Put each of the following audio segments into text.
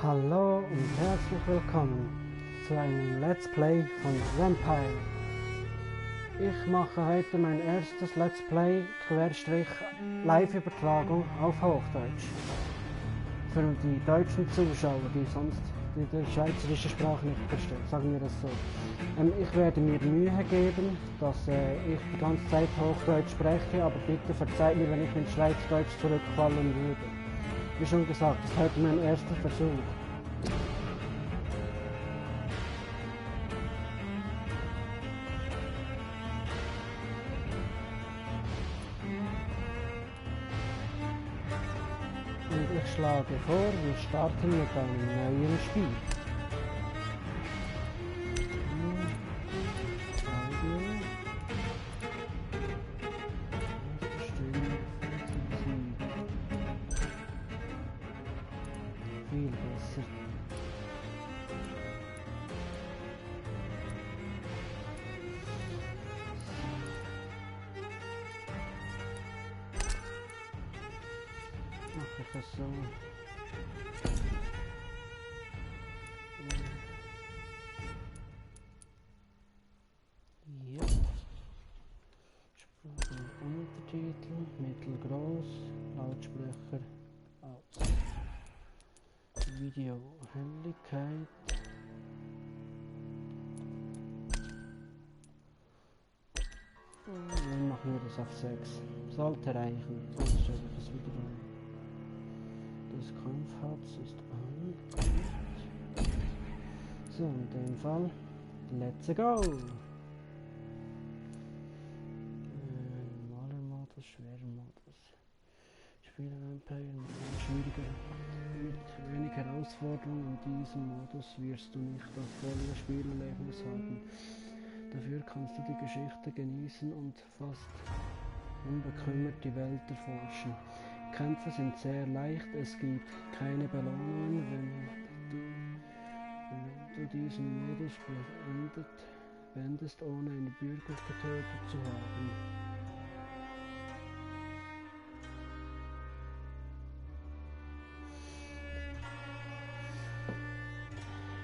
Hallo und herzlich willkommen zu einem Let's Play von Vampire. Ich mache heute mein erstes Let's Play Live-Übertragung auf Hochdeutsch. Für die deutschen Zuschauer, die sonst die schweizerische Sprache nicht verstehen, sagen wir das so. Ich werde mir Mühe geben, dass ich die ganze Zeit Hochdeutsch spreche, aber bitte verzeiht mir, wenn ich ins Schweizerdeutsch zurückfallen würde. Wie schon gesagt, das ist heute mein erster Versuch. Und ich schlage vor, wir starten mit einem neuen Spiel. Viel besser. Mache ich es so. Ja. Sprache und Untertitel, mittelgroß, Lautsprecher aus. Video, Helligkeit. Dann machen wir das auf 6. Sollte reichen. Sonst stelle ich es wieder um. Das Kampfharz ist an. So, in dem Fall, let's go! Normaler Modus, schwerer Modus. Spiele Vampire mit schwieriger, mit wenig Herausforderungen. In diesem Modus wirst du nicht das volle Spielerlebnis haben. Dafür kannst du die Geschichte genießen und fast unbekümmert die Welt erforschen. Kämpfe sind sehr leicht, es gibt keine Belohnungen, wenn du diesen Modus beendest, ohne eine Bürger getötet zu haben.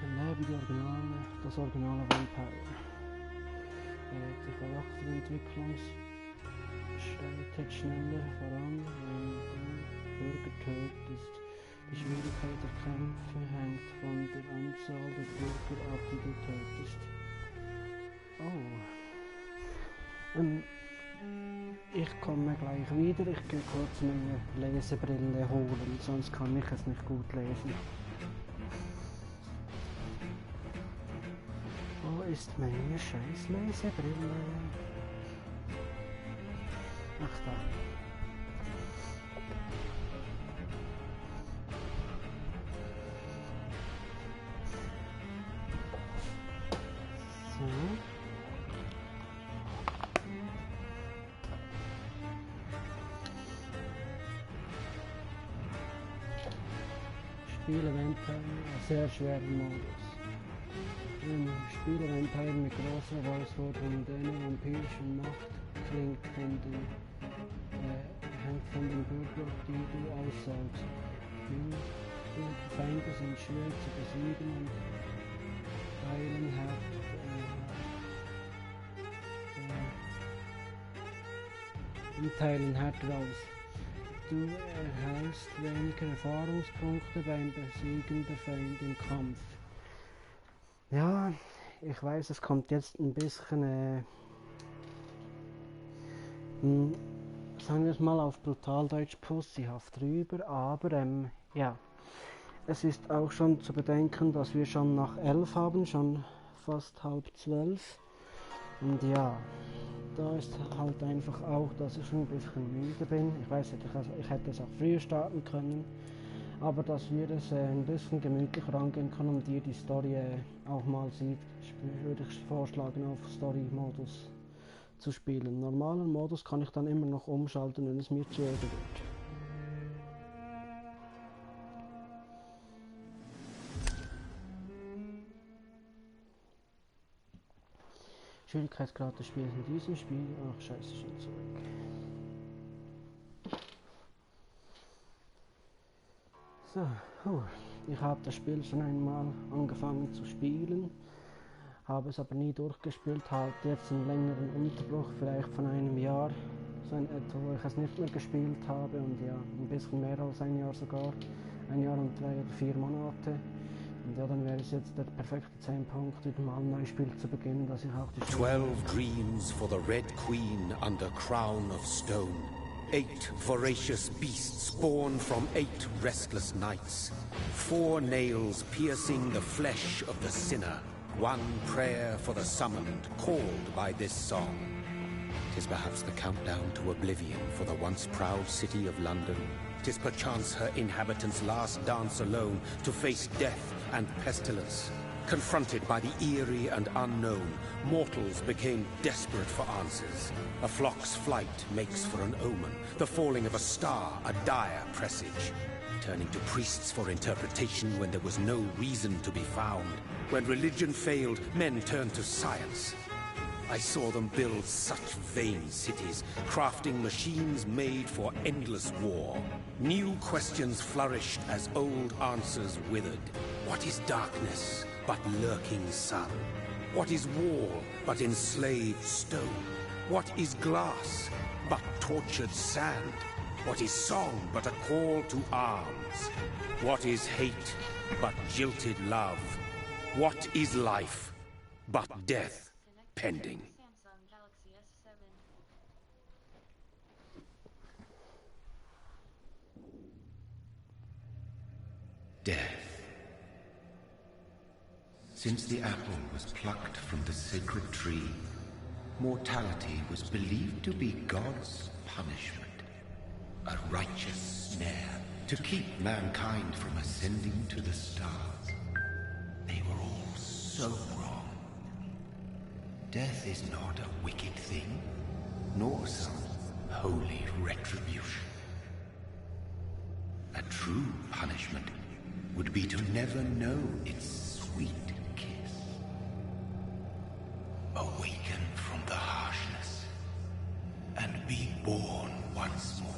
Erlebe das originale Vampire. Die Charakterentwicklung schreitet schneller voran, wenn du Bürger tötest. Die Schwierigkeit der Kämpfe hängt von der Anzahl der Bürger ab, die du tötest. Ich komme gleich wieder. Ich gehe kurz meine Lesebrille holen, sonst kann ich es nicht gut lesen. Wo ist meine scheiß Lesebrille? Ach da. So. Spiele Vampire, ein sehr schwerer Modus. Spiele Vampire mit großen Herausforderungen, deine vampirische Macht hängt von den Bürgern, die du aussaugst. Die Feinde sind schwer zu besiegen und teilen hart raus. Du erhältst weniger Erfahrungspunkte beim Besiegen der Feinde im Kampf. Ja, ich weiß, es kommt jetzt ein bisschen, sagen wir es mal auf Brutaldeutsch pussyhaft rüber, aber ja, es ist auch schon zu bedenken, dass wir schon nach 11 haben, schon fast 11:30. Und ja, da ist halt einfach auch, dass ich schon ein bisschen müde bin. Ich weiß, ich hätte es auch früher starten können. Aber dass wir es ein bisschen gemütlicher angehen können und ihr die Story auch mal sieht, würde ich vorschlagen, auf Story-Modus zu spielen. Normaler Modus kann ich dann immer noch umschalten, wenn es mir zu öde wird. Schwierigkeitsgrad des Spiels in diesem Spiel. Ach scheiße, schon zurück. So, ich habe das Spiel schon einmal angefangen zu spielen, habe es aber nie durchgespielt, halt jetzt einen längeren Unterbruch, vielleicht von einem Jahr, so in etwa, wo ich es nicht mehr gespielt habe, und ja, ein bisschen mehr als ein Jahr sogar, 1 Jahr und 3 oder 4 Monate. Und ja, dann wäre es jetzt der perfekte Zeitpunkt, wieder mal ein neues Spiel zu beginnen, dass ich auch die 12 dreams for the Red Queen under crown of stone. 8 voracious beasts born from 8 restless nights. 4 nails piercing the flesh of the sinner. 1 prayer for the summoned, called by this song. 'Tis perhaps the countdown to oblivion for the once proud city of London. 'Tis perchance her inhabitants' last dance alone to face death and pestilence. Confronted by the eerie and unknown, mortals became desperate for answers. A flock's flight makes for an omen, the falling of a star a dire presage. Turning to priests for interpretation when there was no reason to be found. When religion failed, men turned to science. I saw them build such vain cities, crafting machines made for endless war. New questions flourished as old answers withered. What is darkness but lurking sun? What is wall but enslaved stone? What is glass but tortured sand? What is song but a call to arms? What is hate but jilted love? What is life but death pending? Death. Since the apple was plucked from the sacred tree, mortality was believed to be God's punishment. A righteous snare to keep mankind from ascending to the stars. They were all so wrong. Death is not a wicked thing, nor some holy retribution. A true punishment would be to never know its sweet kiss. Awaken from the harshness and be born once more.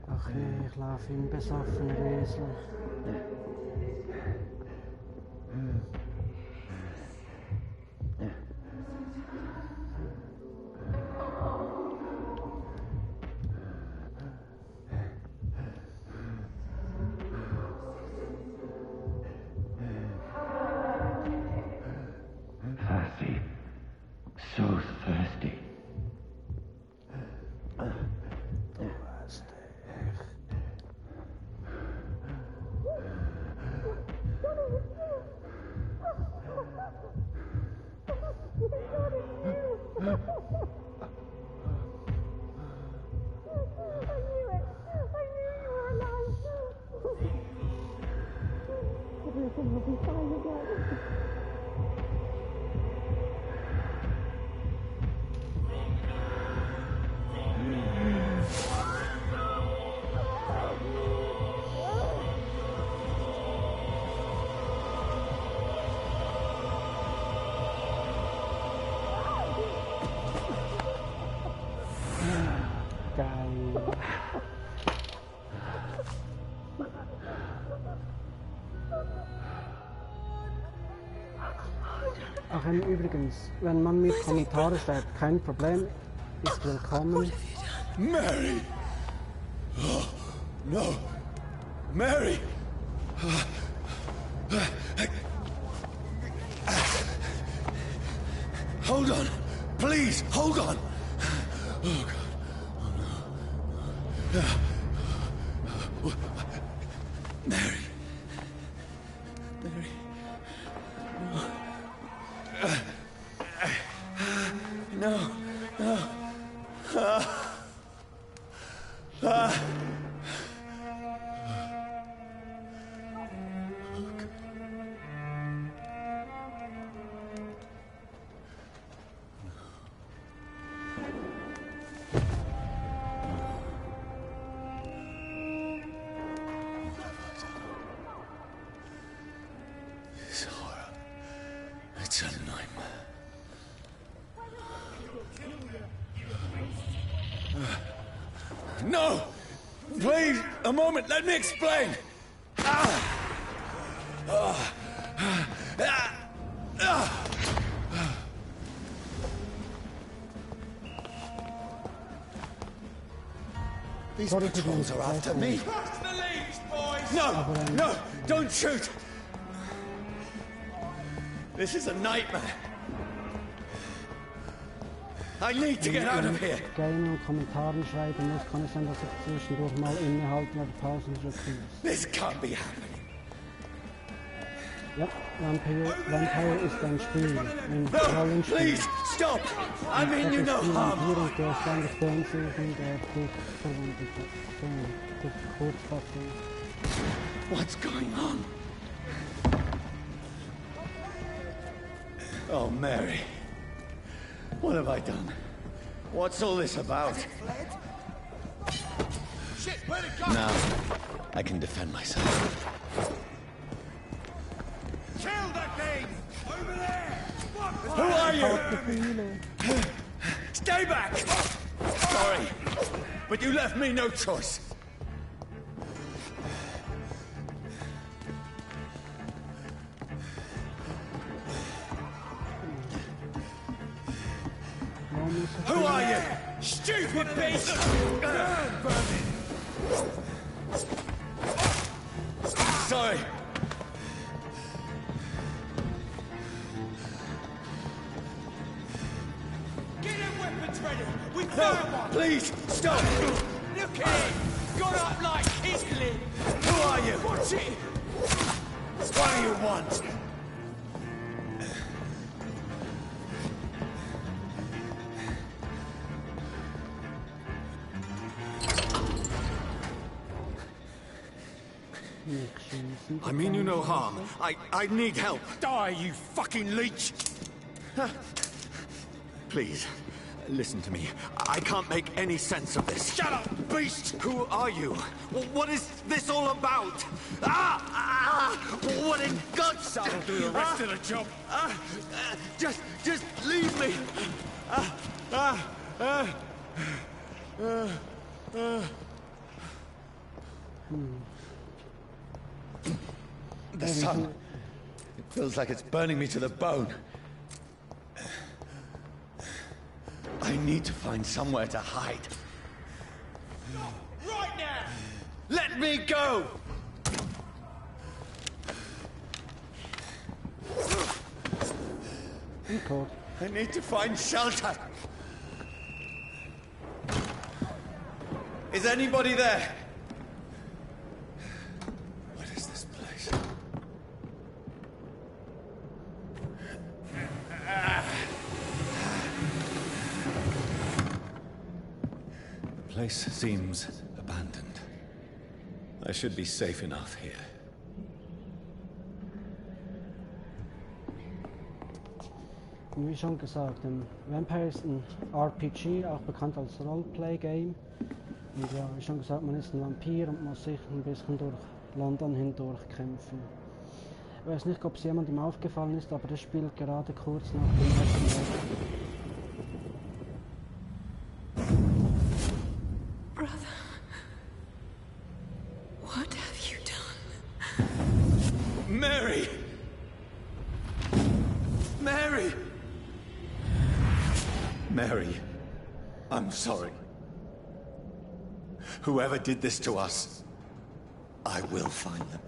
Ach nee, ich laufe wie ein besoffener Esel. Thirsty. So thirsty. Geil. Ach, übrigens, wenn man mir Kommentare schreibt, kein Problem, ist willkommen. Mary! Oh, no! Mary! Hold on! Please, hold on! Oh, God. Oh, no. Mary. Mary. No. No. This horror. It's a nightmare. No! Please, a moment, let me explain! These patrols are after me. Cross the leads, boys! No! No! Don't shoot! This is a nightmare. I need to get out of here. Gerne und Kommentaren schreiben muss, kann es sein, dass ich zwischendurch mal innehalten oder Pausen drücken muss. This can't be happening. Ja, Vampire ist ein Spiel, ein No! Rollenspiel. Please, stop! I mean you no harm. Hier und der ständig Beinsuchen, der durch verwundet hat. Durch Kurzfassung. What's going on? Oh, Mary. What have I done? What's all this about? Shit, where'd it go? Now, I can defend myself. Kill that thing! Over there! Who are you? Stay back! Sorry, but you left me no choice. Who are you? Stupid beast! Sorry. Get them weapons ready! We found one! Please, stop! Look at it! Got up like Italy! Who are you? Watch it! What do you want? I mean you no harm. I need help. Die, you fucking leech! Please, listen to me. I can't make any sense of this. Shut up, beast! Who are you? What is this all about? What in God's name? I'll do the rest of the job. Just leave me. The sun. It feels like it's burning me to the bone. I need to find somewhere to hide. Right now! Let me go! Record. I need to find shelter. Is anybody there? What is this place? The place seems abandoned. I should be safe enough here. Wie schon gesagt, Vampire ist ein RPG, auch bekannt als Roleplay-Game. Und ja, wie schon gesagt, man ist ein Vampir und muss sich ein bisschen durch London hindurch kämpfen. Ich weiß nicht, ob es jemandem aufgefallen ist, aber das spielt gerade kurz nach dem Ersten Weltkrieg. Brother, what have you done? Mary! Mary! Mary! Mary, I'm sorry. Whoever did this to us, I will find them.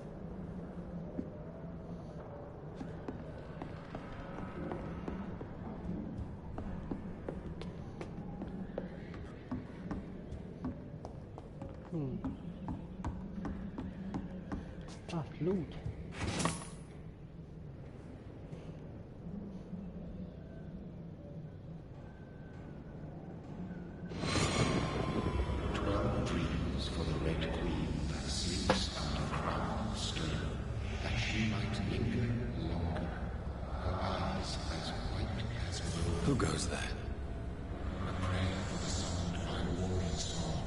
Ah, loot. For the Red Queen that sleeps under crown of stone, that she might linger longer, her eyes as white as gold. Who goes there? A prayer for the summoned by warring storm.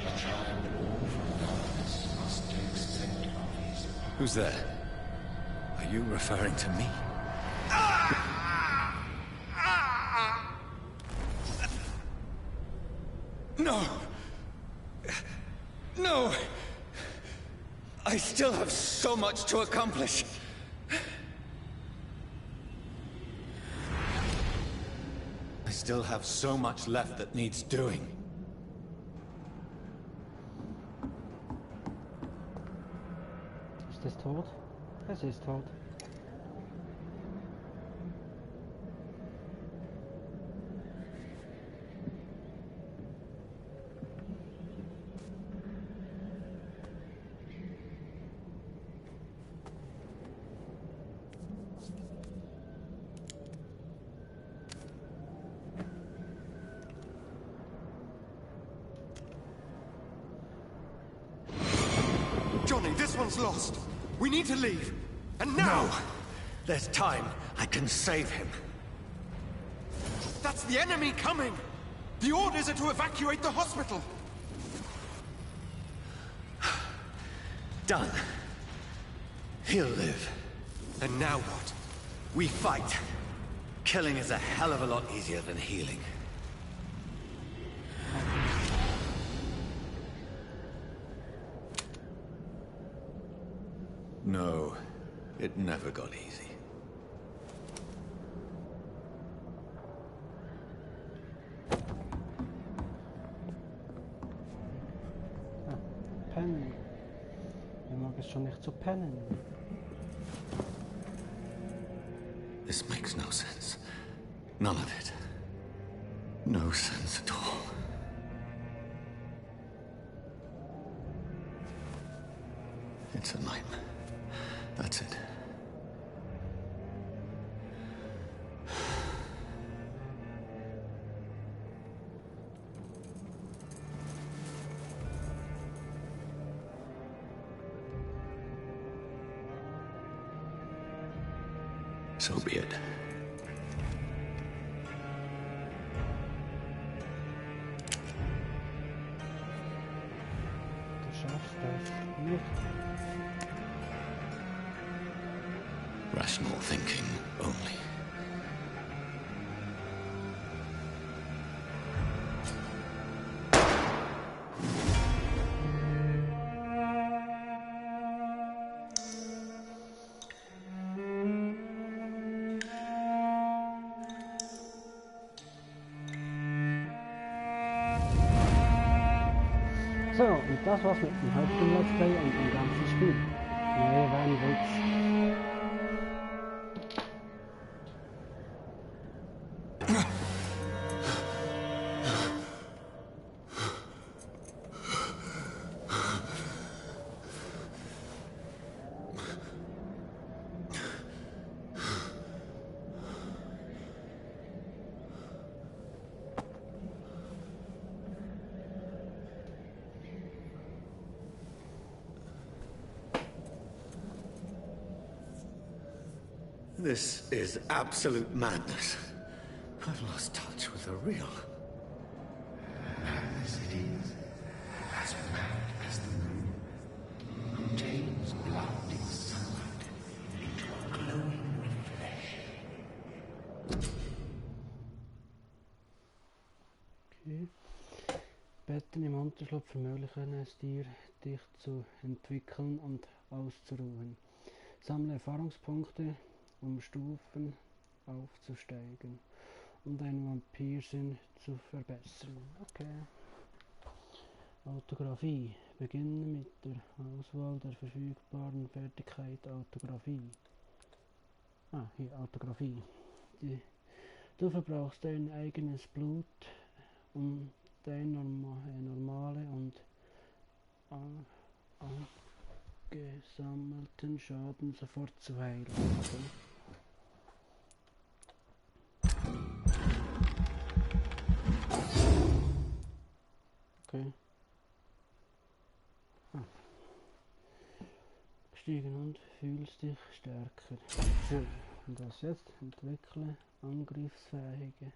A child born from darkness must take scent of his path. Who's there? Are you referring to me? No! No! I still have so much to accomplish. I still have so much left that needs doing. Ist es tot? Es ist tot. Johnny, this one's lost. We need to leave. And now! No! There's time. I can save him. That's the enemy coming! The orders are to evacuate the hospital! Done. He'll live. And now what? We fight. Killing is a hell of a lot easier than healing. No, it never got easy. Pennen. Er mag es schon nicht zu pennen. This makes no sense. None of it. No sense at all. It's a nightmare. That's it. So be it. Du schaffst das nicht. Rational thinking only. So, und das war's mit dem heutigen Let's Play und dem ganzen Spiel. Nee, war ein Witz. This is absolute madness. I've lost touch with the real. Madness it is, as mad as the moon, contains blinding sunlight into a glowing flesh. Okay. Betten im Unterschlupf ermöglichen es dir, dich zu entwickeln und auszuruhen. Sammle Erfahrungspunkte, um Stufen aufzusteigen und einen Vampirsinn zu verbessern. Okay. Autographie. Beginnen mit der Auswahl der verfügbaren Fertigkeit Autographie. Hier Autographie. Du verbrauchst dein eigenes Blut, um deinen normale und angesammelten Schaden sofort zu heilen. Okay. Gestiegen und fühlst dich stärker. Schön. Und das jetzt? Entwickle Angriffsfähigkeit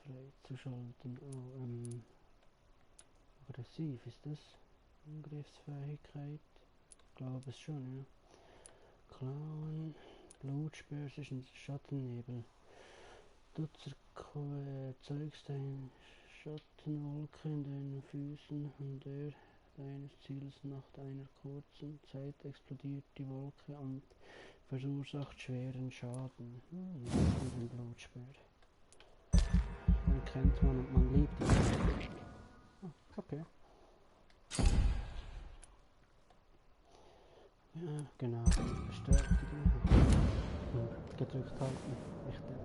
freizuschalten. Aggressiv ist das? Angriffsfähigkeit? Ich glaube es schon, ja. Klauen, Blutspeer zwischen Schattennebel. Du erzeugst eine Schattenwolke in deinen Füßen und der deines Ziels. Nach einer kurzen Zeit explodiert die Wolke und verursacht schweren Schaden. Den Blutspeer. Den kennt man und man liebt ihn. Okay. Ja, genau. Bestätigen. Gedrückt halten. Richtig.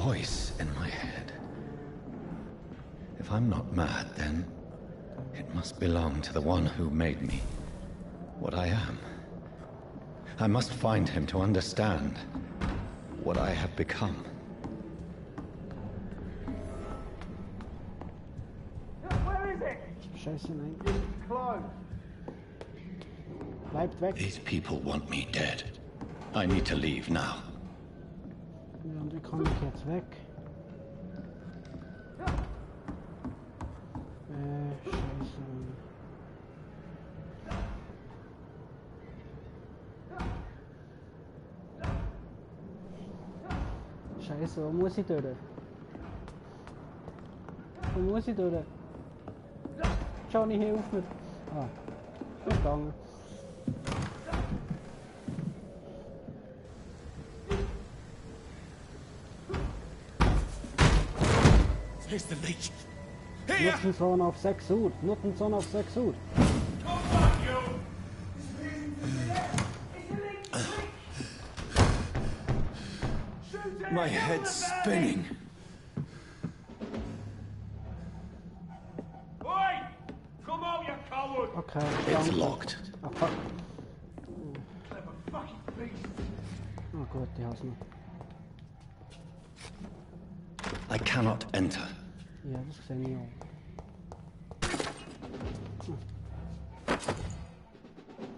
Voice in my head. If I'm not mad, then it must belong to the one who made me what I am. I must find him to understand what I have become. Where is it? Scheiße, nein. Close. Bleibt weg. These people want me dead. I need to leave now. Ja, und wie komme ich jetzt weg? Scheiße. Scheiße, wo muss ich durch? Wo muss ich durch? Johnny, hilf mir! Vergangen. Here's the leech. Here! Nutzenzone auf 6 Uhr. Nutzenzone auf 6 Uhr. My head's spinning. Oi! Come out, you coward! Okay. It's locked. Ah, fuck. Clever fucking beast! Oh gut, die hast noch. I cannot enter. Ja, das sehe ich auch.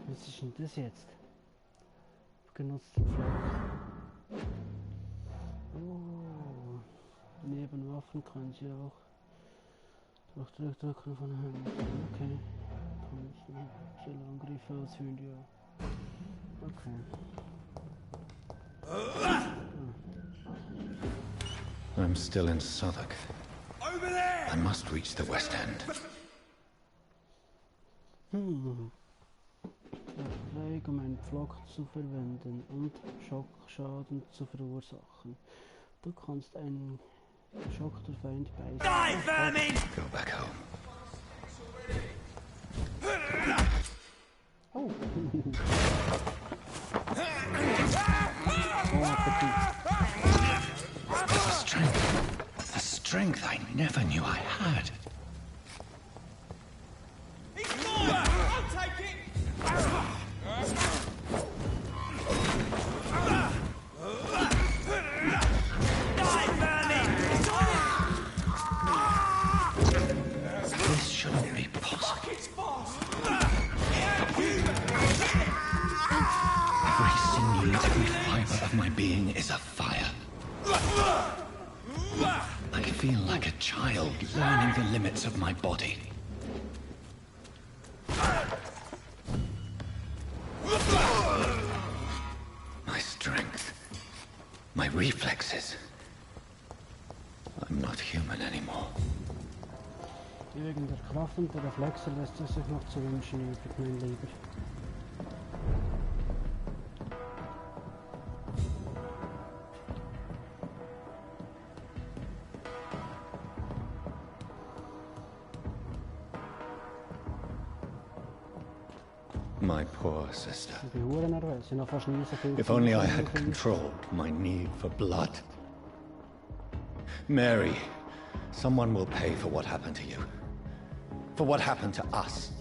Was ist denn das jetzt? Genutzten Fleck. Oh. Neben Waffen kann sie auch durch Drücken von Händen. Okay. Soll Angriffe ausführen, ja. Okay. I'm still in Southwark. Over there! I must reach the West End. Pflege, um einen Pflock zu verwenden und Schockschaden zu verursachen. Du kannst einen geschockter Feind beißen. Die, vermin! Go back home. Oh. Bon Appetit. The strength I never knew I had. It's mine! I'll take it! Die, vermin! This shouldn't be possible. It's fast! Every sinew, every fiber of my being is afire. I feel like a child learning the limits of my body. My strength, my reflexes. I'm not human anymore. Irgendeine Kraft und der Reflexe lässt es sich noch zu wünschen übrig, mein Lieber. My poor sister. Ich bin hure nervös, ich habe noch fast nie so viel If only I had controlled my need for blood. Mary, someone will pay for what happened to you. For what happened to us.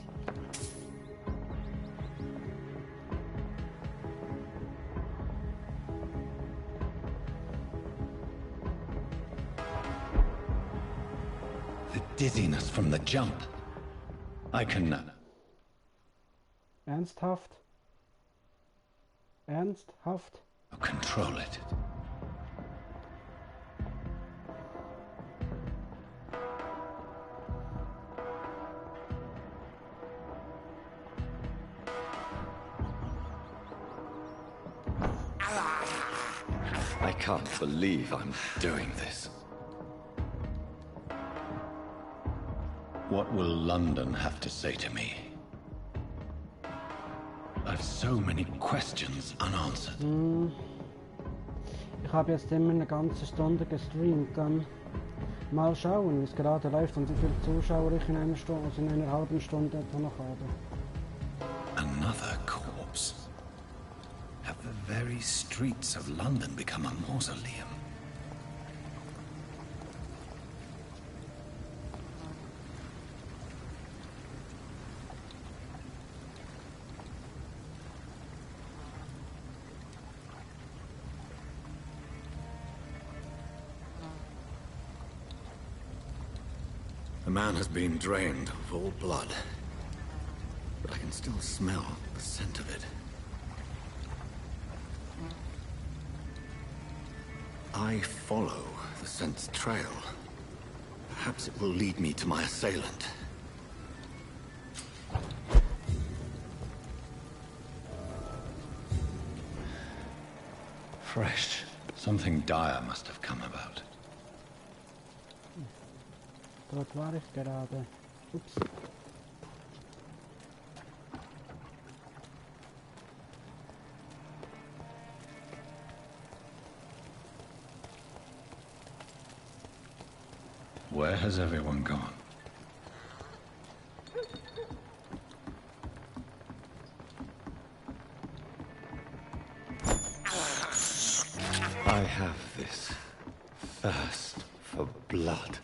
The dizziness from the jump. I can... Ernsthaft? Ernsthaft? control it. I can't believe I'm doing this. What will London have to say to me? I've so many questions unanswered. Ich habe jetzt immer eine ganze Stunde gestreamt, dann mal schauen, wie es gerade läuft und wie viele Zuschauer ich in einer Stunde, also in einer halben Stunde etwa noch habe. Another corpse. Have the very streets of London become a mausoleum? The man has been drained of all blood, but I can still smell the scent of it. I follow the scent's trail. Perhaps it will lead me to my assailant. Fresh. Something dire must have come about. Dort war ich gerade. Ups. Where has everyone gone? I have this thirst for blood.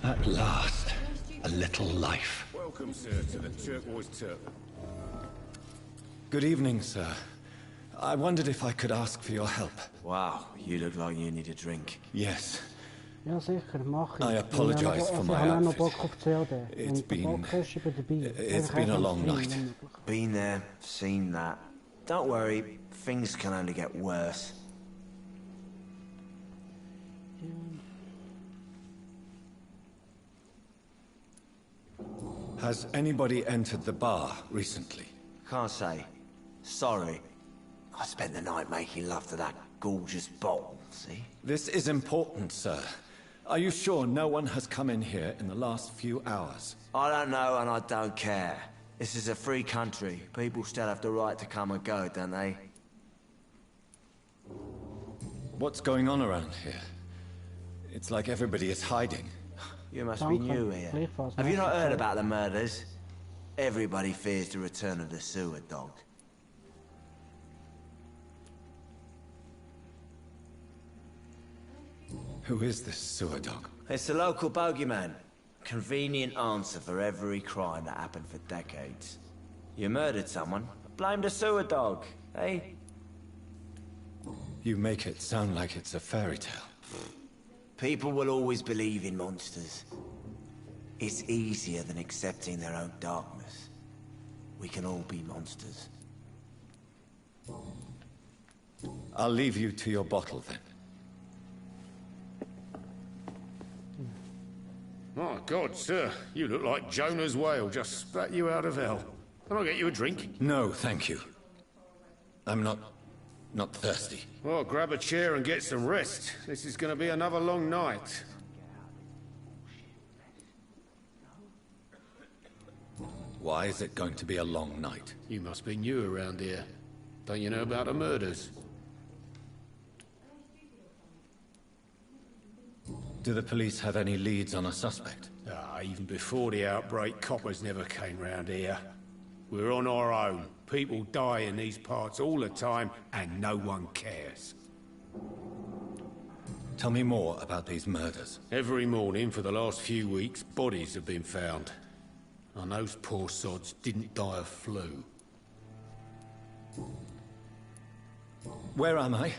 At last, a little life. Welcome, sir, to the Turquoise Turtle. Good evening, sir. I wondered if I could ask for your help. Wow, you look like you need a drink. Yes. Ja, sicher, mach ich. I apologize for my Ich habe noch outfit. Bock auf COD. It's Und der Bock hast du über dabei. It's been a long night. Been there, seen that. Don't worry, things can only get worse. Has anybody entered the bar recently? Can't say. Sorry. I spent the night making love to that gorgeous bottle, see? This is important, sir. Are you sure no one has come in here in the last few hours? I don't know and I don't care. This is a free country. People still have the right to come and go, don't they? What's going on around here? It's like everybody is hiding. You must be new here. Have you not heard about the murders? Everybody fears the return of the sewer dog. Who is this sewer dog? It's the local bogeyman. Convenient answer for every crime that happened for decades. You murdered someone, blame the sewer dog, eh? You make it sound like it's a fairy tale. People will always believe in monsters. It's easier than accepting their own darkness. We can all be monsters. I'll leave you to your bottle then. My God, sir, you look like Jonah's whale just spat you out of hell. Can I get you a drink? No, thank you. I'm not not thirsty. Well, grab a chair and get some rest. This is going to be another long night. Why is it going to be a long night? You must be new around here. Don't you know about the murders? Do the police have any leads on a suspect? Even before the outbreak, coppers never came round here. We're on our own. People die in these parts all the time, and no one cares. Tell me more about these murders. Every morning for the last few weeks, bodies have been found. And those poor sods didn't die of flu. Where am I?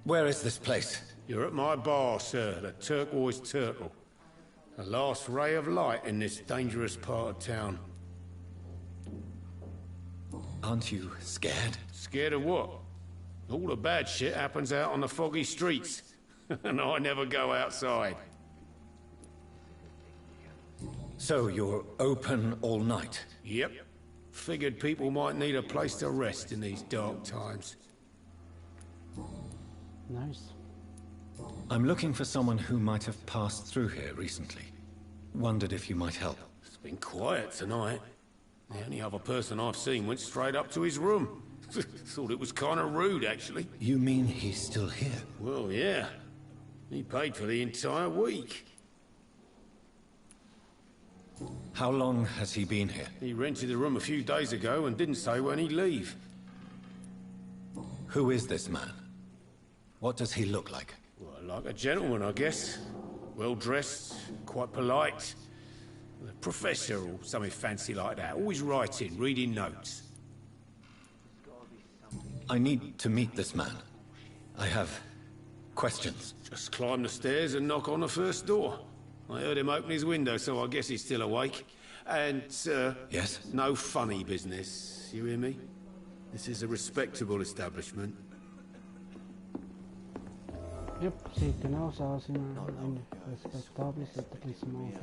Where is this place? You're at my bar, sir, the Turquoise Turtle. The last ray of light in this dangerous part of town. Aren't you scared? Scared of what? All the bad shit happens out on the foggy streets. And I never go outside. So you're open all night? Yep. Figured people might need a place to rest in these dark times. Nice. I'm looking for someone who might have passed through here recently. Wondered if you might help. It's been quiet tonight. The only other person I've seen went straight up to his room. Thought it was kind of rude, actually. You mean he's still here? Well, yeah. He paid for the entire week. How long has he been here? He rented the room a few days ago and didn't say when he'd leave. Who is this man? What does he look like? Well, like a gentleman, I guess. Well-dressed, quite polite. A professor or something fancy like that. Always writing, reading notes. I need to meet this man. I have questions. Just climb the stairs and knock on the first door. I heard him open his window, so I guess he's still awake. And, Yes? no funny business. You hear me? This is a respectable establishment. Yep, sieht genauso aus wie ein respektables Etablissement.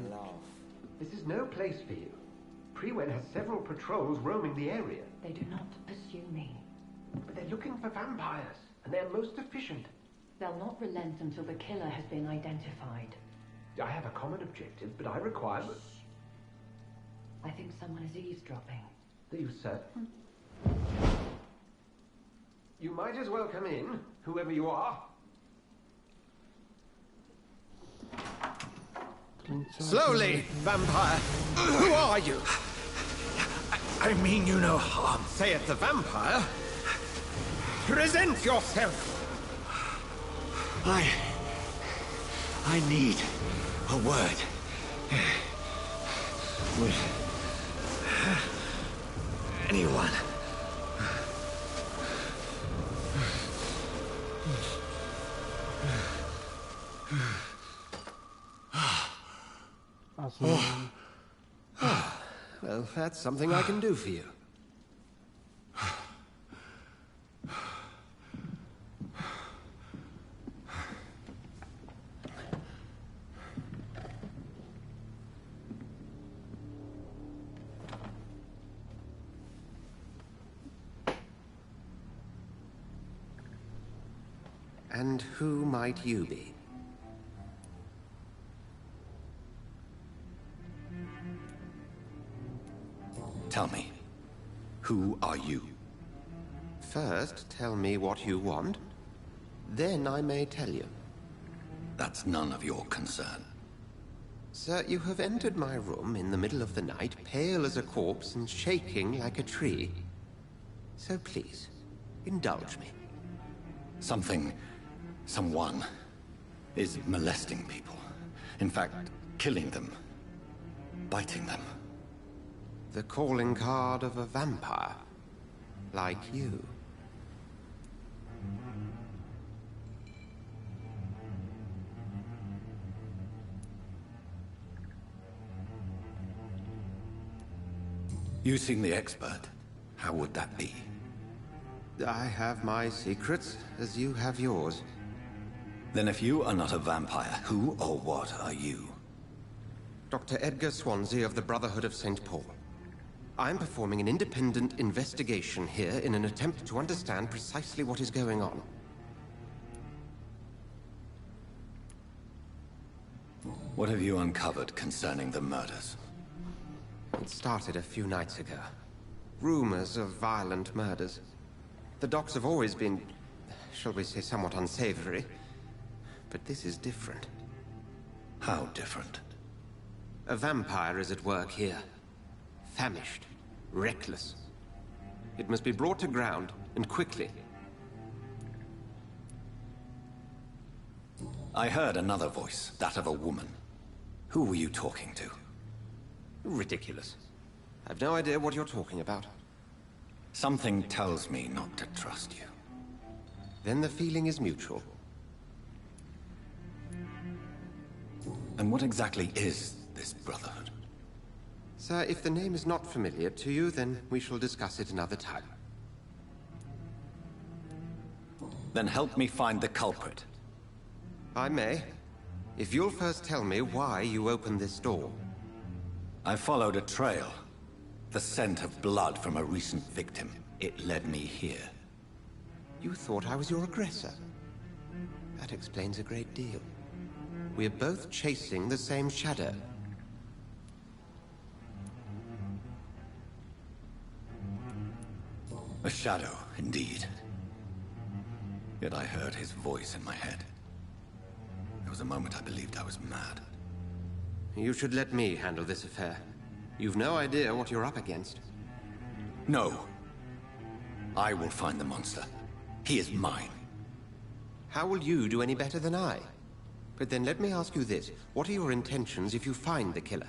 This is no place for you. Prewen has several patrols roaming the area. They do not pursue me. But they're looking for vampires, and they're most efficient. They'll not relent until the killer has been identified. I have a common objective, but I require... I think someone is eavesdropping. Are you certain? You might as well come in, whoever you are. Slowly, vampire. Who are you? I mean you no harm. Saith the vampire. Present yourself. I need a word. Would anyone? Well, that's something I can do for you. And who might you be? Tell me, who are you? First, tell me what you want. Then I may tell you. That's none of your concern. Sir, you have entered my room in the middle of the night, pale as a corpse and shaking like a tree. So please, indulge me. Someone is molesting people. In fact, killing them. Biting them. The calling card of a vampire. Like you. You seem the expert. How would that be? I have my secrets, as you have yours. Then if you are not a vampire, who or what are you? Dr. Edgar Swansea of the Brotherhood of St. Paul. I'm performing an independent investigation here in an attempt to understand precisely what is going on. What have you uncovered concerning the murders? It started a few nights ago. Rumors of violent murders. The docks have always been, shall we say, somewhat unsavory. But this is different. How different? A vampire is at work here. Famished. Reckless. It must be brought to ground, and quickly. I heard another voice, that of a woman. Who were you talking to? Ridiculous. I've no idea what you're talking about. Something tells me not to trust you. Then the feeling is mutual. And what exactly is this Brotherhood? Sir, if the name is not familiar to you, then we shall discuss it another time. Then help me find the culprit. I may. If you'll first tell me why you opened this door. I followed a trail. The scent of blood from a recent victim. It led me here. You thought I was your aggressor. That explains a great deal. We're both chasing the same shadow. A shadow, indeed. Yet I heard his voice in my head. There was a moment I believed I was mad. You should let me handle this affair. You've no idea what you're up against. No. I will find the monster. He is mine. How will you do any better than I? But then let me ask you this. What are your intentions if you find the killer?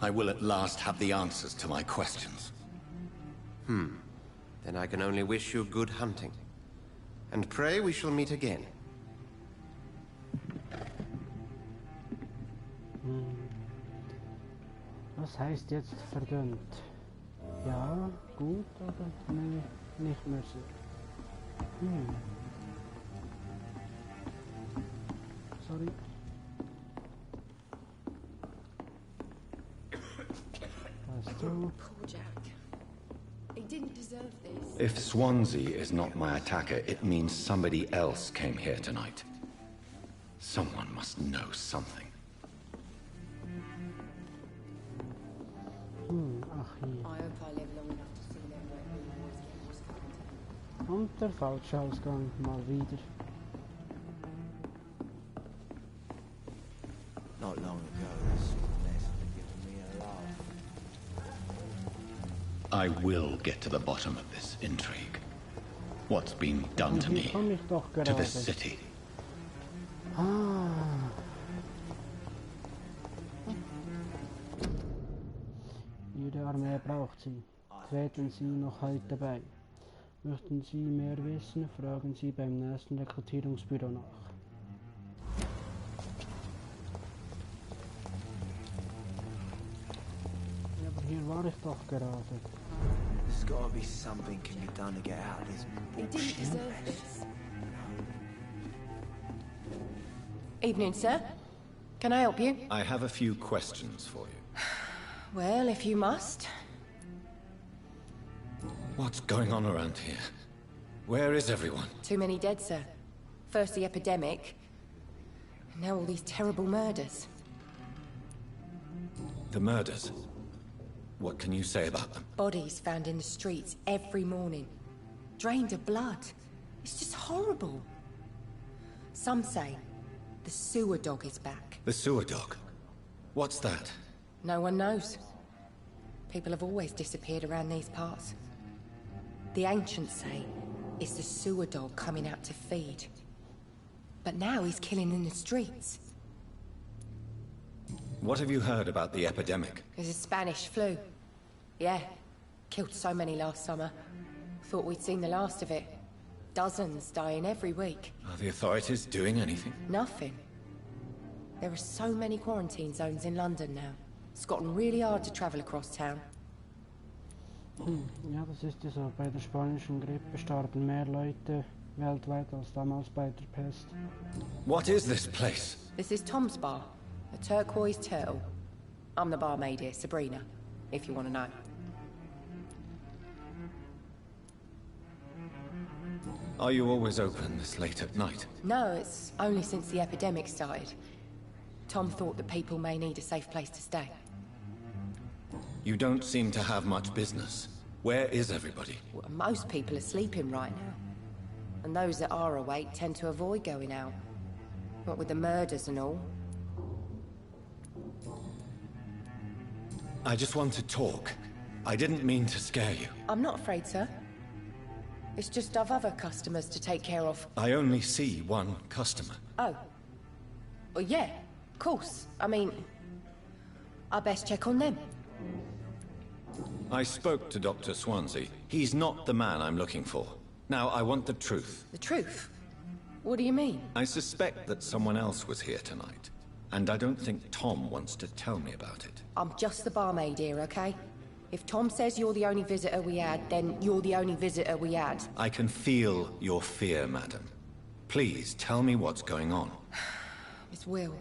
I will at last have the answers to my questions. Then I can only wish you good hunting. And pray we shall meet again. Was heißt jetzt verdammt? Ja, gut, oder nee, nicht mehr so. Sorry. That's so. Poor Jack. He didn't deserve this. If Swansea is not my attacker, it means somebody else came here tonight. Someone must know something. Ach hier. I hope I live long enough to see them let the boys get what's coming to them. Und der falsche Ausgang mal wieder. Not long ago, this mess had given me a laugh. I will get to the bottom of this intrigue. What's been done to me, Komm ich doch to gerade. this city. Ihre Armee braucht Sie. Treten Sie noch heute bei. Möchten Sie mehr wissen, fragen Sie beim nächsten Rekrutierungsbüro nach. Ja, aber hier war ich doch gerade. There's gotta be something can be done to get out of this He didn't bullshit deserve mess. this. Evening, sir. Can I help you? I have a few questions for you. Well, if you must. What's going on around here? Where is everyone? Too many dead, sir. First the epidemic, and now all these terrible murders. The murders. What can you say about them? Bodies found in the streets every morning. Drained of blood. It's just horrible. Some say the sewer dog is back. The sewer dog. What's that? No one knows. People have always disappeared around these parts. The ancients say it's the sewer dog coming out to feed. But now he's killing in the streets. What have you heard about the epidemic? There's a Spanish flu. Yeah. Killed so many last summer. Thought we'd seen the last of it. Dozens dying every week. Are the authorities doing anything? Nothing. There are so many quarantine zones in London now. It's gotten really hard to travel across town. Ja, das ist ja so. Bei der spanischen Grippe starben mehr Leute weltweit als damals bei der Pest. What is this place? This is Tom's bar, a turquoise turtle. I'm the barmaid here, Sabrina, if you want to know. Are you always open this late at night? No, it's only since the epidemic started. Tom thought that people may need a safe place to stay. You don't seem to have much business. Where is everybody? Well, most people are sleeping right now. And those that are awake tend to avoid going out. What with the murders and all. I just want to talk. I didn't mean to scare you. I'm not afraid, sir. It's just I've other customers to take care of. I only see one customer. Oh. Well, yeah, of course. I mean, I best check on them. I spoke to Dr. Swansea. He's not the man I'm looking for. Now, I want the truth. The truth? What do you mean? I suspect that someone else was here tonight. And I don't think Tom wants to tell me about it. I'm just the barmaid here, okay? If Tom says you're the only visitor we had, then you're the only visitor we had. I can feel your fear, madam. Please, tell me what's going on. It's Will.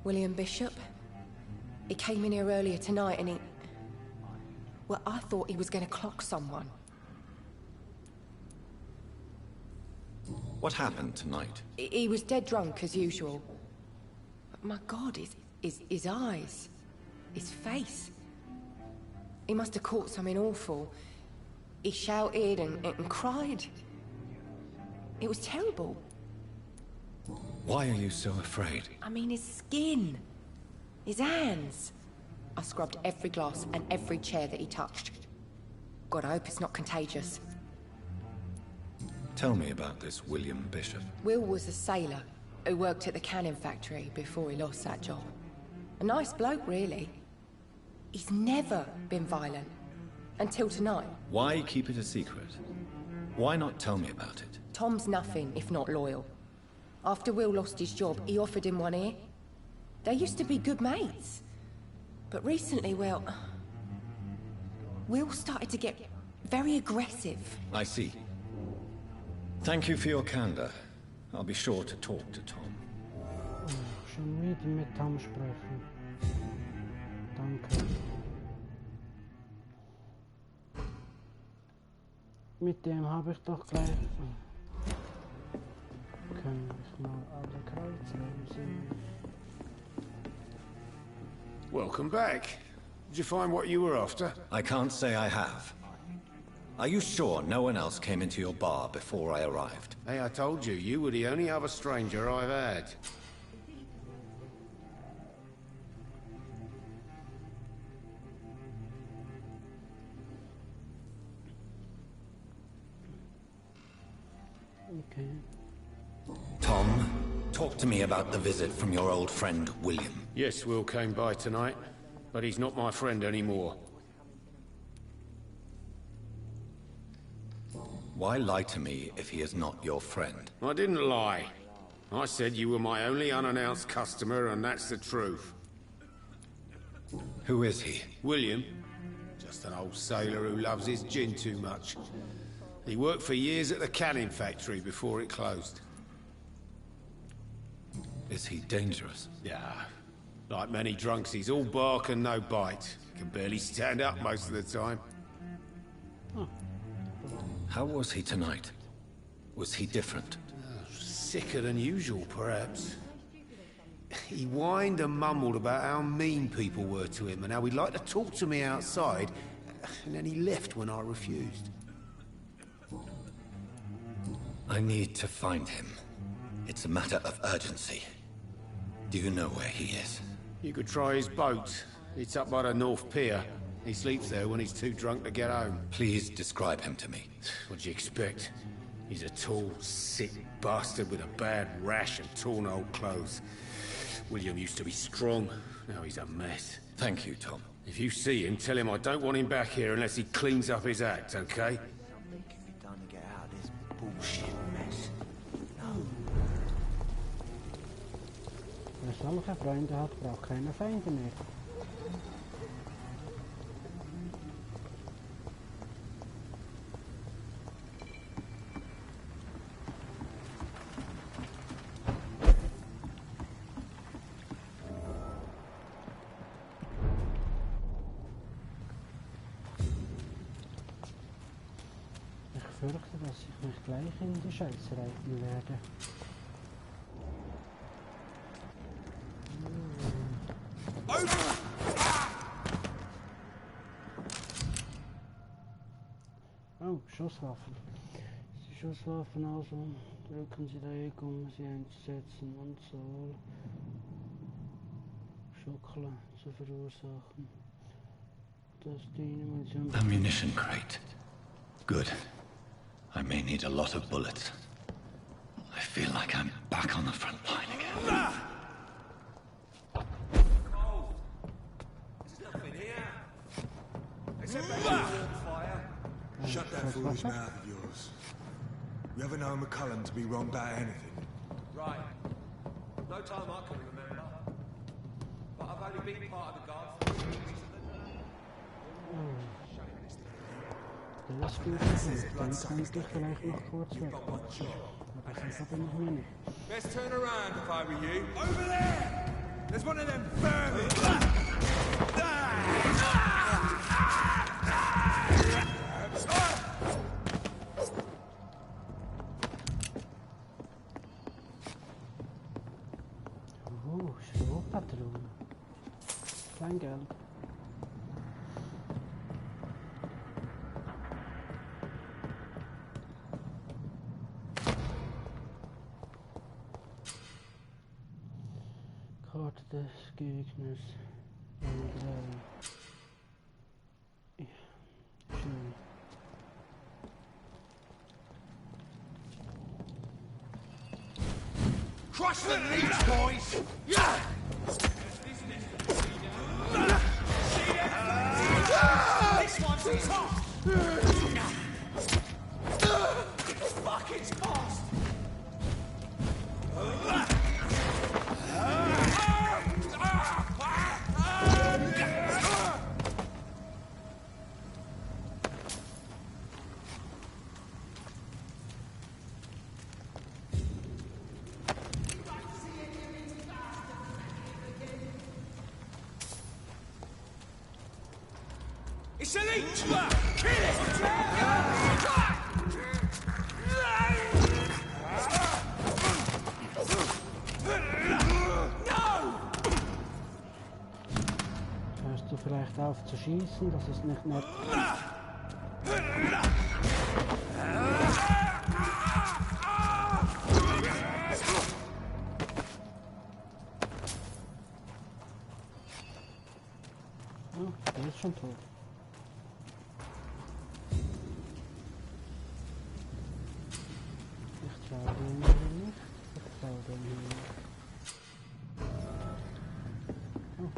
William Bishop. He came in here earlier tonight and he... Well, I thought he was going to clock someone. What happened tonight? He was dead drunk, as usual. But my God, his eyes. His face. He must have caught something awful. He shouted and cried. It was terrible. Why are you so afraid? I mean, his skin. His hands. I scrubbed every glass and every chair that he touched. God, I hope it's not contagious. Tell me about this William Bishop. Will was a sailor who worked at the cannon factory before he lost that job. A nice bloke, really. He's never been violent. Until tonight. Why keep it a secret? Why not tell me about it? Tom's nothing if not loyal. After Will lost his job, he offered him one ear. They used to be good mates. But recently, well... Will started to get very aggressive. I see. Thank you for your candor. I'll be sure to talk to Tom. Schon wieder mit Tom sprechen. Danke. Mit dem habe ich doch gleich... Können wir mal alle kreuzen im Sinn. Welcome back. Did you find what you were after? I can't say I have. Are you sure no one else came into your bar before I arrived? Hey, I told you, you were the only other stranger I've had. Okay. Tom, talk to me about the visit from your old friend, William. Yes, Will came by tonight, but he's not my friend anymore. Why lie to me if he is not your friend? I didn't lie. I said you were my only unannounced customer, and that's the truth. Who is he? William. Just an old sailor who loves his gin too much. He worked for years at the cannon factory before it closed. Is he dangerous? Yeah. Like many drunks, he's all bark and no bite. Can barely stand up most of the time. How was he tonight? Was he different? Sicker than usual, perhaps. He whined and mumbled about how mean people were to him and how he'd like to talk to me outside, and then he left when I refused. I need to find him. It's a matter of urgency. Do you know where he is? You could try his boat. It's up by the North Pier. He sleeps there when he's too drunk to get home. Please describe him to me. What'd you expect? He's a tall, sick bastard with a bad rash and torn old clothes. William used to be strong. Now he's a mess. Thank you, Tom. If you see him, tell him I don't want him back here unless he cleans up his act, okay? Something can be done to get out of this bullshit mess. Wer solche Freunde hat, braucht keine Feinde mehr. dass ich mich gleich in die Scheiße reiten werde. Oh, Schusswaffen. Die Schusswaffen also drücken Sie Dreieck, um sie einzusetzen und soll Schockler zu verursachen. Das die Munition. Ammunition crate. Good. I may need a lot of bullets. I feel like I'm back on the front line again. Shut that foolish mouth of yours. You ever know McCullum to be wrong about anything? Right. No time I can remember. But I've only been part of the guard for 3 weeks. Das ist gut, dann könnte ich vielleicht noch kurz weg. Aber sicher bin ich mir nicht. Best turn around if I were you. Over there! There's one of them vermin! Oh, Strohpatronen. Kleingeld. Karte des Gegners. Ja, schön. Crush the leech, boys! Yeah! This one's tough! Fuck, it's fast! It's a leech! Kill it! No! Hörst du vielleicht auf zu schießen? Das ist nicht nett. Oh, der ist schon tot. Ich traue dem hier nicht. Ich traue dem hier nicht. Oh.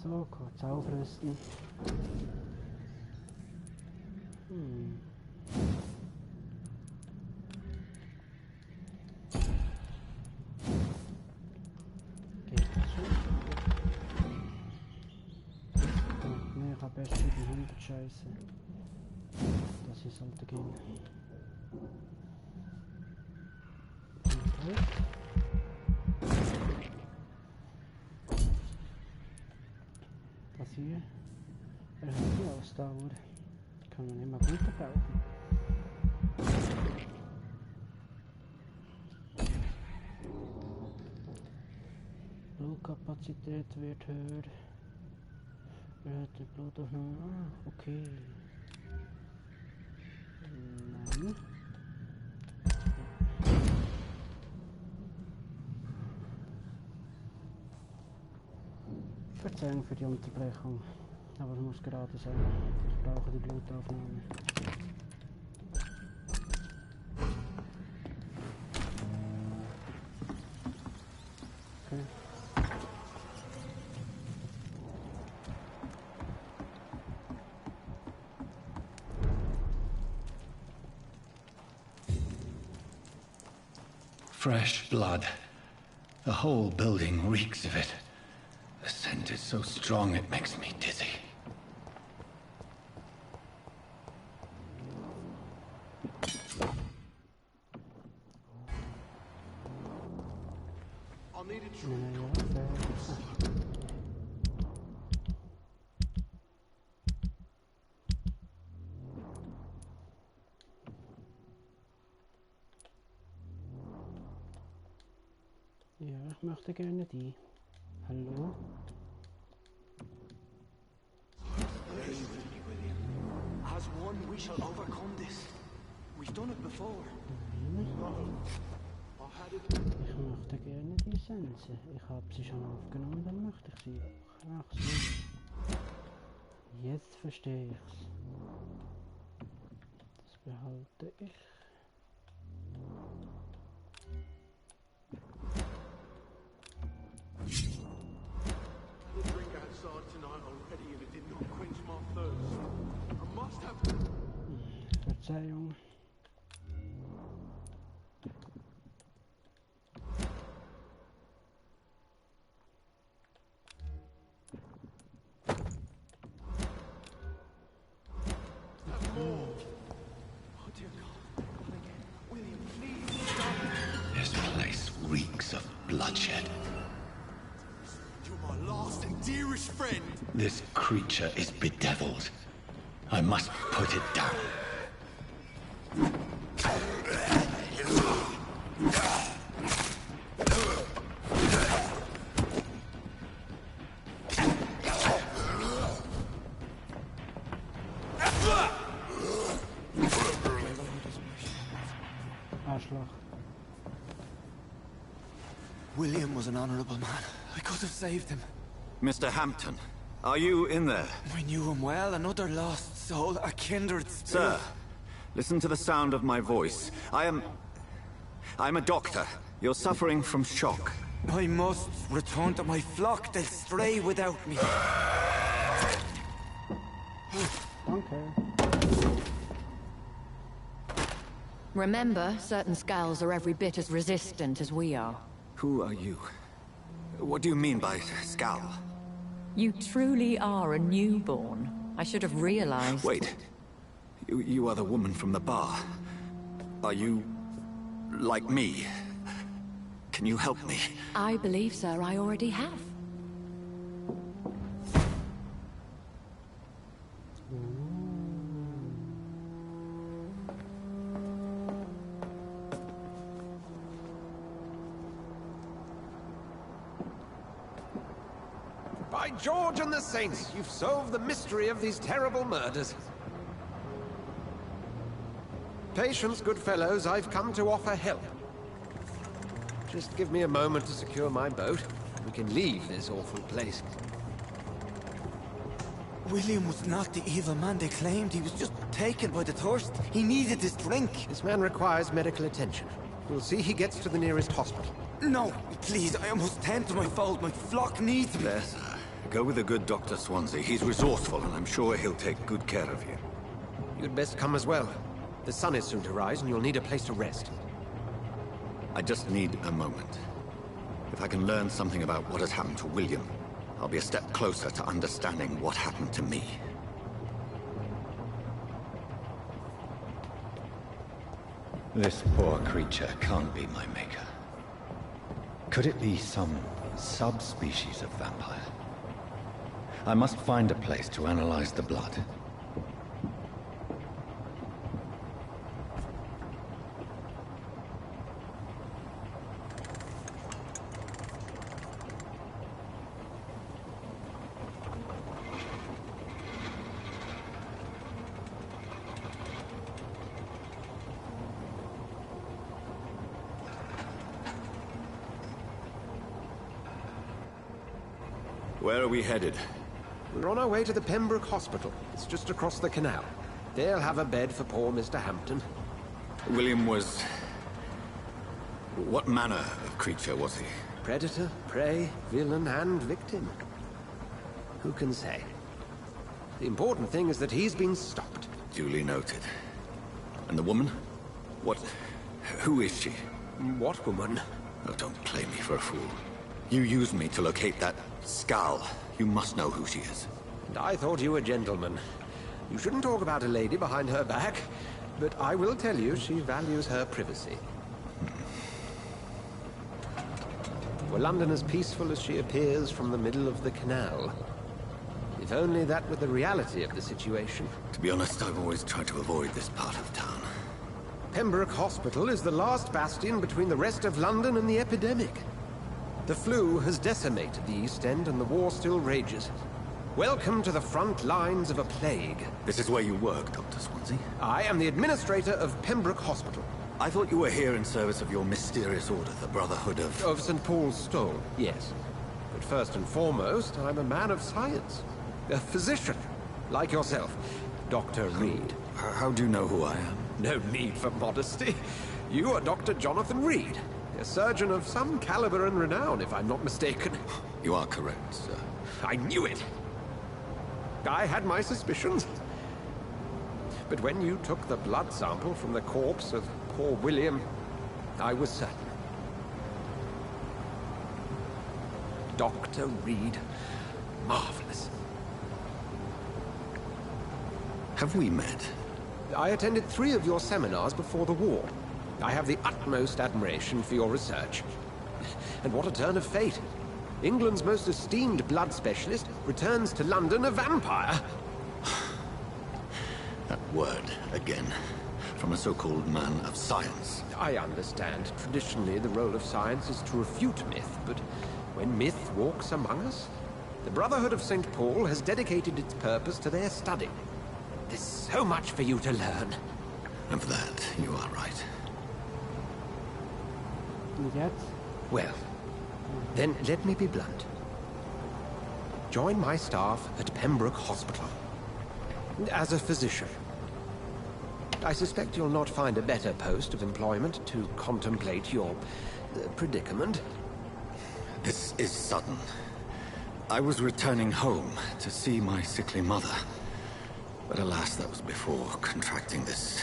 So, kurz aufrüsten. Geht das schon? Ne, ich habe erst 700 Scheiße. Das hier sollte gehen. Okay. Das hier erhöht die Ausdauer. Kann man immer gut gebrauchen. Blutkapazität wird höher. Erhöhte Blutaufnahme. Ah, okay. Nein. Verzeihung für die Unterbrechung, aber es muss gerade sein. Ich brauche die Blutaufnahme. Okay. Fresh blood. The whole building reeks of it. The scent is so strong it makes me dizzy. I'll need a drink. möchte gerne die. Hallo? As one, we shall overcome this. We've done it before. Ich möchte gerne die Sense. Ich habe sie schon aufgenommen, dann möchte ich sie auch. Ach so. Jetzt verstehe ich's. Das behalte ich. Verzeihung. This place reeks of bloodshed. You're my last and dearest friend. This creature is bedeviled. I must put it down. William was an honorable man. I could have saved him. Mr. Hampton, are you in there? I knew him well, another lost soul, a kindred spirit. Sir, listen to the sound of my voice. I'm a doctor. You're suffering from shock. I must return to my flock. They'll stray without me. Okay. Remember, certain scales are every bit as resistant as we are. Who are you? What do you mean by Scal? You truly are a newborn. I should have realized. Wait. You are the woman from the bar. Are you... like me? Can you help me? I believe, sir, I already have. By George and the Saints, you've solved the mystery of these terrible murders. Patience, good fellows, I've come to offer help. Just give me a moment to secure my boat. We can leave this awful place. William was not the evil man they claimed. He was just taken by the thirst. He needed this drink. This man requires medical attention. We'll see he gets to the nearest hospital. No, please, I must tend to my fold. My flock needs me. There, sir. Go with the good Dr. Swansea. He's resourceful, and I'm sure he'll take good care of you. You'd best come as well. The sun is soon to rise, and you'll need a place to rest. I just need a moment. If I can learn something about what has happened to William, I'll be a step closer to understanding what happened to me. This poor creature can't be my maker. Could it be some subspecies of vampire? I must find a place to analyze the blood. Where are we headed? We're on our way to the Pembroke Hospital. It's just across the canal. They'll have a bed for poor Mr. Hampton. William was... what manner of creature was he? Predator, prey, villain, and victim. Who can say? The important thing is that he's been stopped. Duly noted. And the woman? What... who is she? What woman? Oh, don't play me for a fool. You used me to locate that Skal. You must know who she is. And I thought you a gentleman. You shouldn't talk about a lady behind her back, but I will tell you she values her privacy. Were London as peaceful as she appears from the middle of the canal? If only that were the reality of the situation. To be honest, I've always tried to avoid this part of town. Pembroke Hospital is the last bastion between the rest of London and the epidemic. The flu has decimated the East End and the war still rages. Welcome to the front lines of a plague. This is where you work, Dr. Swansea? I am the administrator of Pembroke Hospital. I thought you were here in service of your mysterious order, the Brotherhood of... Of St. Paul's Stole, yes. But first and foremost, I'm a man of science. A physician, like yourself. Dr. Reed. How do you know who I am? No need for modesty. You are Dr. Jonathan Reed, a surgeon of some caliber and renown, if I'm not mistaken. You are correct, sir. I knew it! I had my suspicions. But when you took the blood sample from the corpse of poor William, I was certain. Dr. Reed. Marvelous. Have we met? I attended 3 of your seminars before the war. I have the utmost admiration for your research. And what a turn of fate. England's most esteemed blood specialist returns to London a vampire. That word, again. From a so-called man of science. I understand. Traditionally, the role of science is to refute myth, but when myth walks among us, the Brotherhood of St. Paul has dedicated its purpose to their study. There's so much for you to learn. And for that, you are right. Yet? Well, then let me be blunt. Join my staff at Pembroke Hospital. As a physician. I suspect you'll not find a better post of employment to contemplate your predicament. This is sudden. I was returning home to see my sickly mother. But alas, that was before contracting this...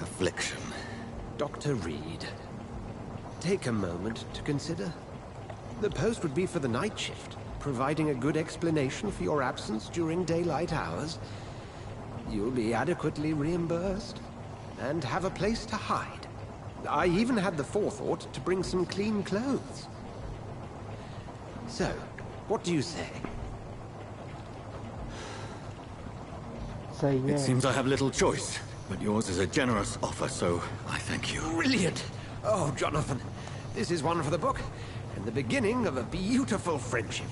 affliction. Dr. Reed, take a moment to consider. The post would be for the night shift, providing a good explanation for your absence during daylight hours. You'll be adequately reimbursed, and have a place to hide. I even had the forethought to bring some clean clothes. So, what do you say? Say yes. It seems I have little choice, but yours is a generous offer, so I thank you. Brilliant! Oh, Jonathan, this is one for the book, and the beginning of a beautiful friendship.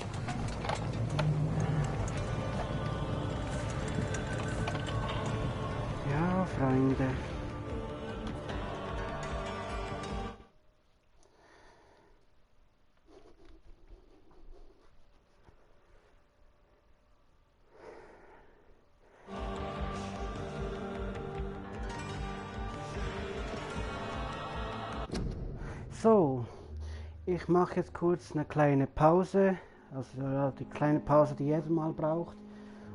Ja, Freunde. So, ich mache jetzt kurz eine kleine Pause, also ja, die kleine Pause, die jeder mal braucht,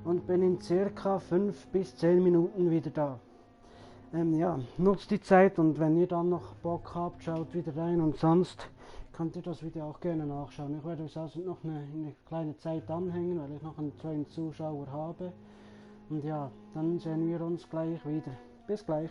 und bin in circa 5 bis 10 Minuten wieder da. Ja, nutzt die Zeit, und wenn ihr dann noch Bock habt, schaut wieder rein, und sonst könnt ihr das Video auch gerne nachschauen. Ich werde euch also noch eine kleine Zeit anhängen, weil ich noch einen kleinen Zuschauer habe. Und ja, dann sehen wir uns gleich wieder. Bis gleich.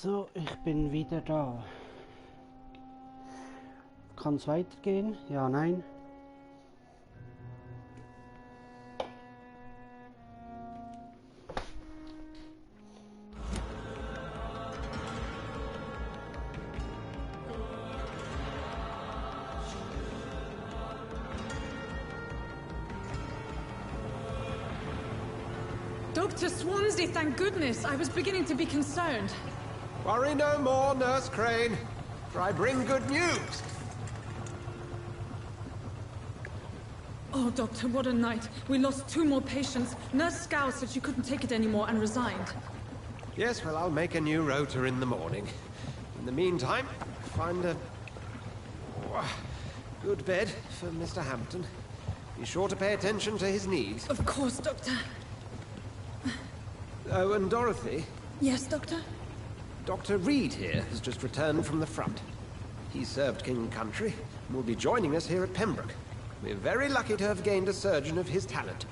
So, ich bin wieder da. Kann es weitergehen? Ja, nein. Dr. Swansea, thank goodness. I was beginning to be concerned. Worry no more, Nurse Crane, for I bring good news. Oh, Doctor, what a night. We lost 2 more patients. Nurse Scow said she couldn't take it anymore and resigned. Yes, well, I'll make a new rota in the morning. In the meantime, find a good bed for Mr. Hampton. Be sure to pay attention to his needs. Of course, Doctor. Oh, and Dorothy? Yes, Doctor? Dr. Reed here has just returned from the front. He served King Country and will be joining us here at Pembroke. We're very lucky to have gained a surgeon of his talent,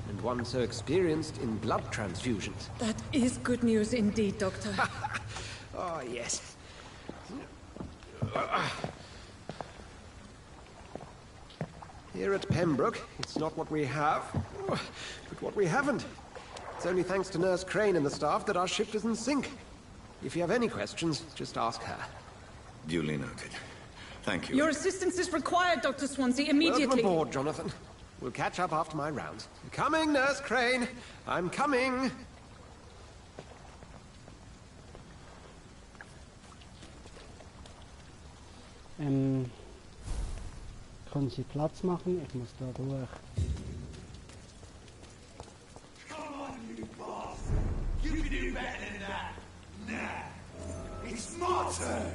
and one so experienced in blood transfusions. That is good news indeed, Doctor. Oh, yes. Here at Pembroke, it's not what we have, but what we haven't. It's only thanks to Nurse Crane and the staff that our ship doesn't sink. If you have any questions, just ask her. Duly noted. Thank you. Your assistance is required, Dr. Swansea, immediately. Welcome aboard, Jonathan. We'll catch up after my rounds. Coming, Nurse Crane. I'm coming. Können Sie Platz machen? Ich muss da durch. You can do better than that. Nah. It's my turn.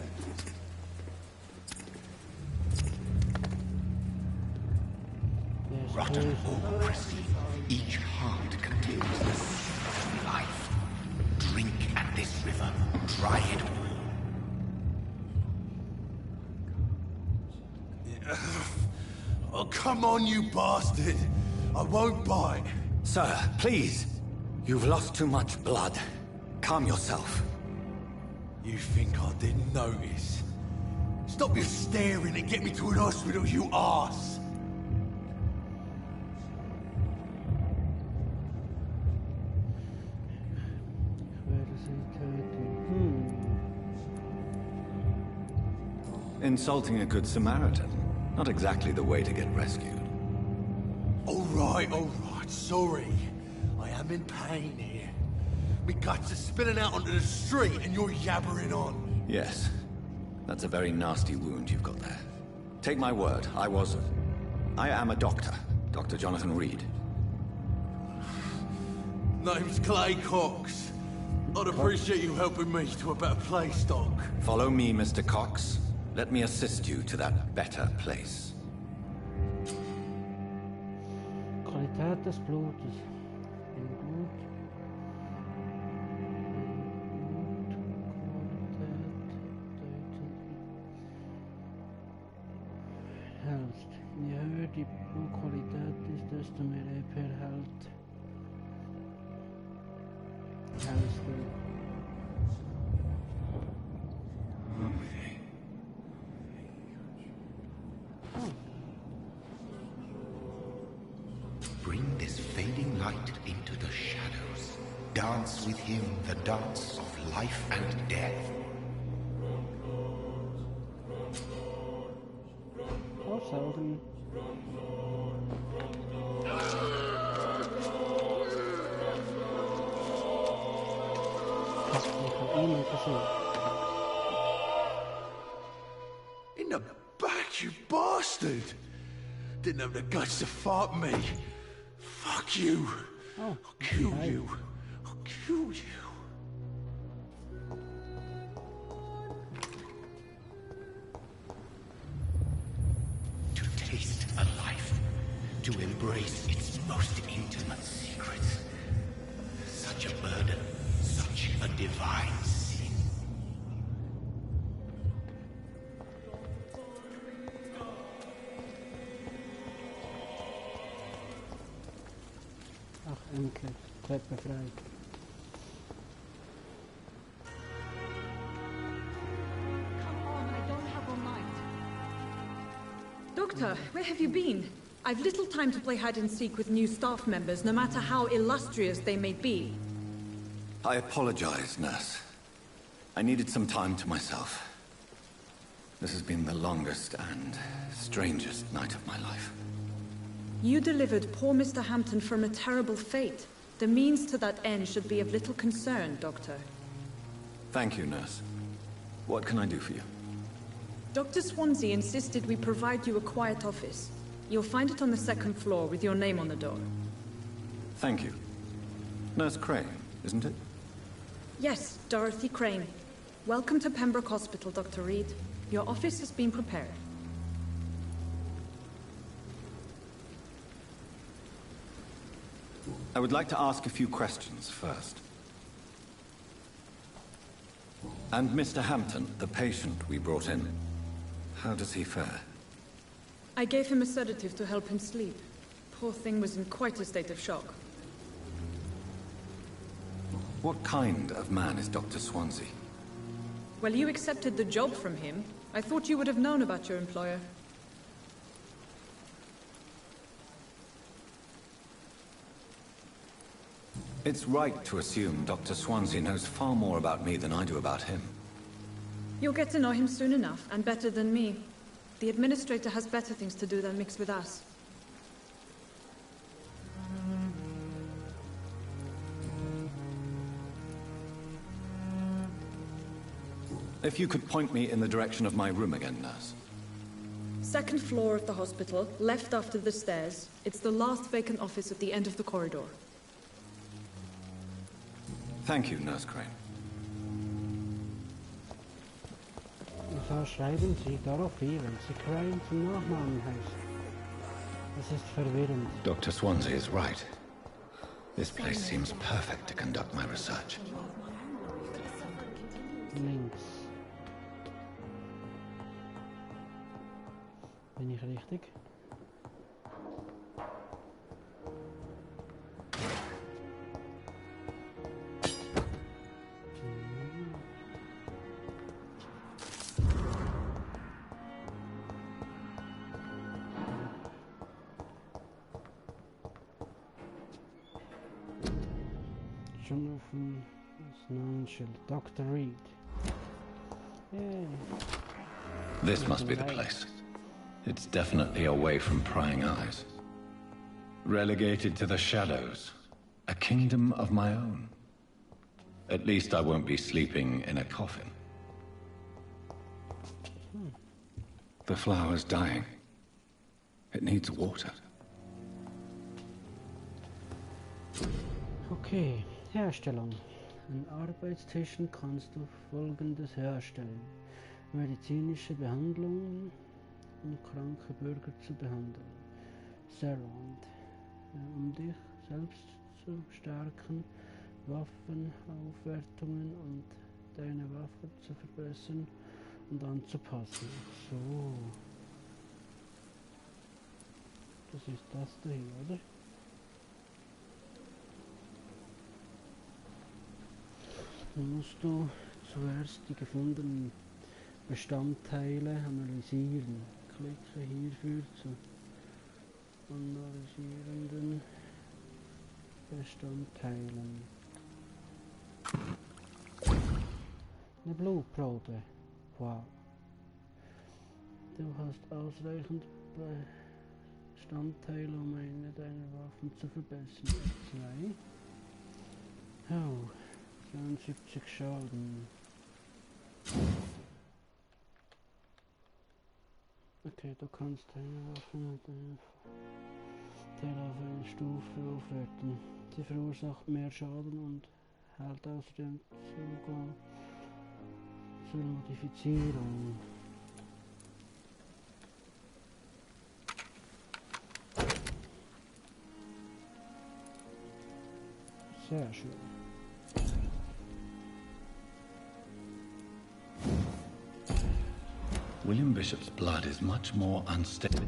Rotten or pristine, each heart contains the seed of life. Drink at this river, try it all. Oh, come on, you bastard. I won't bite. Sir, please. You've lost too much blood. Calm yourself. You think I didn't notice? Stop your staring and get me to an hospital, you arse! Insulting a good Samaritan. Not exactly the way to get rescued. All right, sorry. I am in pain here. Me guts are spilling out onto the street and you're yabbering on. Yes. That's a very nasty wound you've got there. Take my word, I am a doctor. Dr. Jonathan Reed. Name's Clay Cox. I'd appreciate you helping me to a better place, Doc. Follow me, Mr. Cox. Let me assist you to that better place. Qualität des Blutes. Im Blut. Hältst. Je höher die Blutqualität ist, desto mehr EP erhält. Hältst du. Bring this fading light into the shadows. Dance with him the dance of life and death. Oh, selten. In the back, you bastard! Didn't have the guts to fight me. Fuck you. Oh, I'll kill you. I'll kill you. To taste a life, to embrace its most intimate secrets. Such a burden, such a divine sin. Ach, endlich. Treppe frei. Doctor, where have you been? I've little time to play hide and seek with new staff members, no matter how illustrious they may be. I apologize, nurse. I needed some time to myself. This has been the longest and strangest night of my life. You delivered poor Mr. Hampton from a terrible fate. The means to that end should be of little concern, Doctor. Thank you, nurse. What can I do for you? Dr. Swansea insisted we provide you a quiet office. You'll find it on the second floor with your name on the door. Thank you. Nurse Crane, isn't it? Yes, Dorothy Crane. Welcome to Pembroke Hospital, Dr. Reed. Your office has been prepared. I would like to ask a few questions first. And Mr. Hampton, the patient we brought in, how does he fare? I gave him a sedative to help him sleep. Poor thing was in quite a state of shock. What kind of man is Dr. Swansea? Well, you accepted the job from him. I thought you would have known about your employer. It's right to assume Dr. Swansea knows far more about me than I do about him. You'll get to know him soon enough, and better than me. The administrator has better things to do than mix with us. If you could point me in the direction of my room again, nurse. Second floor of the hospital, left after the stairs. It's the last vacant office at the end of the corridor. Thank you, Nurse Crane. So schreiben Sie Dorothy, wenn Sie Crane zum Nachnamen heißt. Das ist verwirrend. Dr. Swansea is right. This place seems perfect to conduct my research. Links. Bin ich richtig? Jonathan Snowshield, Dr. Reed. Yay. This must be the place. It's definitely away from prying eyes. Relegated to the shadows. A kingdom of my own. At least I won't be sleeping in a coffin. The flower's dying. It needs water. Okay, Herstellung. An Arbeitstischen kannst du Folgendes herstellen. Medizinische Behandlungen, um kranke Bürger zu behandeln. Surround. Um dich selbst zu stärken, Waffenaufwertungen und deine Waffe zu verbessern und anzupassen. So. Das ist das da hier, oder? Dann musst du zuerst die gefundenen Bestandteile analysieren. Klicke hierfür zu analysierenden Bestandteilen. Eine Blutprobe. Wow. Du hast ausreichend Bestandteile, um eine deiner Waffen zu verbessern. 2. Oh. 72 Schaden. Okay, du kannst deine Waffe mit einem Teil auf eine Stufe aufwerten. Sie verursacht mehr Schaden und hält außerdem Zugang zur Modifizierung. Sehr schön. William Bishop's blood is much more unstable.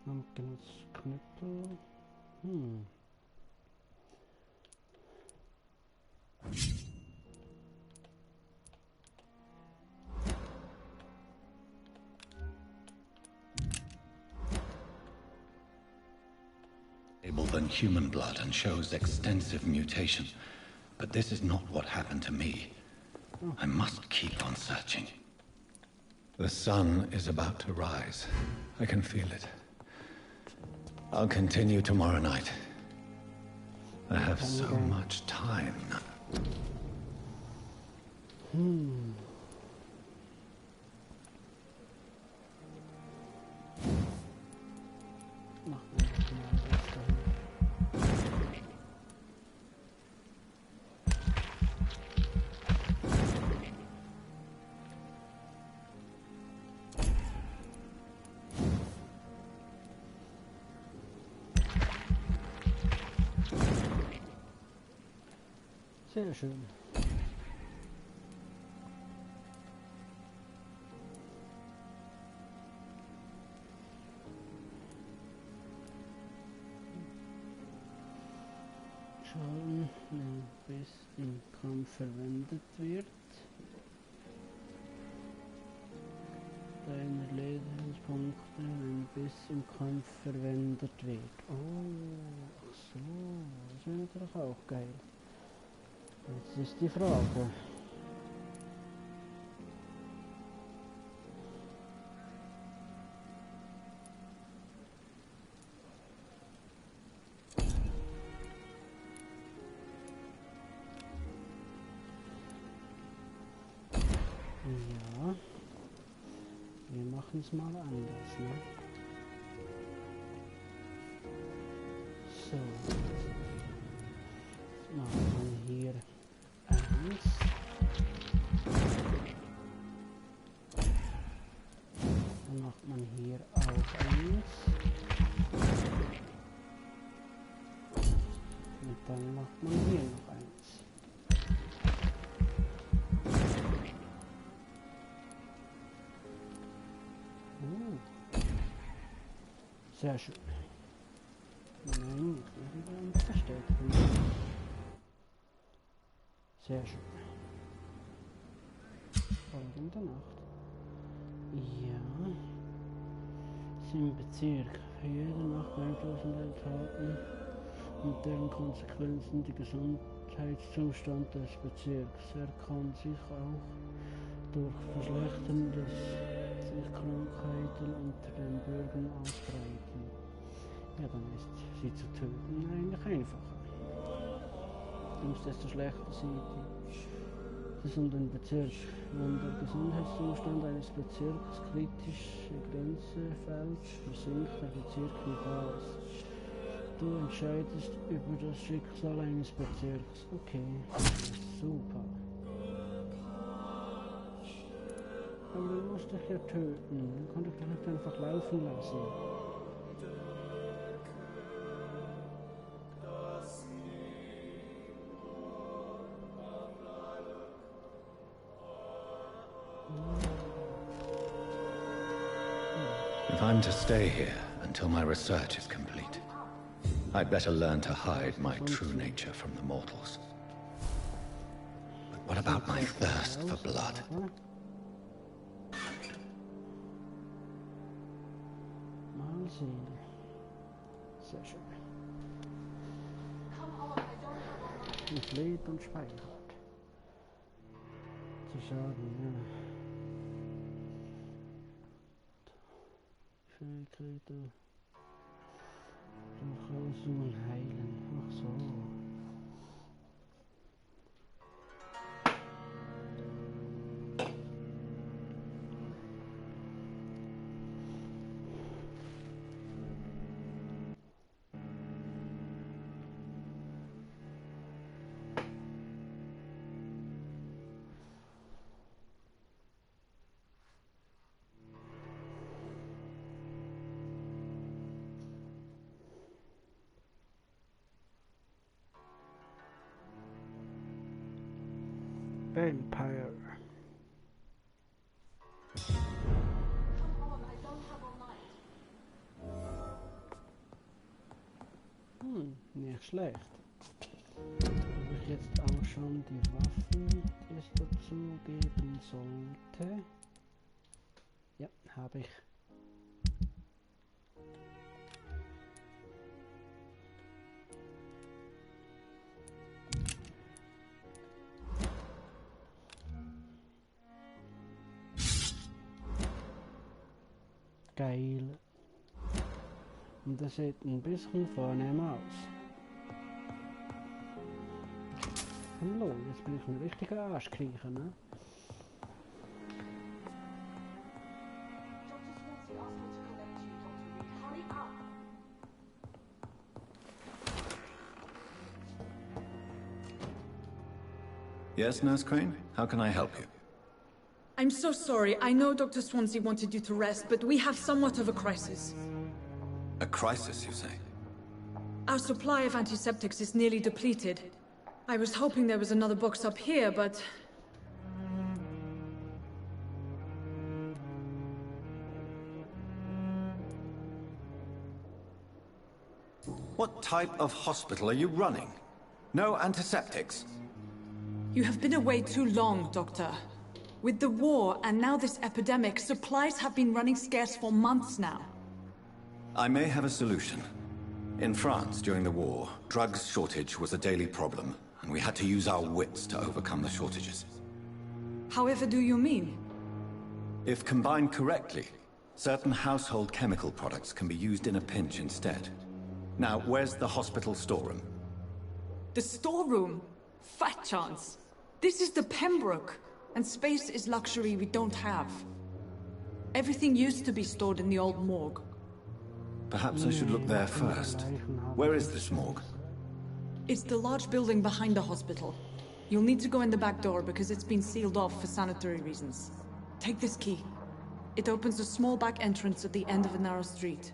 Genutzt Knüppel. Than human blood and shows extensive mutation. But this is not what happened to me. I must keep on searching. The sun is about to rise. I can feel it. I'll continue tomorrow night. I have so much time now. Sehr schön. Schauen, bis im Kampf verwendet wird. Deine Lebenspunkte, wenn bis im Kampf verwendet wird. Oh, ach so, das wäre natürlich auch geil. Jetzt ist die Frage. Ja, wir machen es mal anders, ne? So, jetzt machen wir hier 1. Dann macht man hier auch 1. Und dann macht man hier noch 1. Sehr schön. Nein, ich verstärken. Sehr schön. Folgende Nacht. Ja. Sie im Bezirk. Für jede Nacht beeinflussen Taten und deren Konsequenzen die Gesundheitszustand des Bezirks. Er kann sich auch durch Verschlechtern sich Krankheiten unter den Bürgern ausbreiten. Ja, dann ist sie zu töten eigentlich einfacher. Desto schlechter sie ist um den Bezirk. Wenn der Gesundheitszustand eines Bezirks kritische Grenze fällt, versinkt der Bezirk in Chaos. Du entscheidest über das Schicksal eines Bezirks. Okay, super. Aber den musste ich ja töten. Den konnte ich doch nicht einfach laufen lassen. If I'm to stay here until my research is complete, I'd better learn to hide my true nature from the mortals. But what about my thirst for blood? Mal sehen. Sehr schön. Und lädt und speichert. Zu schaden, ja. Fähigkeiten. Durchaus heilen. Ach so. Vampire. Come on, I don't have all night. schlecht. Habe ich jetzt auch schon die Waffen, die es dazu geben sollte? Ja, habe ich. Geil. Und das sieht ein bisschen vornehm aus. Hallo, jetzt bin ich ein richtiger Arschkriecher, ne? Yes, Nurse Crane? How can I help you? I'm so sorry. I know Dr. Swansea wanted you to rest, but we have somewhat of a crisis. A crisis, you say? Our supply of antiseptics is nearly depleted. I was hoping there was another box up here, but... What type of hospital are you running? No antiseptics? You have been away too long, Doctor. With the war and now this epidemic, supplies have been running scarce for months now. I may have a solution. In France, during the war, drugs shortage was a daily problem, and we had to use our wits to overcome the shortages. However do you mean? If combined correctly, certain household chemical products can be used in a pinch instead. Now, where's the hospital storeroom? The storeroom? Fat chance. This is the Pembroke, and space is luxury we don't have. Everything used to be stored in the old morgue. Perhaps I should look there first. Where is this morgue? It's the large building behind the hospital. You'll need to go in the back door because it's been sealed off for sanitary reasons. Take this key. It opens a small back entrance at the end of a narrow street.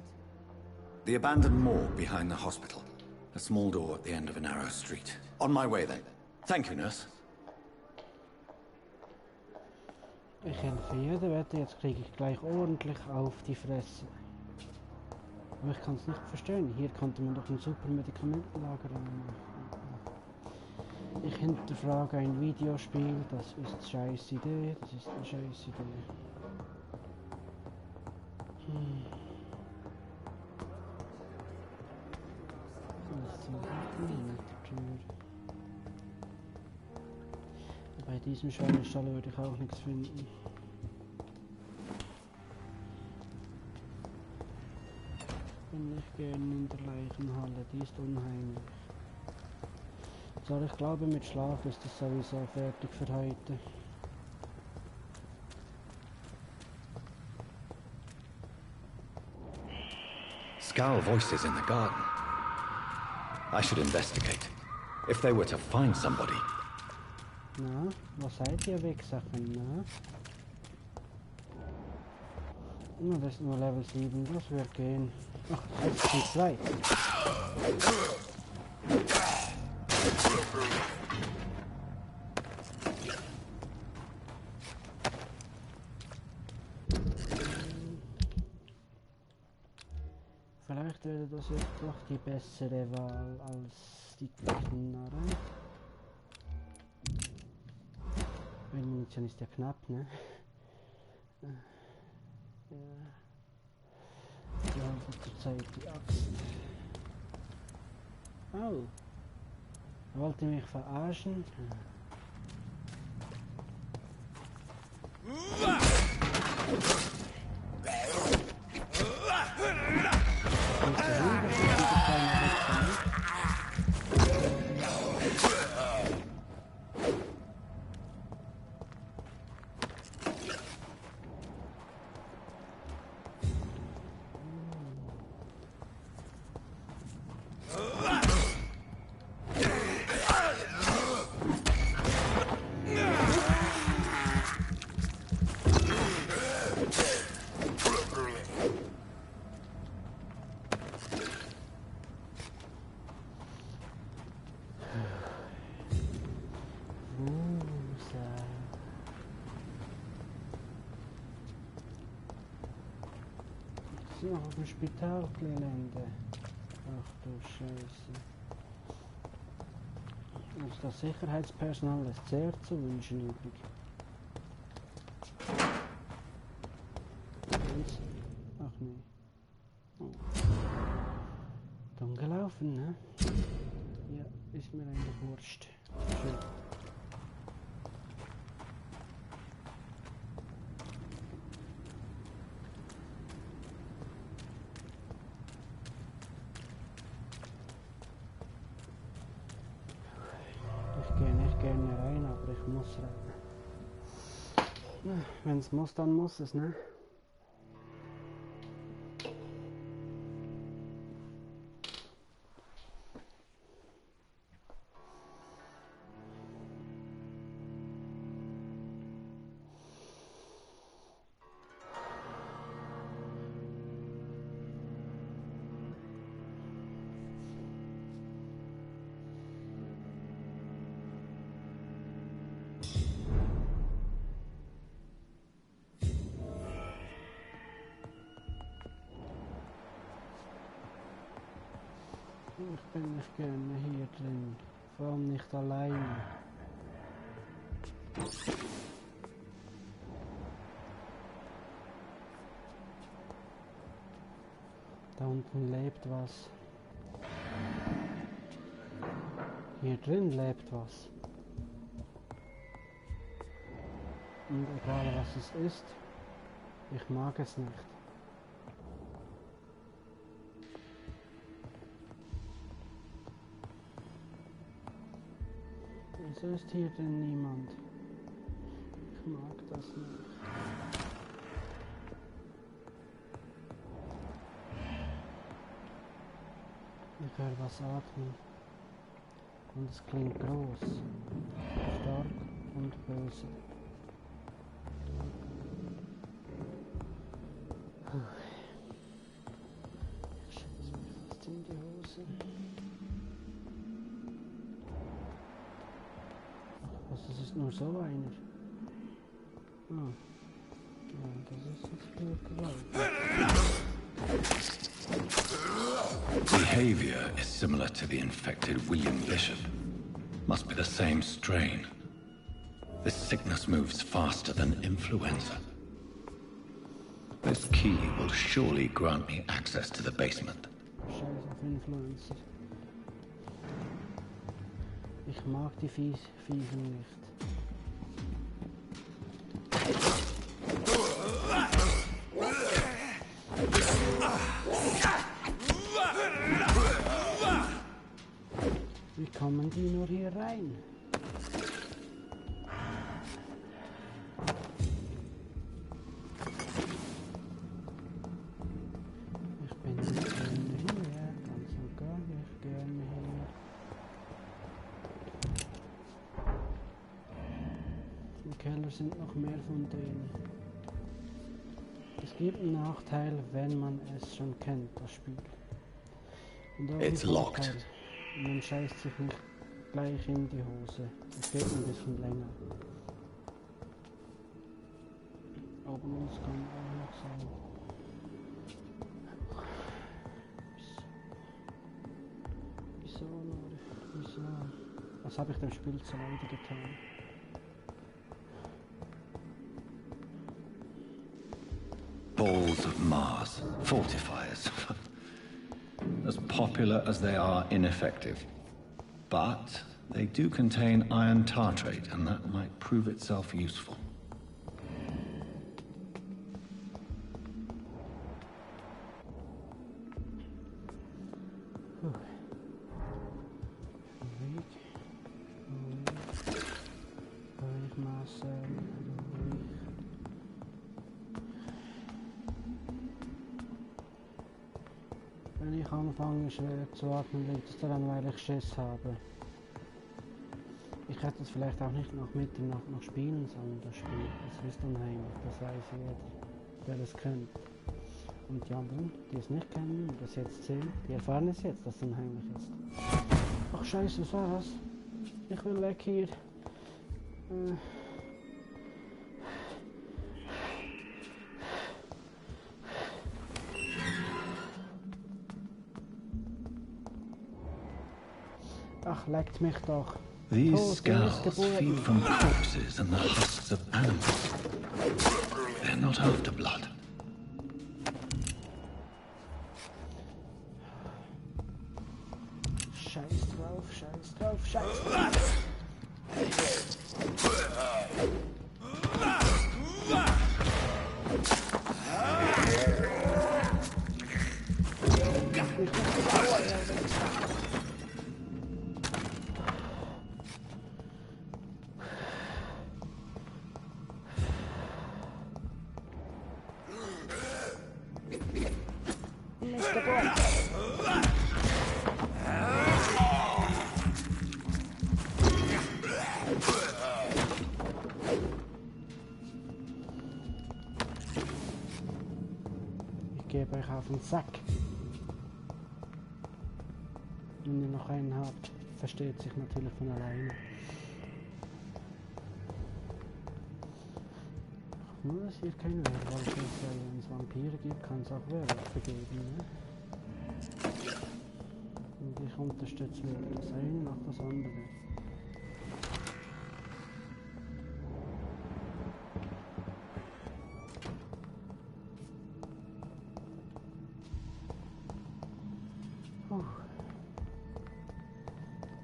The abandoned morgue behind the hospital. A small door at the end of a narrow street. On my way then. Thank you, nurse. Ich helfe jeder Wette, jetzt kriege ich gleich ordentlich auf die Fresse. Aber ich kann es nicht verstehen. Hier konnte man doch ein super Medikamentenlager machen. Ich hinterfrage ein Videospiel, das ist eine scheiß Idee, das ist eine scheiß Idee. Bei diesem Schweinestall würde ich auch nichts finden. Bin ich gerne in der Leichenhalle, die ist unheimlich. So, ich glaube mit Schlaf ist das sowieso fertig für heute. Scowl voices in the garden. I should investigate. If they were to find somebody. Na, was seid ihr Wegsachen, na? Oh, das ist nur Level 7, das wird gehen. Ach, jetzt sind 2. Vielleicht wäre das jetzt doch die bessere Wahl als die Knarre. Meine Munition ist ja knapp, ne? Ja. Ja, zurzeit die Axt. Oh. Wollt ihr mich verarschen? Noch auf dem Spitalgelände. Ach du Scheiße. Also das Sicherheitspersonal lässt sehr zu wünschen übrig. Ach nee. Oh. Dumm gelaufen, ne? Ja, ist mir eigentlich wurscht. Schön. Ich gehe nicht gerne rein, aber ich muss rein. Wenn es muss, dann muss es, ne? Ich bin nicht gerne hier drin, vor allem nicht alleine. Da unten lebt was. Hier drin lebt was. Und egal was es ist, ich mag es nicht. Wieso ist hier denn niemand? Ich mag das nicht. Ich höre was atmen. Und es klingt groß, stark und böse. Ich schieße mir fast in die Hose. Das ist nur so einer. Ah. Ja, das ist jetzt gut geworden. Behavior is similar to the infected William Bishop. Must be the same strain. This sickness moves faster than influenza. This key will surely grant me access to the basement. Scheiß auf Influencer. Ich mag die Viecher nicht. Wie kommen die nur hier rein? Ich bin nicht gerne hier, ganz und gar nicht gerne hier. Im Keller sind noch mehr von denen. Es gibt einen Nachteil, wenn man es schon kennt, das Spiel. Und auch einen Vorteil, man scheißt sich nicht gleich in die Hose. Es geht ein bisschen länger. Oben uns kann auch noch sein. Wieso nur? Wieso? Was habe ich dem Spiel zu Leide getan? Balls of Mars, fortifiers. As popular as they are ineffective. But they do contain iron tartrate, and that might prove itself useful. Wenn ich anfange schwer zu atmen, liegt es daran, weil ich Schiss habe. Ich hätte es vielleicht auch nicht nach Mitternacht noch spielen sollen, das Spiel. Es ist unheimlich, das weiß jeder, der es kennt. Und die anderen, die es nicht kennen und das jetzt sehen, die erfahren es jetzt, dass es unheimlich ist. Ach scheiße, was war das? Ich will weg hier. Ach, leckt mich doch. These skulls feed from corpses and the husks of animals. They're not after blood. Scheiß drauf, scheiß drauf, scheiß drauf. Ich gebe euch auf den Sack. Wenn ihr noch einen habt, versteht sich natürlich von alleine. Nur, dass hier kein Werwolf ist, weil wenn es Vampire gibt, kann es auch Werwölfe geben, ne? Und ich unterstütze weder das eine noch das andere.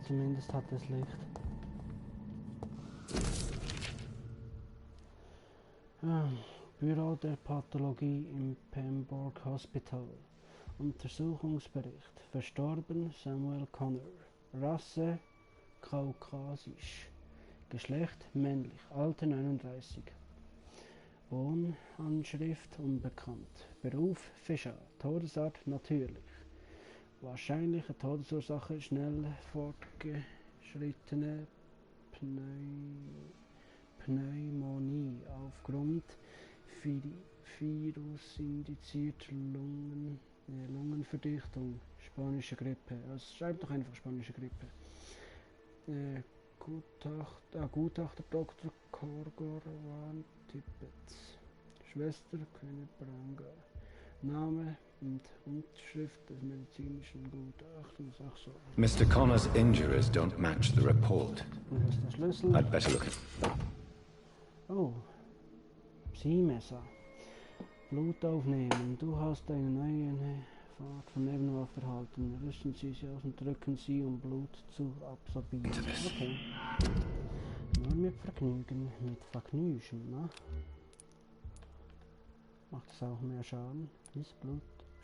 Zumindest hat es Licht. Büro der Pathologie im Pembroke Hospital. Untersuchungsbericht. Verstorben Samuel Connor. Rasse kaukasisch. Geschlecht männlich. Alter 39. Wohnanschrift unbekannt. Beruf Fischer. Todesart natürlich. Wahrscheinliche Todesursache schnell fortgeschrittene Pneumonie aufgrund virusindizierter Lungenverdichtung. Spanische Grippe. Also schreibt doch einfach spanische Grippe. Gutachter Dr. Korgor van Tippets. Schwester König Branga. Name und Unterschrift des medizinischen Gutachtens. Ach so. Mr. Connor's injuries don't match the report. Wo ist der Schlüssel? I'd better look at... Oh. Psi-Messer. Blut aufnehmen. Du hast eine neue Fahrt von Nebenwaffe erhalten. Rüsten Sie sie aus und drücken Sie, um Blut zu absorbieren. Okay. Nur mit Vergnügen. Mit Vergnügen, ne? Macht es auch mehr Schaden. Ist Blut.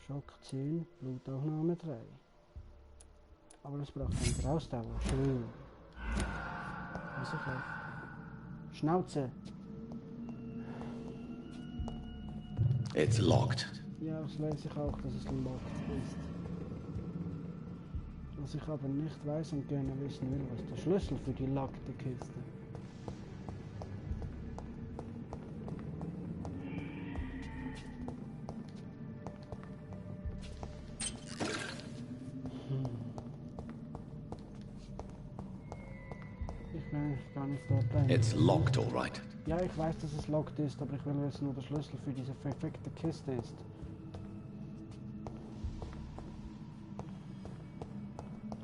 Schock 10. Blutaufnahme 3. Aber das braucht eine Ausdauer. Schön. Was ich auf. Schnauze. It's locked. Ja, das weiß ich auch, dass es locked ist. Was ich aber nicht weiß und gerne wissen will, was der Schlüssel für die lockte Kiste. Ich will gar nicht dort rein. It's locked, all right. Ja, ich weiß, dass es locked ist, aber ich will wissen, wo der Schlüssel für diese perfekte Kiste ist.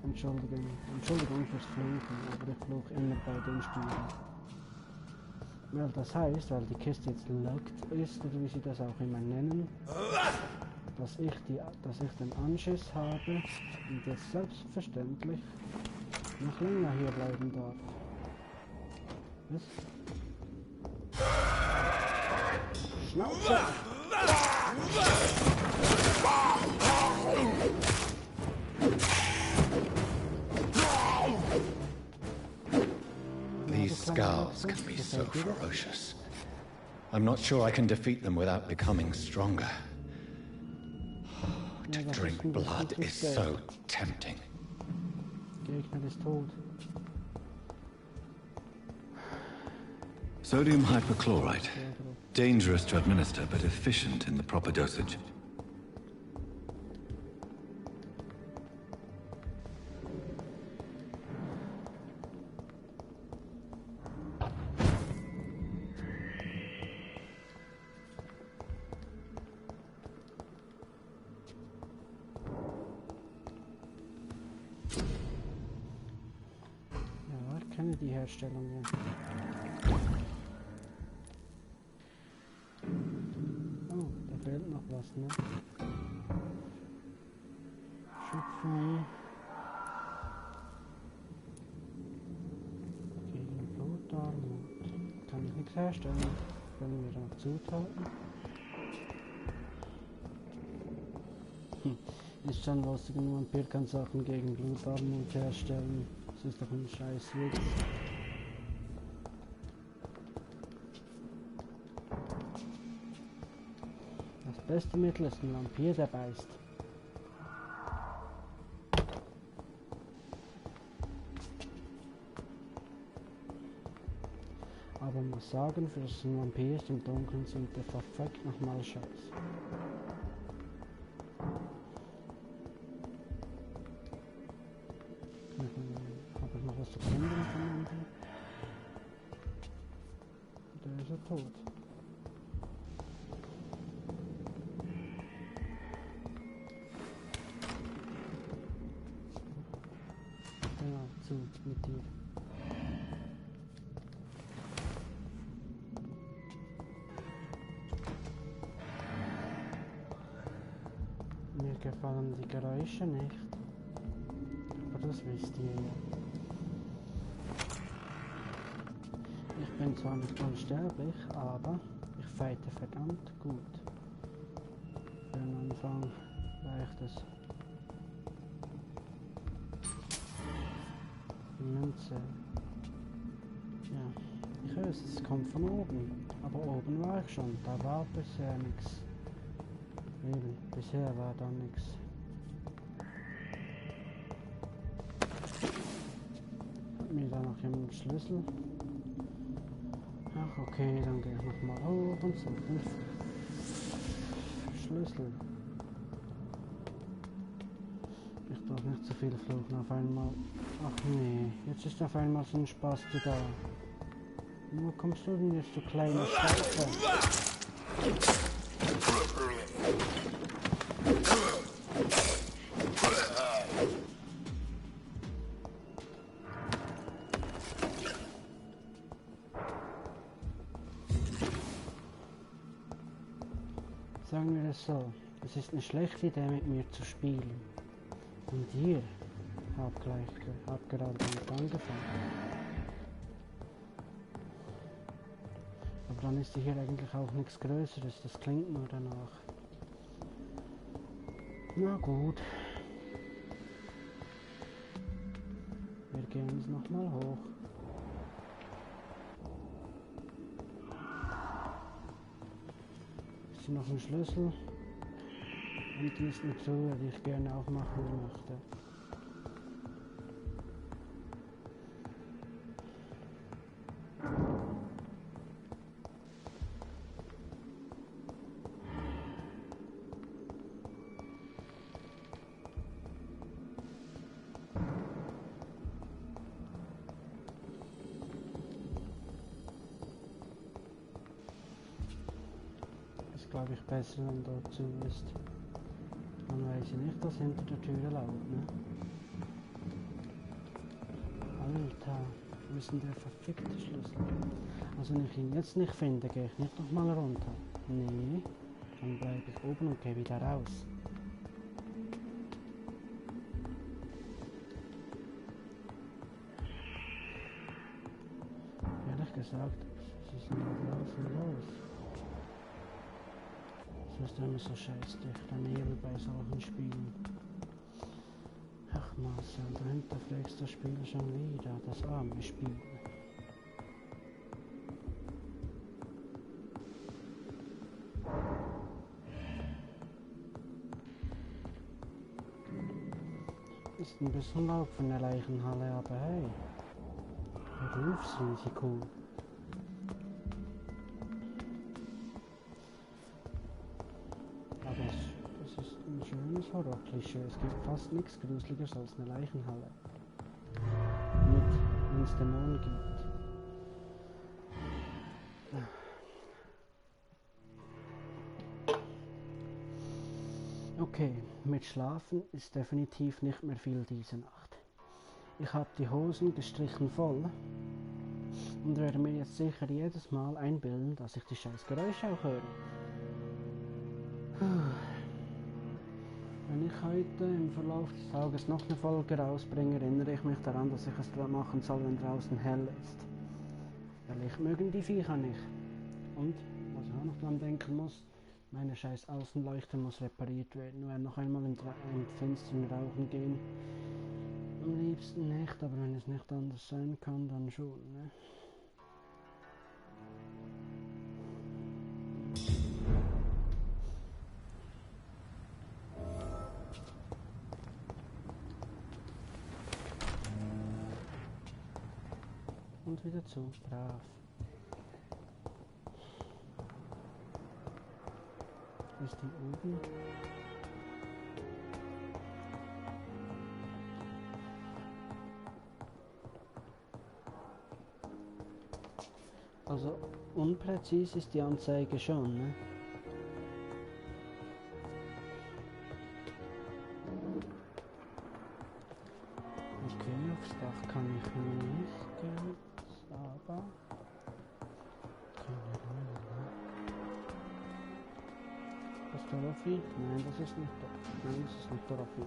Entschuldigung fürs Fluchen, aber ich fluche immer bei den Stühlen. Weil das heißt, weil die Kiste jetzt locked ist, oder wie sie das auch immer nennen, dass ich den Anschiss habe und jetzt selbstverständlich noch länger hier bleiben darf. Was? Schnauze! These skulls can be so ferocious. I'm not sure I can defeat them without becoming stronger. To drink blood is so tempting. Gegner ist tot. Sodium hypochlorite. Dangerous to administer, but efficient in the proper dosage. kenne die Herstellung ja. Oh, da fehlt noch was, ne? Schöpfung. Gegen Blutarmut. Kann ich nichts herstellen. Können wir noch Zutaten? Ist schon lustig, nur ein Vampir kann Sachen gegen Blutarmut herstellen. Das ist doch ein scheiß Witz. Das beste Mittel ist ein Vampir, der beißt. Aber man muss sagen, für so ein Vampir im Dunkeln sind der perfekt nochmal scheiß. Habe ich noch was zu finden von dem Vampir? Der ist ja tot. Ja, zu mit dir. Mir gefallen die Geräusche nicht. Aber das wisst ihr ja. Ich bin zwar nicht unsterblich, aber ich fighte verdammt gut. Für den Anfang reicht es. Münze. Ja, ich höre es kommt von oben. Aber oben war ich schon, da war bisher nichts. Eben, bisher war da nichts. Hat mir da noch jemand Schlüssel? Ach okay, dann gehe ich nochmal hoch und so. 5 Schlüssel. Ich darf nicht zu viel fluchen auf einmal. Ach nee, jetzt ist auf einmal so ein Spaß da. Wo kommst du denn jetzt, du kleiner Scheiße? Sagen wir es so, es ist eine schlechte Idee mit mir zu spielen. Und ihr habt gerade damit angefangen. Aber dann ist hier eigentlich auch nichts Größeres, das klingt nur danach. Na gut. Wir gehen jetzt nochmal hoch. Ist hier noch ein Schlüssel? Und die ist eine Truhe, die ich gerne aufmachen möchte. Glaube ich besser, wenn dort zu ist. Dann weiß ich nicht, was hinter der Tür laut, ne? Alter, wo ist denn der verfickte Schlüssel? Also wenn ich ihn jetzt nicht finde, gehe ich nicht nochmal runter. Nee, dann bleibe ich oben und gehe wieder raus. Ehrlich gesagt, was ist denn da los? Das ist immer so scheißdichter Nebel bei solchen Spielen. Ach Marcel, da hinterfragst das Spiel schon wieder, das arme Spiel. Ist ein bisschen laut von der Leichenhalle, aber hey, Berufsrisiko. Das ist ein schönes Horror-Klischee. Es gibt fast nichts Gruseliges als eine Leichenhalle. Wenn es Dämonen gibt. Okay, mit Schlafen ist definitiv nicht mehr viel diese Nacht. Ich habe die Hosen gestrichen voll und werde mir jetzt sicher jedes Mal einbilden, dass ich die scheiß Geräusche auch höre. Wenn ich heute im Verlauf des Tages noch eine Folge rausbringe, erinnere ich mich daran, dass ich es machen soll, wenn draußen hell ist. Weil Licht mögen die Viecher nicht. Und, was ich auch noch dran denken muss, meine scheiß Außenleuchte muss repariert werden. Wir werden noch einmal im finsteren Rauchen gehen. Am liebsten nicht, aber wenn es nicht anders sein kann, dann schon, ne? Und wieder zu, brav. Ist die oben? Also unpräzis ist die Anzeige schon, ne? Okay, aufs Dach kann ich nicht gehen, aber das Dorofil? Nein, das ist nicht Dorofil. Nein, das ist nicht Dorofil.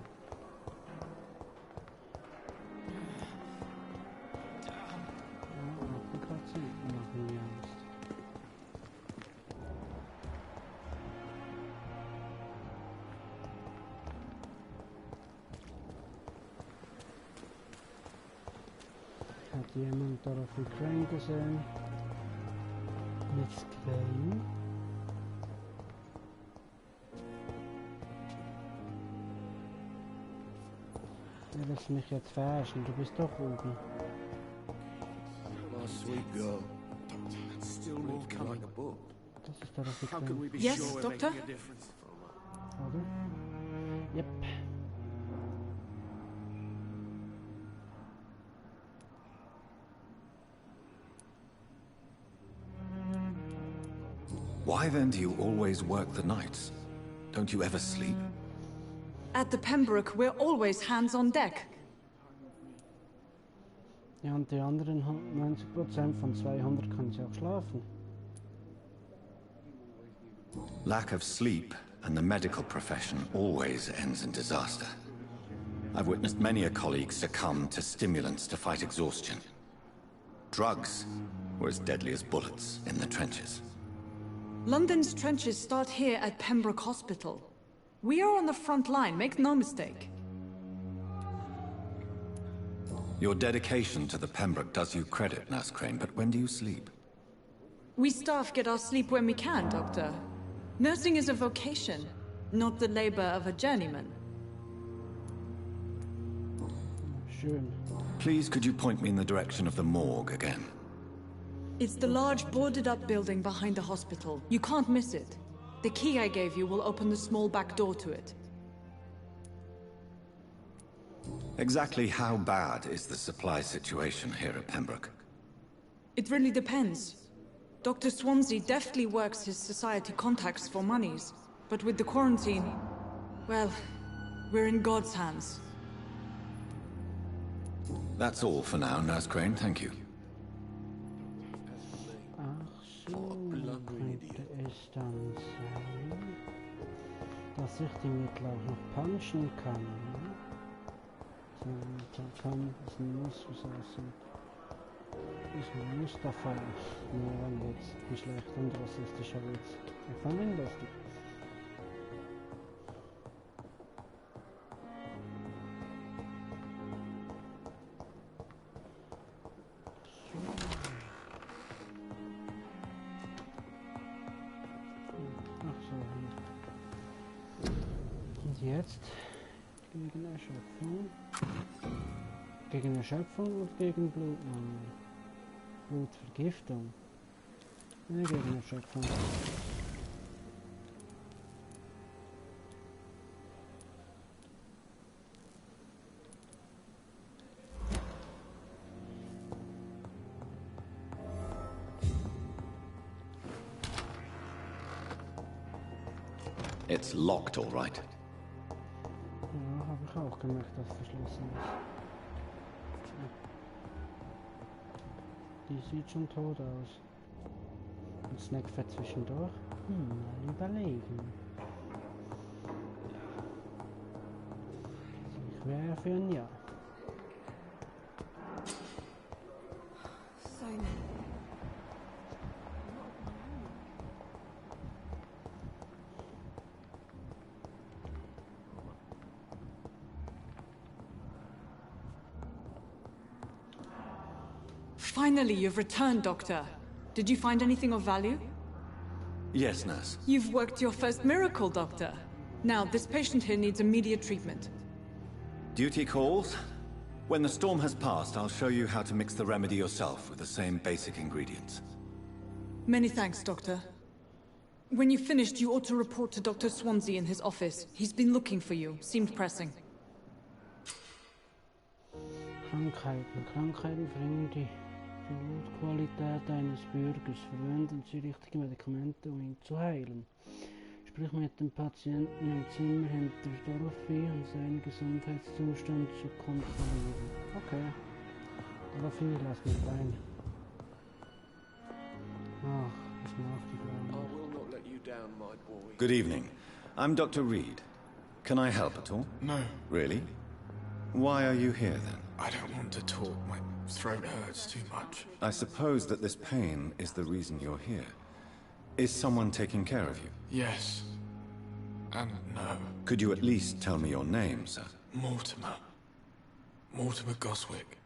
Hat jemand Dorothy Crane gesehen? Miss Crane? Du willst mich jetzt verarschen, du bist doch oben. My sweet girl. Still walking like a book. Das ist Dorothy How can we Crane. be Yes, sure we're Doctor? making a difference? Oder? Yep. Why then do you always work the nights? Don't you ever sleep? At the Pembroke, we're always hands on deck. Ja, und die anderen 90% von 200 können sie auch schlafen. Lack of sleep and the medical profession always ends in disaster. I've witnessed many a colleague succumb to stimulants to fight exhaustion. Drugs were as deadly as bullets in the trenches. London's trenches start here at Pembroke Hospital. We are on the front line, make no mistake. Your dedication to the Pembroke does you credit, Nurse Crane, but when do you sleep? We staff get our sleep when we can, Doctor. Nursing is a vocation, not the labor of a journeyman. Schön. Please, could you point me in the direction of the morgue again? It's the large boarded-up building behind the hospital. You can't miss it. The key I gave you will open the small back door to it. Exactly how bad is the supply situation here at Pembroke? It really depends. Dr. Swansea deftly works his society contacts for monies. But with the quarantine, well, we're in God's hands. That's all for now, Nurse Crane, thank you. Ach so, könnte es dann sein, dass ich die Mittel auch noch punchen kann, ne? So, kann es ein Muss, was aussieht. Ist ein Musterfall. Nur ein Witz. Ein schlecht und rassistischer Witz. Ich fand ihn lustig. Ach so, hier. Und jetzt gegen Erschöpfung. Gegen Erschöpfung und gegen Blutmangel. Blutvergiftung. Ne, gegen Erschöpfung. It's locked, all right. Ja, habe ich auch gemerkt, dass es verschlossen ist. Die sieht schon tot aus. Ein Snack für zwischendurch? Mal überlegen. Ich wäre für ein Ja. Finally, you've returned, Doctor. Did you find anything of value? Yes, nurse. You've worked your first miracle, Doctor. Now, this patient here needs immediate treatment. Duty calls. When the storm has passed, I'll show you how to mix the remedy yourself with the same basic ingredients. Many thanks, Doctor. When you've finished, you ought to report to Dr. Swansea in his office. He's been looking for you. Seemed pressing. Krankheiten verringern die Blutqualität eines Bürgers. Verwenden Sie richtige Medikamente, um ihn zu heilen. Sprich mit dem Patienten im Zimmer hinter Dorothy, um seinen Gesundheitszustand zu kontrollieren. Okay. Dorothy, lass mich rein. Ach, was macht die Braune? Good evening. I'm Dr. Reed. Can I help at all? No. Really? Why are you here then? I don't want to talk. My throat hurts too much. I suppose that this pain is the reason you're here. Is someone taking care of you? Yes. And no. Could you at least tell me your name, sir? Mortimer. Mortimer Goswick.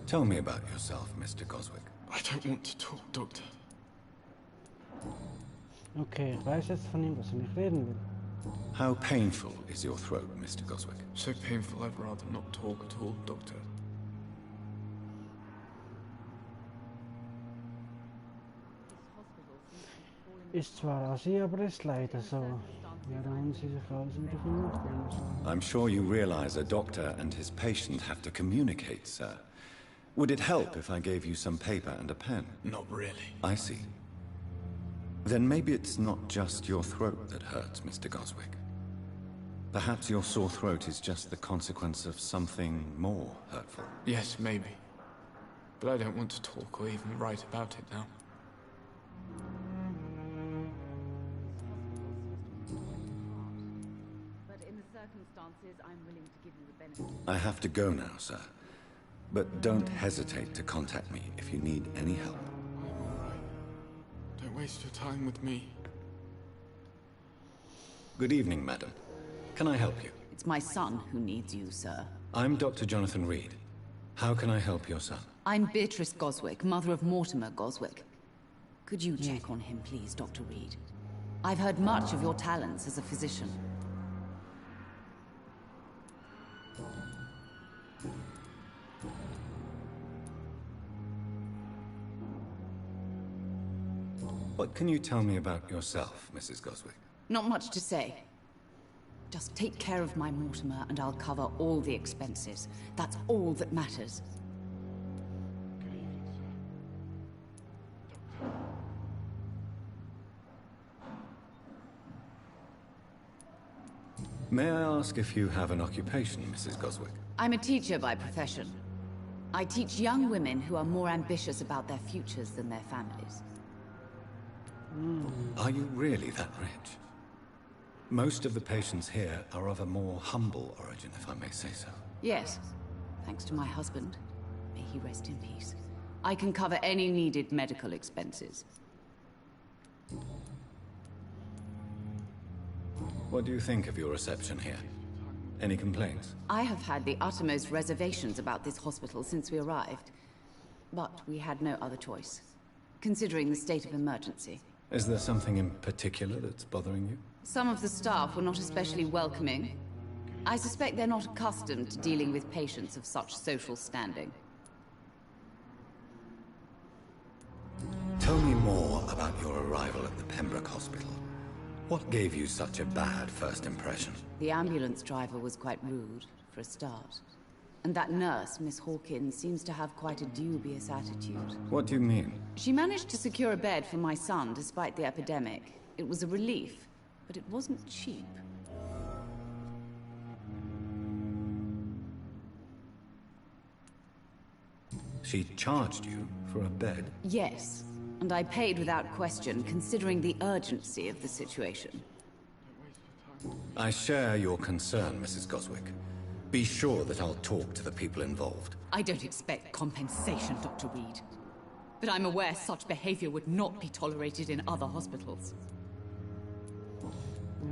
Tell me about yourself, Mr. Goswick. I don't want to talk, Doctor. Okay, ich weiß jetzt von ihm, dass er nicht reden will. How painful is your throat, Mr. Goswick? So painful I'd rather not talk at all, Doctor. Ist zwar Asi, aber ist leider so. Ja, da haben Sie sich alles wieder vermutet. I'm sure you realize a doctor and his patient have to communicate, sir. Would it help if I gave you some paper and a pen? Not really. I see. Then maybe it's not just your throat that hurts, Mr. Goswick. Perhaps your sore throat is just the consequence of something more hurtful. Yes, maybe. But I don't want to talk or even write about it now. But in the circumstances, I'm willing to give you the benefit. I have to go now, sir. But don't hesitate to contact me if you need any help. I'm all right. Don't waste your time with me. Good evening, madam. Can I help you? It's my son who needs you, sir. I'm Dr. Jonathan Reed. How can I help your son? I'm Beatrice Goswick, mother of Mortimer Goswick. Could you check on him, please, Dr. Reed? I've heard much of your talents as a physician. What can you tell me about yourself, Mrs. Goswick? Not much to say. Just take care of my Mortimer and I'll cover all the expenses. That's all that matters. May I ask if you have an occupation, Mrs. Goswick? I'm a teacher by profession. I teach young women who are more ambitious about their futures than their families. Are you really that rich? Most of the patients here are of a more humble origin, if I may say so. Yes, thanks to my husband. May he rest in peace. I can cover any needed medical expenses. What do you think of your reception here? Any complaints? I have had the uttermost reservations about this hospital since we arrived. But we had no other choice, considering the state of emergency. Is there something in particular that's bothering you? Some of the staff were not especially welcoming. I suspect they're not accustomed to dealing with patients of such social standing. Tell me more about your arrival at the Pembroke Hospital. What gave you such a bad first impression? The ambulance driver was quite rude, for a start. And that nurse, Miss Hawkins, seems to have quite a dubious attitude. What do you mean? She managed to secure a bed for my son despite the epidemic. It was a relief, but it wasn't cheap. She charged you for a bed? Yes, and I paid without question, considering the urgency of the situation. I share your concern, Mrs. Goswick. Be sure that I'll talk to the people involved. I don't expect compensation, Dr. Reed. But I'm aware such behavior would not be tolerated in other hospitals. Ja,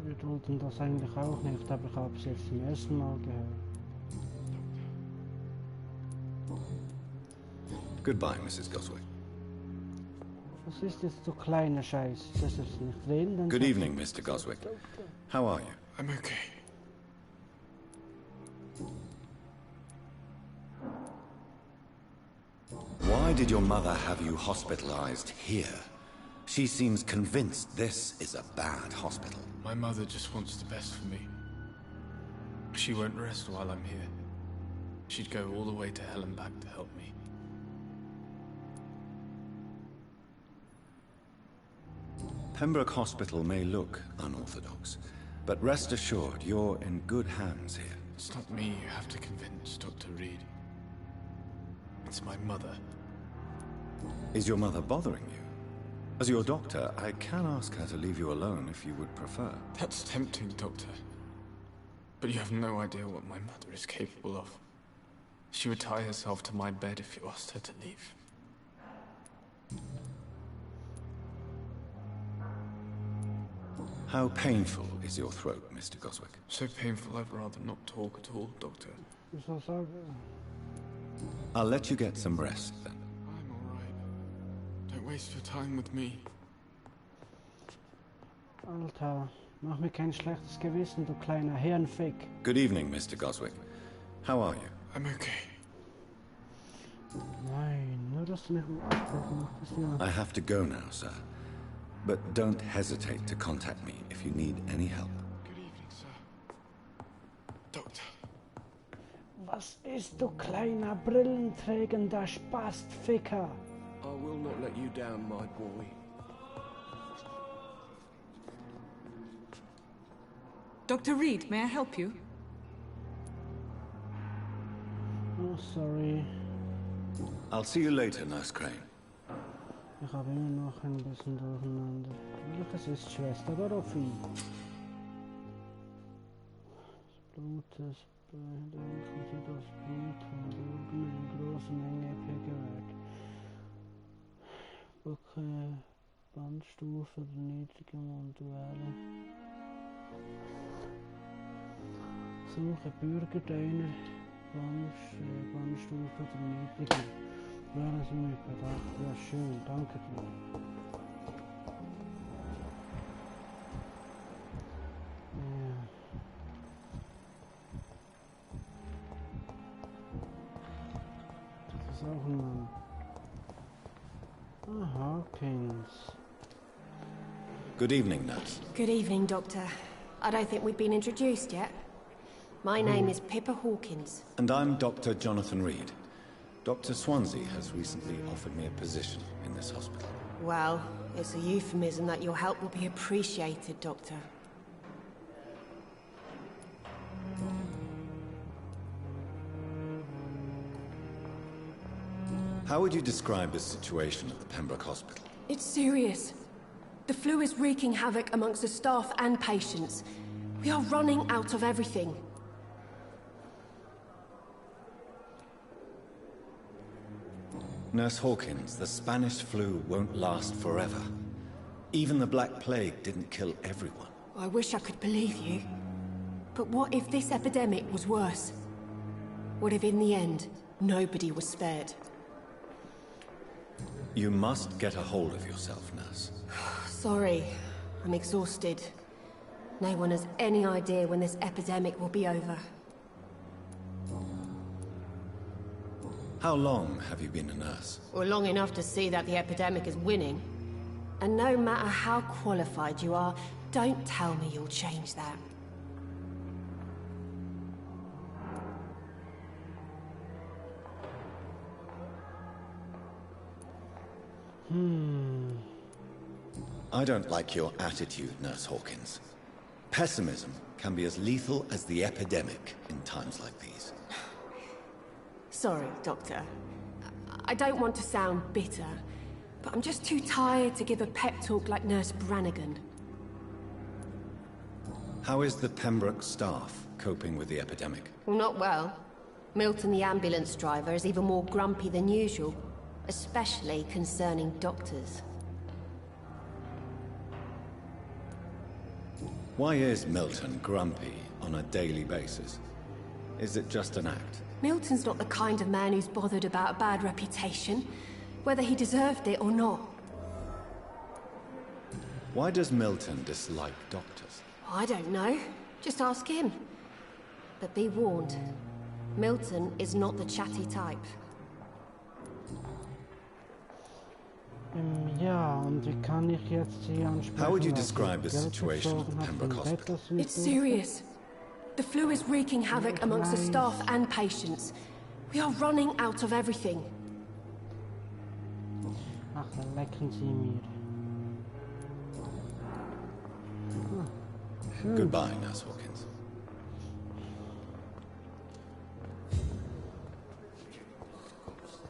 wir wollten das eigentlich auch nicht, aber ich habe es jetzt zum ersten Mal gehört. Goodbye, Mrs. Goswick. Was ist jetzt so kleiner Scheiß? Das ist nicht drin. Good evening, Mr. Goswick. How are you? I'm okay. Why did your mother have you hospitalized here? She seems convinced this is a bad hospital. My mother just wants the best for me. She won't rest while I'm here. She'd go all the way to hell and back to help me. Pembroke Hospital may look unorthodox, but rest assured you're in good hands here. It's not me you have to convince, Dr. Reed. It's my mother. Is your mother bothering you? As your doctor, I can ask her to leave you alone if you would prefer. That's tempting, Doctor. But you have no idea what my mother is capable of. She would tie herself to my bed if you asked her to leave. How painful is your throat, Mr. Goswick? So painful I'd rather not talk at all, Doctor. I'll let you get some rest, then. I'm all right. Don't waste your time with me. Alter, mach mir kein schlechtes Gewissen, du kleiner Hirnfick. Good evening, Mr. Goswick. How are you? I'm okay. Nein, nur dass du mich ansprechen möchtest, ja. I have to go now, sir. But don't hesitate to contact me if you need any help. Good evening, sir. Doctor. Was ist, du kleiner brillenträgender Spastficker? I will not let you down, my boy. Dr. Reed, may I help you? Oh, sorry. I'll see you later, Nurse Crane. Ich habe immer noch ein bisschen durcheinander. Welches ist Schwester Dorothy? Das Blut des Bedenken Sie das Blut von Bürgern in großer Menge EP-Gewährt. Okay, Bandstufe der niedrigen und Duelle. Suche Bürgerdöner, Bandstufe der niedrigen. Wären Sie mir bedacht? Ja, schön, danke dir. Ja. Das ist auch ein Mann. Ah, Hawkins. Good evening, Nurse. Good evening, Doctor. I don't think we've been introduced yet. My name is Pippa Hawkins. And I'm Dr. Jonathan Reed. Dr. Swansea has recently offered me a position in this hospital. Well, it's a euphemism that your help will be appreciated, Doctor. How would you describe the situation at the Pembroke Hospital? It's serious. The flu is wreaking havoc amongst the staff and patients. We are running out of everything. Nurse Hawkins, the Spanish flu won't last forever. Even the Black Plague didn't kill everyone. I wish I could believe you. But what if this epidemic was worse? What if in the end, nobody was spared? You must get a hold of yourself, Nurse. Sorry, I'm exhausted. No one has any idea when this epidemic will be over. How long have you been a nurse? Well, long enough to see that the epidemic is winning. And no matter how qualified you are, don't tell me you'll change that. I don't like your attitude, Nurse Hawkins. Pessimism can be as lethal as the epidemic in times like these. Sorry, Doctor. I don't want to sound bitter, but I'm just too tired to give a pep talk like Nurse Brannigan. How is the Pembroke staff coping with the epidemic? Well, not well. Milton, the ambulance driver, is even more grumpy than usual, especially concerning doctors. Why is Milton grumpy on a daily basis? Is it just an act? Milton's not the kind of man who's bothered about a bad reputation, whether he deserved it or not. Why does Milton dislike doctors? I don't know. Just ask him. But be warned, Milton is not the chatty type. Ja, und wie kann ich jetzt Sie ansprechen? How would you describe the situation at the Pembroke Hospital? It's serious. The flu is wreaking havoc amongst the staff and patients. We are running out of everything. Ach, dann lecken Sie mir. Schön. Goodbye, Nurse Hawkins.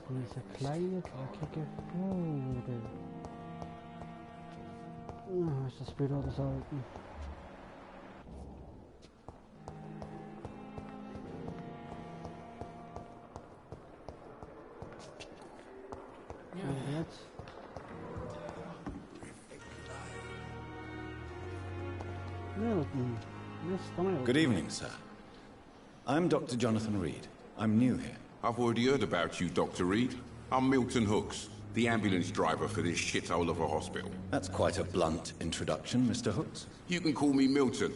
Diese kleine, dreckige Bude. Ist das Büro des Alten? Und jetzt? Milton. Mr. Milton. Good evening, sir. I'm Dr. Jonathan Reed. I'm new here. I've already heard about you, Dr. Reed. I'm Milton Hooks, the ambulance driver for this shithole of a hospital. That's quite a blunt introduction, Mr. Hooks. You can call me Milton.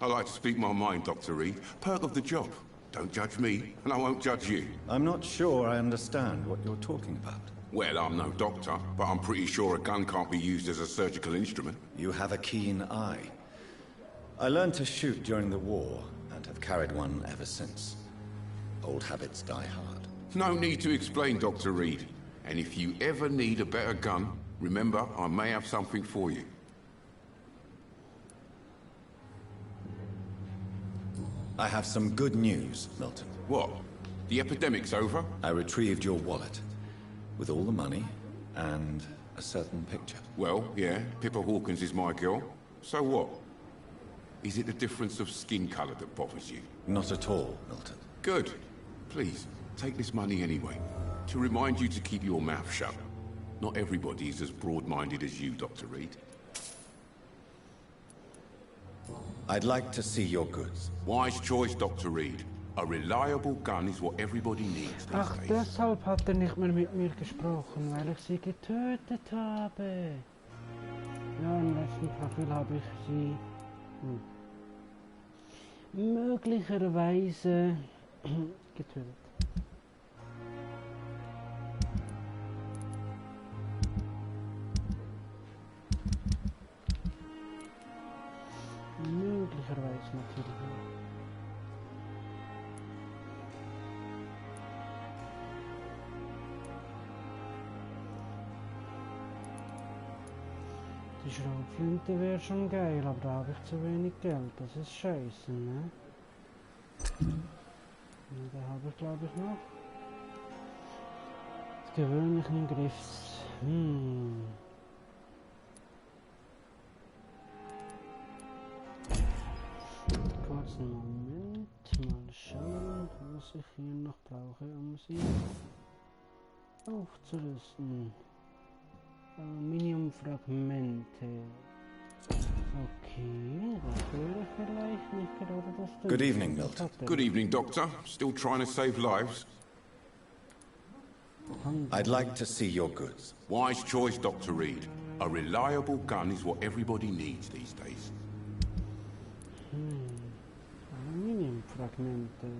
I like to speak my mind, Dr. Reed. Perk of the job. Don't judge me, and I won't judge you. I'm not sure I understand what you're talking about. Well, I'm no doctor, but I'm pretty sure a gun can't be used as a surgical instrument. You have a keen eye. I learned to shoot during the war, and have carried one ever since. Old habits die hard. No need to explain, Dr. Reed. And if you ever need a better gun, remember, I may have something for you. I have some good news, Milton. What? The epidemic's over? I retrieved your wallet, with all the money, and a certain picture. Well, yeah, Pippa Hawkins is my girl. So what? Is it the difference of skin colour that bothers you? Not at all, Milton. Good. Please, take this money anyway. To remind you to keep your mouth shut. Not everybody is as broad-minded as you, Dr. Reed. I'd like to see your goods. Wise choice, Dr. Reed. A reliable gun is what everybody needs these Ach, days. deshalb hat nicht mehr mit mir gesprochen, weil ich sie getötet habe. Ja, im letzten Profil habe ich sie möglicherweise getötet. Möglicherweise natürlich. Die Schrotflinte wäre schon geil, aber da habe ich zu wenig Geld. Das ist scheiße, ne? Ja, da habe ich glaube ich noch das gewöhnlichen Griffs. Kurzen Moment, mal schauen, was ich hier noch brauche, um sie aufzurüsten. Aluminiumfragmente. Okay, das wäre vielleicht nicht gerade das Ding. Good evening, Milton. Good evening, Doctor. Still trying to save lives? I'd like to see your goods. Wise choice, Dr. Reed. A reliable gun is what everybody needs these days. Aluminiumfragmente.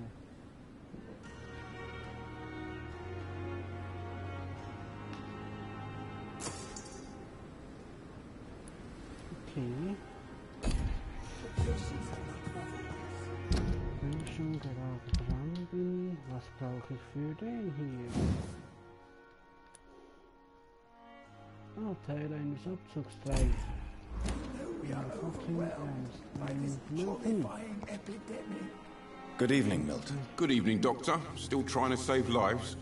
Okay. Wenn ich schon gerade dran bin, was brauche ich für den hier? Ah, Teil eines Abzugsstreifs. Ja, fucking ernst. Milton. Good evening, Milton. Good evening, Doctor. Still trying to save lives?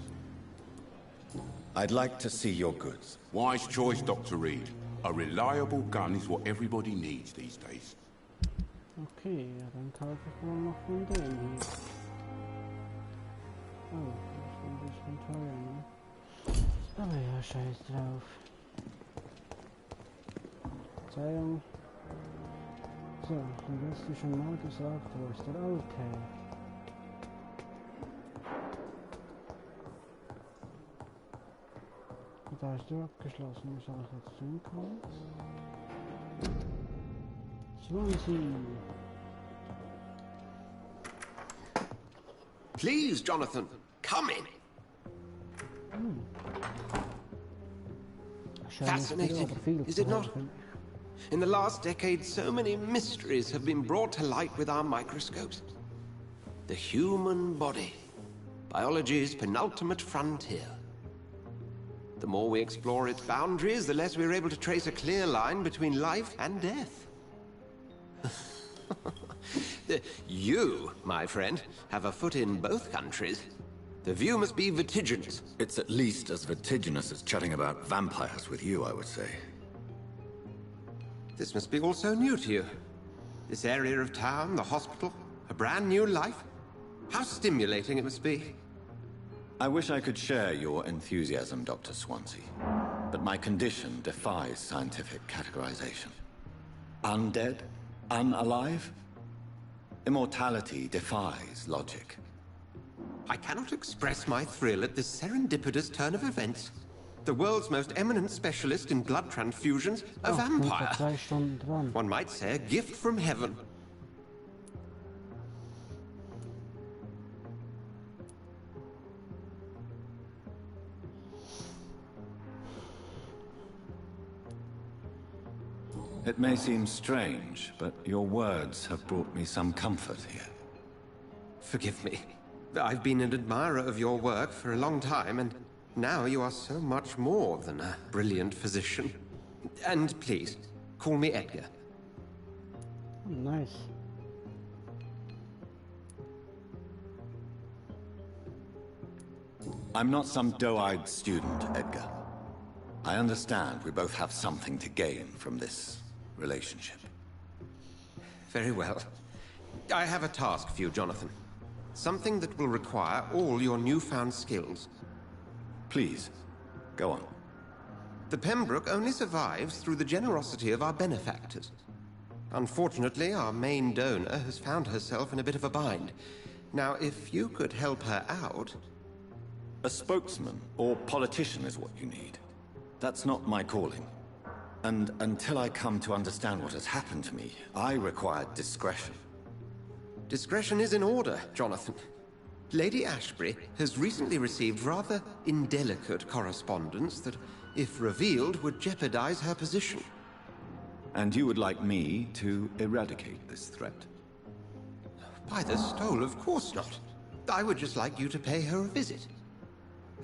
I'd like to see your goods. Wise choice, Dr. Reed. A reliable gun is what everybody needs these days. Okay, ja, dann kaufe ich wohl noch von dem hier. Oh, das ist ein bisschen teuer, ne? Aber ja, scheiß drauf. Verzeihung. So, den Rest ist schon mal gesagt, wo ist der Alte? Da ist du abgeschlossen, was soll ich jetzt tun können? 20. Please, Jonathan, come in. Fascinating, is it not? In the last decade, so many mysteries have been brought to light with our microscopes. The human body, biology's penultimate frontier. The more we explore its boundaries, the less we're able to trace a clear line between life and death. You, my friend, have a foot in both countries. The view must be vertiginous. It's at least as vertiginous as chatting about vampires with you, I would say. This must be all so new to you. This area of town, the hospital, a brand new life. How stimulating it must be. I wish I could share your enthusiasm, Dr. Swansea. But my condition defies scientific categorization. Undead? Unalive? Immortality defies logic. I cannot express my thrill at this serendipitous turn of events. The world's most eminent specialist in blood transfusions, a vampire. One might say a gift from heaven. It may seem strange, but your words have brought me some comfort here. Forgive me. I've been an admirer of your work for a long time, and now you are so much more than a brilliant physician. And please, call me Edgar. Oh, nice. I'm not some doe-eyed student, Edgar. I understand we both have something to gain from this relationship. Very well. I have a task for you, Jonathan. Something that will require all your newfound skills. Please, go on. The Pembroke only survives through the generosity of our benefactors. Unfortunately, our main donor has found herself in a bit of a bind. Now, if you could help her out... A spokesman or politician is what you need. That's not my calling. And until I come to understand what has happened to me, I require discretion. Discretion is in order, Jonathan. Lady Ashbury has recently received rather indelicate correspondence that, if revealed, would jeopardize her position. And you would like me to eradicate this threat? By the stole, of course not. I would just like you to pay her a visit.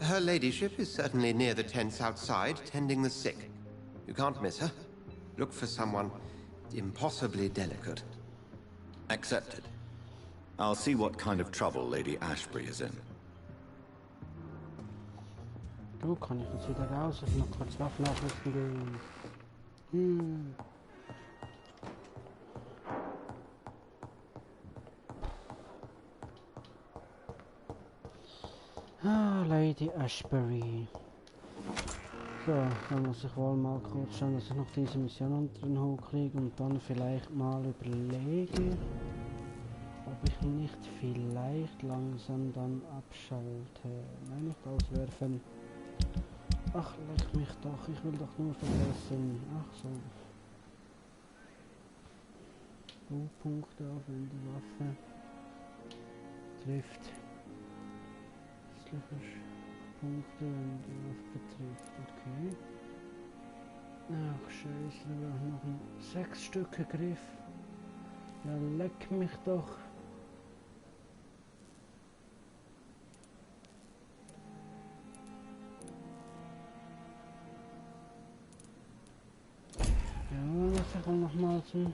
Her ladyship is certainly near the tents outside, tending the sick. You can't miss her. Look for someone impossibly delicate. Accepted. I'll see what kind of trouble Lady Ashbury is in. Du, kann ich jetzt wieder raus? Ich noch kurz Waffennachrichten gehen. Ah, Lady Ashbury. So, dann muss ich wohl mal kurz schauen, dass ich noch diese Mission unter den Hut kriege und dann vielleicht mal überlege, ob ich nicht vielleicht langsam dann abschalte. Nein, nicht auswerfen. Ach, leck mich doch, ich will doch nur verbessern. Ach so. Punkte auf, wenn die Waffe trifft. Punkte, wenn die Waffe trifft, okay. Ach scheiße, wir haben noch einen 6 Stücke Griff. Ja, leck mich doch. lass ich wohl nochmal zum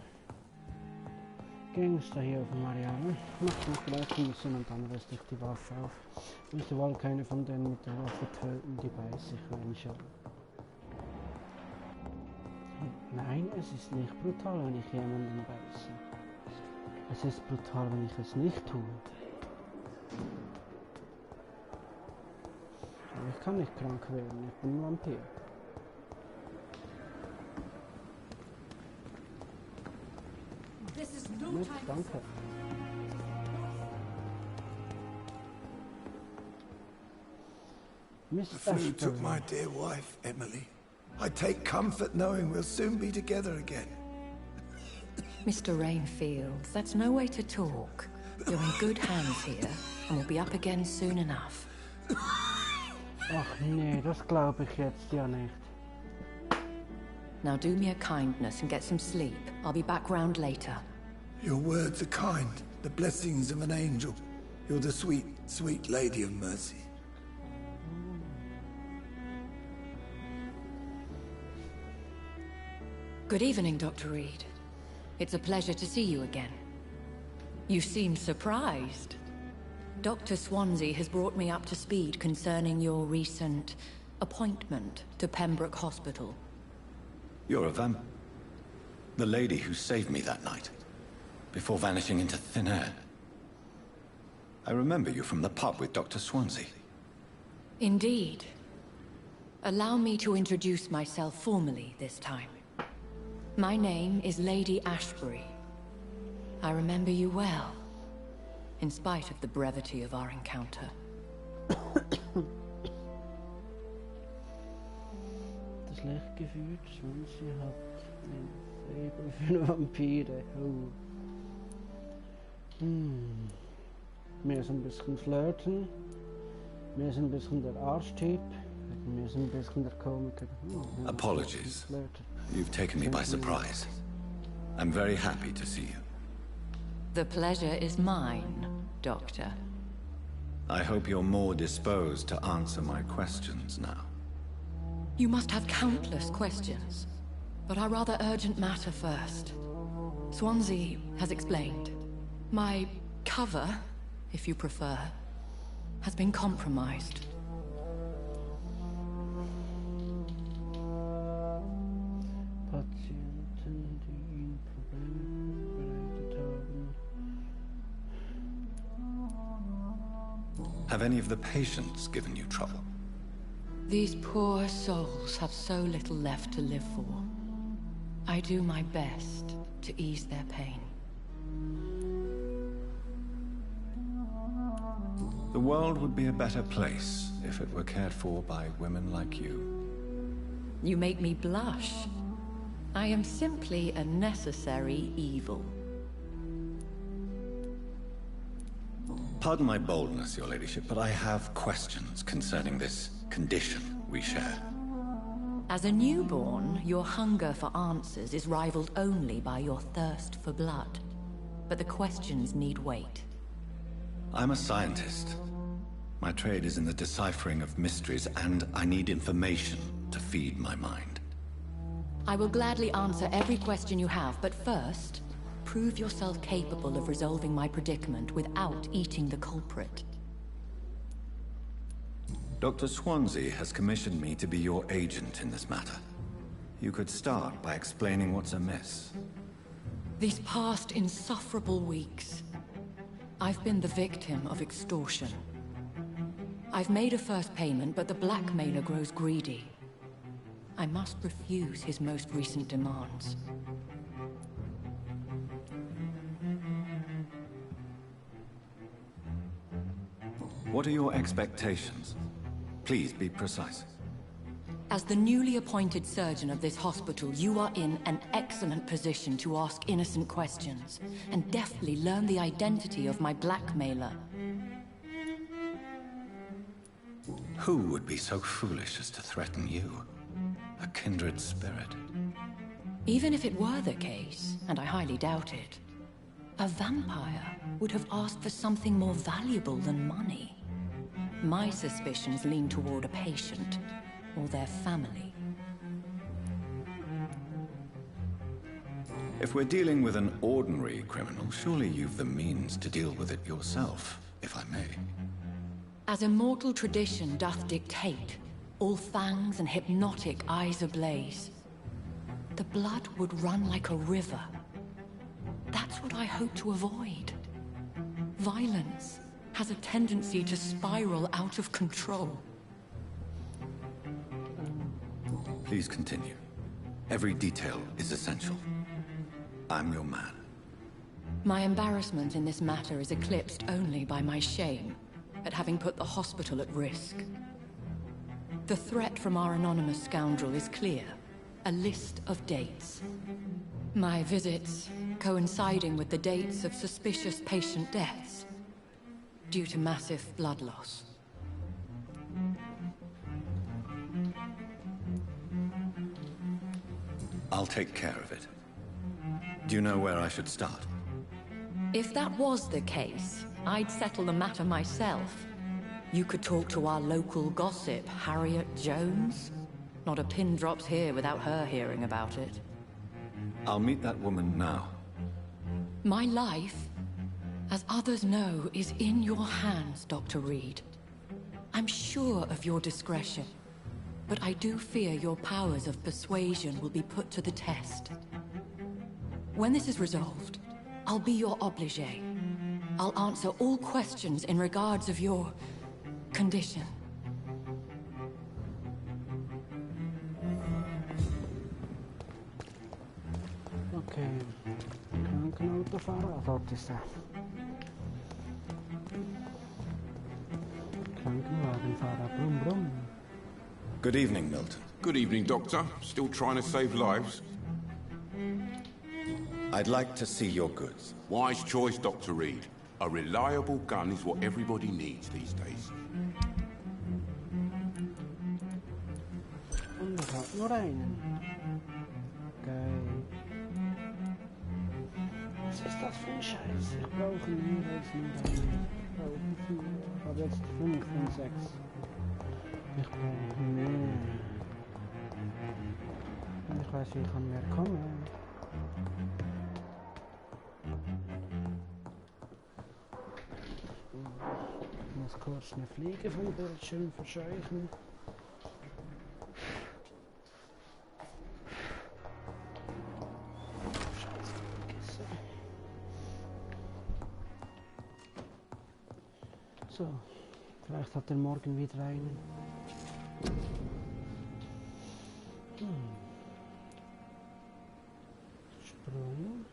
Gangster hier auf Marianne. Macht noch gleich ein bisschen und dann rüste ich die Waffe auf. Ich möchte wohl keine von denen mit der Waffe töten, die bei sich reinschauen. Nein, es ist nicht brutal, wenn ich jemanden beiße. Es ist brutal, wenn ich es nicht tue. Aber ich kann nicht krank werden, ich bin ein Vampir. Nett, danke. Miss The flu took my dear wife, Emily. I take comfort knowing we'll soon be together again. Mr. Rainfield, that's no way to talk. You're in good hands here, and we'll be up again soon enough. Ach nee, das glaube ich jetzt ja nicht. Now do me a kindness and get some sleep. I'll be back round later. Your words are kind, the blessings of an angel. You're the sweet, sweet lady of mercy. Good evening, Dr. Reed. It's a pleasure to see you again. You seem surprised. Dr. Swansea has brought me up to speed concerning your recent appointment to Pembroke Hospital. You're a vamp. The lady who saved me that night, before vanishing into thin air. I remember you from the pub with Dr. Swansea. Indeed. Allow me to introduce myself formally this time. My name is Lady Ashbury. I remember you well, in spite of the brevity of our encounter. Das schlecht gefühlt, Swansea hat ein Faible für Vampire. Oh. Wir sind ein bisschen flirten. Wir sind ein bisschen der Arschtyp. Wir sind ein bisschen der Komiker. Apologies. You've taken me by surprise. I'm very happy to see you. The pleasure is mine, Doctor. I hope you're more disposed to answer my questions now. You must have countless questions, but our rather urgent matter first. Swansea has explained. My cover, if you prefer, has been compromised. Have any of the patients given you trouble? These poor souls have so little left to live for. I do my best to ease their pain. The world would be a better place if it were cared for by women like you. You make me blush. I am simply a necessary evil. Pardon my boldness, Your Ladyship, but I have questions concerning this condition we share. As a newborn, your hunger for answers is rivaled only by your thirst for blood. But the questions need wait. I'm a scientist. My trade is in the deciphering of mysteries, and I need information to feed my mind. I will gladly answer every question you have, but first, prove yourself capable of resolving my predicament without eating the culprit. Dr. Swansea has commissioned me to be your agent in this matter. You could start by explaining what's amiss. These past insufferable weeks, I've been the victim of extortion. I've made a first payment, but the blackmailer grows greedy. I must refuse his most recent demands. What are your expectations? Please be precise. As the newly appointed surgeon of this hospital, you are in an excellent position to ask innocent questions and deftly learn the identity of my blackmailer. Who would be so foolish as to threaten you? A kindred spirit. Even if it were the case, and I highly doubt it, a vampire would have asked for something more valuable than money. My suspicions lean toward a patient, or their family. If we're dealing with an ordinary criminal, surely you've the means to deal with it yourself, if I may. As immortal tradition doth dictate, all fangs and hypnotic eyes ablaze, the blood would run like a river. That's what I hope to avoid. Violence has a tendency to spiral out of control. Please continue. Every detail is essential. I'm your man. My embarrassment in this matter is eclipsed only by my shame at having put the hospital at risk. The threat from our anonymous scoundrel is clear. A list of dates. My visits coinciding with the dates of suspicious patient deaths due to massive blood loss. I'll take care of it. Do you know where I should start? If that was the case, I'd settle the matter myself. You could talk to our local gossip, Harriet Jones. Not a pin drops here without her hearing about it. I'll meet that woman now. My life, as others know, is in your hands, Dr. Reed. I'm sure of your discretion, but I do fear your powers of persuasion will be put to the test. When this is resolved, I'll be your obligé. I'll answer all questions in regards of your condition. Okay, Krankenautofahrer, also das ist Krankenwagenfahrer, brumm brumm. Good evening, Milton. Good evening, Doctor. Still trying to save lives? I'd like to see your goods. Wise choice, Dr. Reed. A reliable gun is what everybody needs these days. Und ich hab nur einen. Geil. Was ist das für ein Scheiß? Ich brauche mehr als nur einen. Ich habe jetzt 5 von 6. Ich brauche mehr. Und ich weiß, wie kann mehr kommen. Ich muss kurz eine Fliege vom Bildschirm verscheuchen. So, vielleicht hat er morgen wieder einen. Sprung.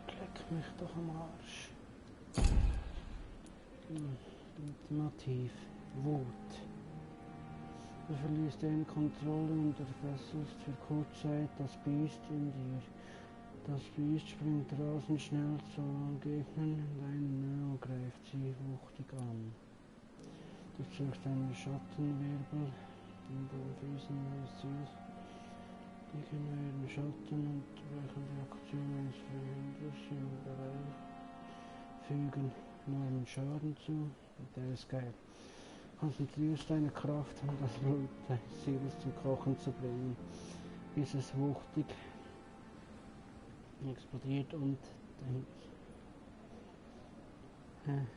Leck mich doch am Arsch. Ultimativ. Wut. Du verlierst deine Kontrolle und erfesselst für Kurzzeit das Biest in dir. Das Biest springt rasend schnell zu Gegnern in deiner Nähe und greift sie wuchtig an. Du zögst einen Schattenwirbel in den Füßen des Ziels. Die generieren Schatten und brechen die Aktion eines Verhinders im Bereich, fügen enormen Schaden zu. Und der ist geil. Konzentrierst deine Kraft, um das Blut deines Ziels zum Kochen zu bringen, bis es wuchtig explodiert und dann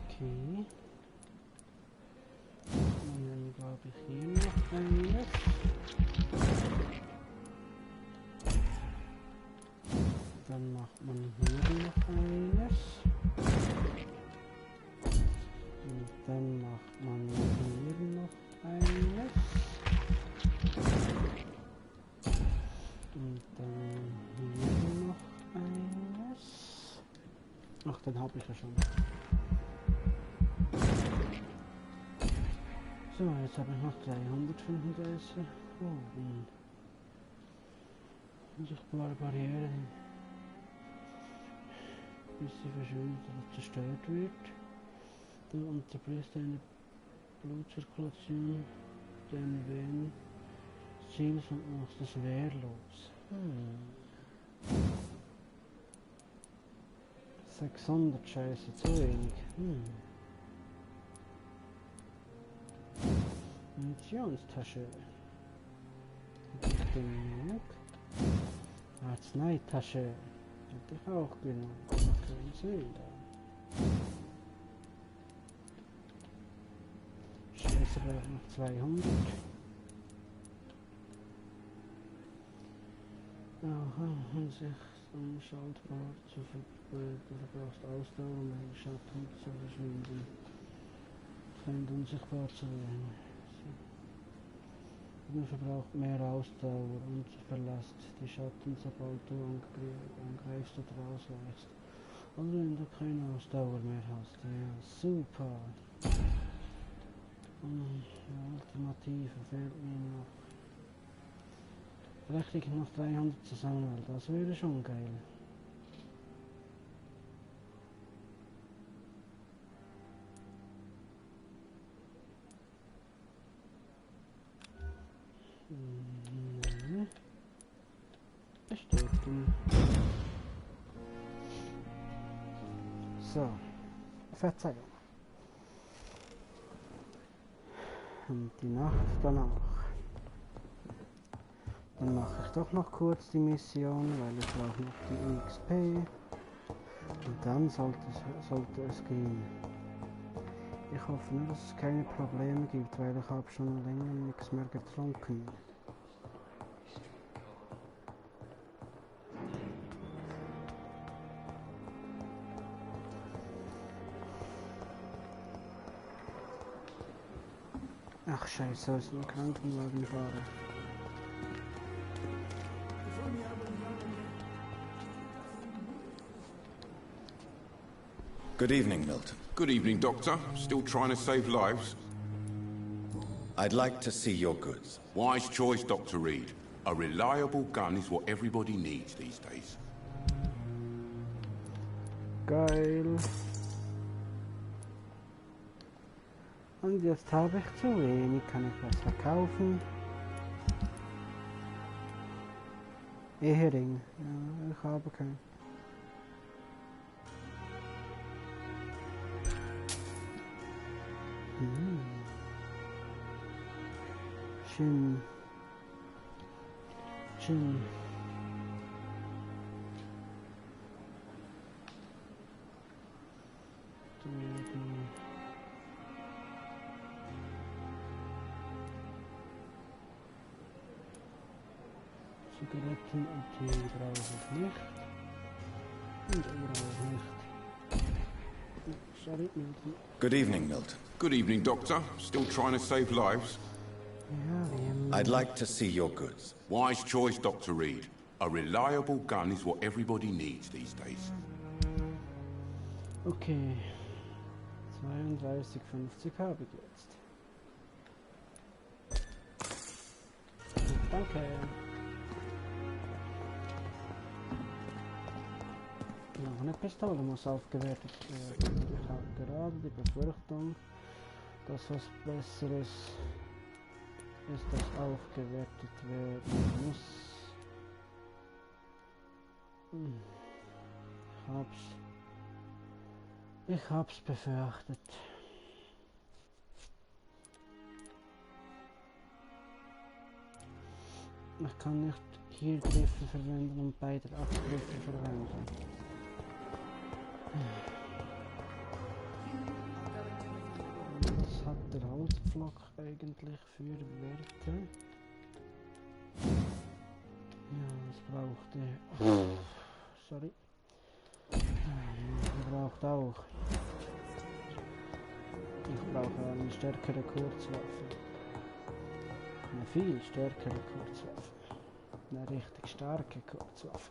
okay. Und dann glaube ich hier noch eines. Dann macht man hier noch eines. Und dann macht man hier noch eines. Und dann hier noch eines. Ach, den habe ich ja schon. So, jetzt habe ich noch 335 Bogen. Unsichtbare Barriere, bis sie verschwindet oder zerstört wird. Du unterbrichst deine Blutzirkulation, deine Venen Ziels und machst es wehrlos. 600 Scheiße, zu wenig. Munitionstasche. Genug. Arzneitasche. Hätte ich auch genug. Kein Sinn da. Scheiße, braucht noch 200. Aha, unschaltbar zu verbreiten. Du verbrauchst Ausdauer, um einen Schatten zu verschwinden. Fremd unsichtbar zu werden. Man verbraucht mehr Ausdauer und verlässt die Schatten, sobald du angreifst oder ausweichst. Oder wenn du keine Ausdauer mehr hast. Ja, super. Alternative fehlt mir noch. Vielleicht kriege ich noch 300 zusammen, weil das wäre schon geil. Bestätigen. So, Verzeihung. Und die Nacht danach. Dann mache ich doch noch kurz die Mission, weil ich brauche noch die XP. Und dann sollte es gehen. Ich hoffe nur, dass es keine Probleme gibt, weil ich habe schon länger nichts mehr getrunken. Ach scheiße, aus dem Krankenwagen fahren. Good evening, Milton. Good evening, Doctor. Still trying to save lives? I'd like to see your goods. Wise choice, Dr. Reed. A reliable gun is what everybody needs these days. Geil. Und jetzt habe ich zu wenig. Kann ich was verkaufen? Ehering. Ja, ich habe keinen. Chin. Zigaretten und Tee brauche ich nicht. Und brauche nicht. Sorry, Milton. Good evening, Milton. Good evening, Doctor. Still trying to save lives? I'd like to see your goods. Wise choice, Dr. Reed. A reliable gun is what everybody needs these days. Okay. 32,50 habe ich jetzt. Danke. Noch eine Pistole muss aufgewertet werden. Ich habe gerade die Befürchtung, dass was Besseres ist, das aufgewertet werden muss. Ich hab's befürchtet. Ich kann nicht hier Griffe verwenden und beide Abgriffe verwenden. Was hat der Holzpflock eigentlich für Werte? Ja, das braucht er. Sorry. Er braucht auch. Ich brauche eine stärkere Kurzwaffe. Eine viel stärkere Kurzwaffe. Eine richtig starke Kurzwaffe.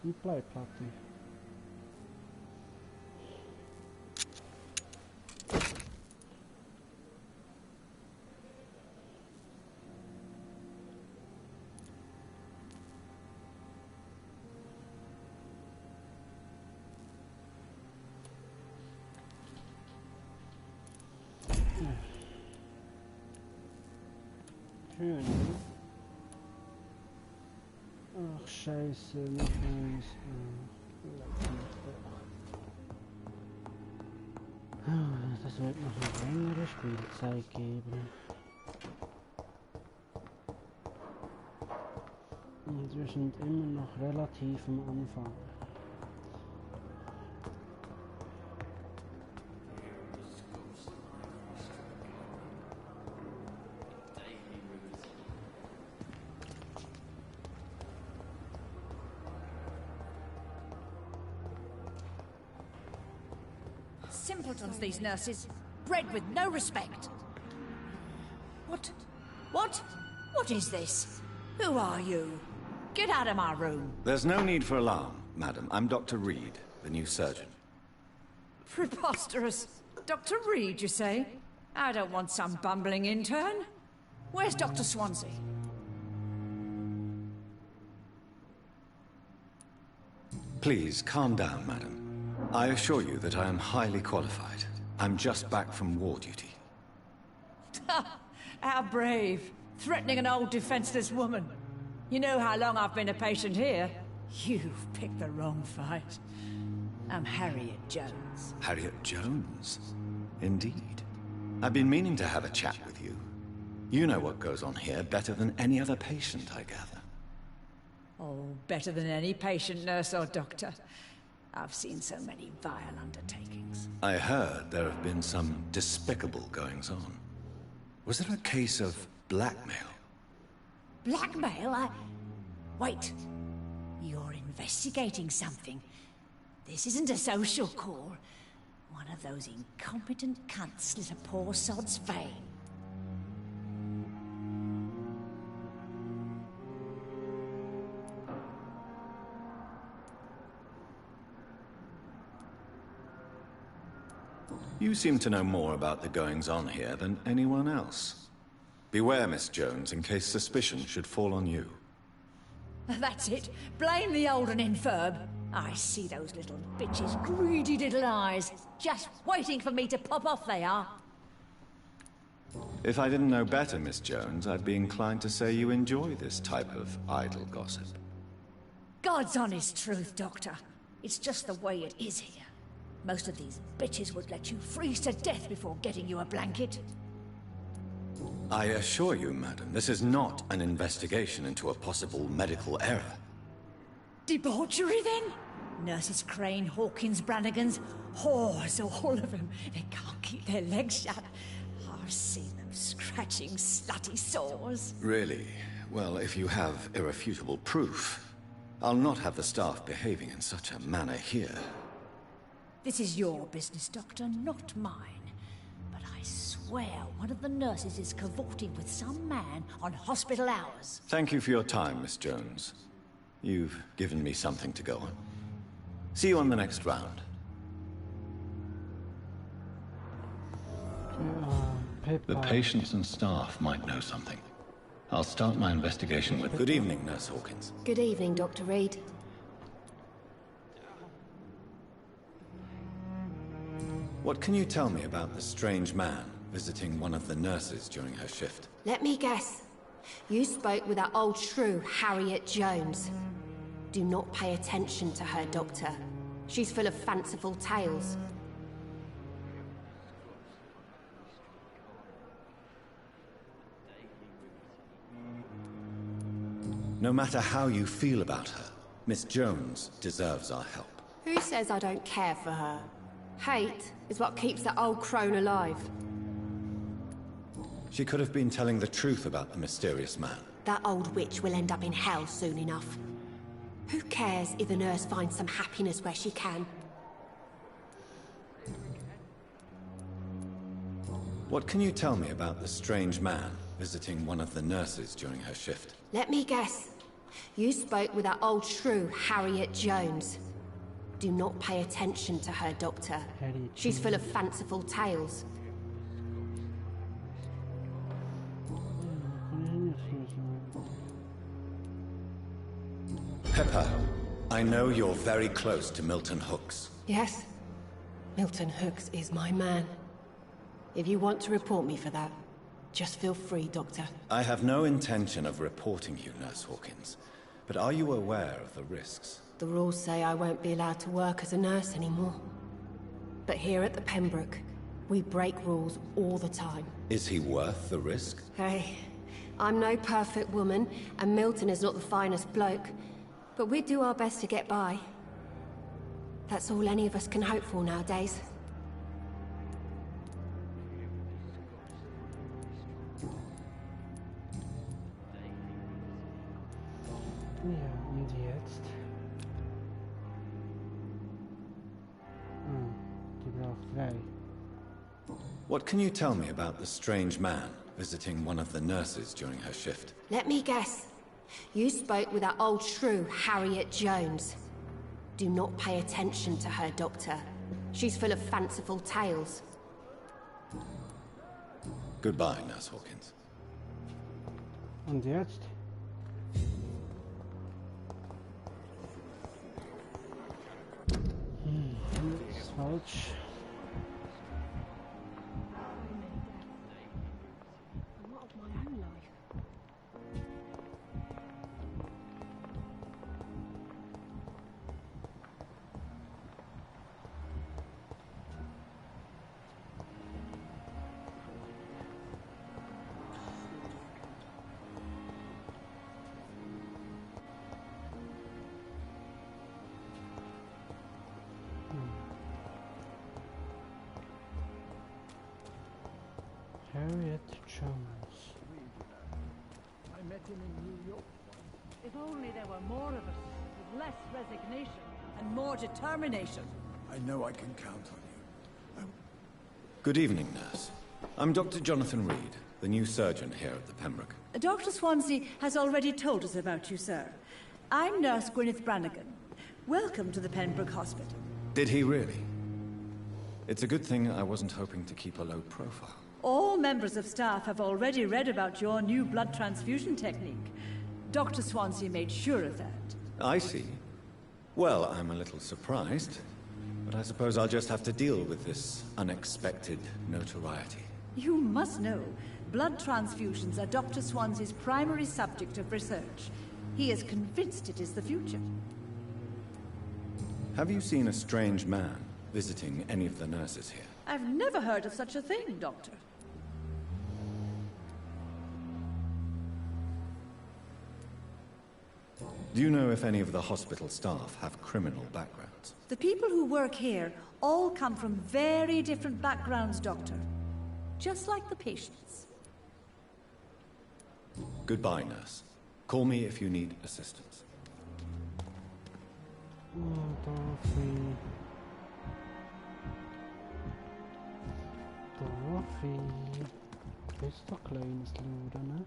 Die Bleiplatte. Hühner. Ach, scheiße, noch eins. Das wird noch eine längere Spielzeit geben. Und wir sind immer noch relativ am Anfang. Simpletons, these nurses. Bred with no respect. What? What? What is this? Who are you? Get out of my room. There's no need for alarm, madam. I'm Dr. Reed, the new surgeon. Preposterous. Dr. Reed, you say? I don't want some bumbling intern. Where's Dr. Swansea? Please, calm down, madam. I assure you that I am highly qualified. I'm just back from war duty. How brave. Threatening an old defenseless woman. You know how long I've been a patient here? You've picked the wrong fight. I'm Harriet Jones. Harriet Jones? Indeed. I've been meaning to have a chat with you. You know what goes on here better than any other patient, I gather. Oh, better than any patient, nurse or doctor. I've seen so many vile undertakings. I heard there have been some despicable goings-on. Was there a case of blackmail? Blackmail? Wait. You're investigating something. This isn't a social call. One of those incompetent cunts slit a poor sod's vein. You seem to know more about the goings-on here than anyone else. Beware, Miss Jones, in case suspicion should fall on you. That's it. Blame the old and infirm. I see those little bitches' greedy little eyes. Just waiting for me to pop off they are. If I didn't know better, Miss Jones, I'd be inclined to say you enjoy this type of idle gossip. God's honest truth, Doctor. It's just the way it is here. Most of these bitches would let you freeze to death before getting you a blanket. I assure you, madam, this is not an investigation into a possible medical error. Debauchery, then? Nurses Crane, Hawkins, Brannigans, whores, all of them. They can't keep their legs shut. I've seen them scratching slutty sores. Really? Well, if you have irrefutable proof, I'll not have the staff behaving in such a manner here. This is your business, Doctor, not mine. But I swear one of the nurses is cavorting with some man on hospital hours. Thank you for your time, Miss Jones. You've given me something to go on. See you on the next round. The patients and staff might know something. I'll start my investigation with... Good evening, Nurse Hawkins. Good evening, Dr. Reed. What can you tell me about the strange man visiting one of the nurses during her shift? Let me guess. You spoke with that old shrew, Harriet Jones. Do not pay attention to her, Doctor. She's full of fanciful tales. No matter how you feel about her, Miss Jones deserves our help. Who says I don't care for her? Hate is what keeps that old crone alive. She could have been telling the truth about the mysterious man. That old witch will end up in hell soon enough. Who cares if the nurse finds some happiness where she can? What can you tell me about the strange man visiting one of the nurses during her shift? Let me guess. You spoke with that old shrew, Harriet Jones. Do not pay attention to her, Doctor. She's full of fanciful tales. Pepper, I know you're very close to Milton Hooks. Yes. Milton Hooks is my man. If you want to report me for that, Just feel free, Doctor. I have no intention of reporting you, Nurse Hawkins. But are you aware of the risks? The rules say I won't be allowed to work as a nurse anymore. But here at the Pembroke, we break rules all the time. Is he worth the risk? Hey, I'm no perfect woman, and Milton is not the finest bloke. But we do our best to get by. That's all any of us can hope for nowadays. Ja, und jetzt? Die braucht 3. What can you tell me about the strange man visiting one of the nurses during her shift? Let me guess. You spoke with that old shrew, Harriet Jones. Do not pay attention to her, Doctor. She's full of fanciful tales. Goodbye, Nurse Hawkins. Und jetzt? Das ist falsch. Harriet Jones. I met him in New York. If only there were more of us, with less resignation and more determination. I know I can count on you. Good evening, nurse. I'm Dr. Jonathan Reed, the new surgeon here at the Pembroke. Dr. Swansea has already told us about you, sir. I'm Nurse Gwyneth Brannigan. Welcome to the Pembroke Hospital. Did he really? It's a good thing I wasn't hoping to keep a low profile. All members of staff have already read about your new blood transfusion technique. Dr. Swansea made sure of that. I see. Well, I'm a little surprised, but I suppose I'll just have to deal with this unexpected notoriety. You must know, blood transfusions are Dr. Swansea's primary subject of research. He is convinced it is the future. Have you seen a strange man visiting any of the nurses here? I've never heard of such a thing, Doctor. Do you know if any of the hospital staff have criminal backgrounds? The people who work here all come from very different backgrounds, Doctor. Just like the patients. Goodbye, nurse. Call me if you need assistance. Dorothy. Ist doch kleines Luder, ne?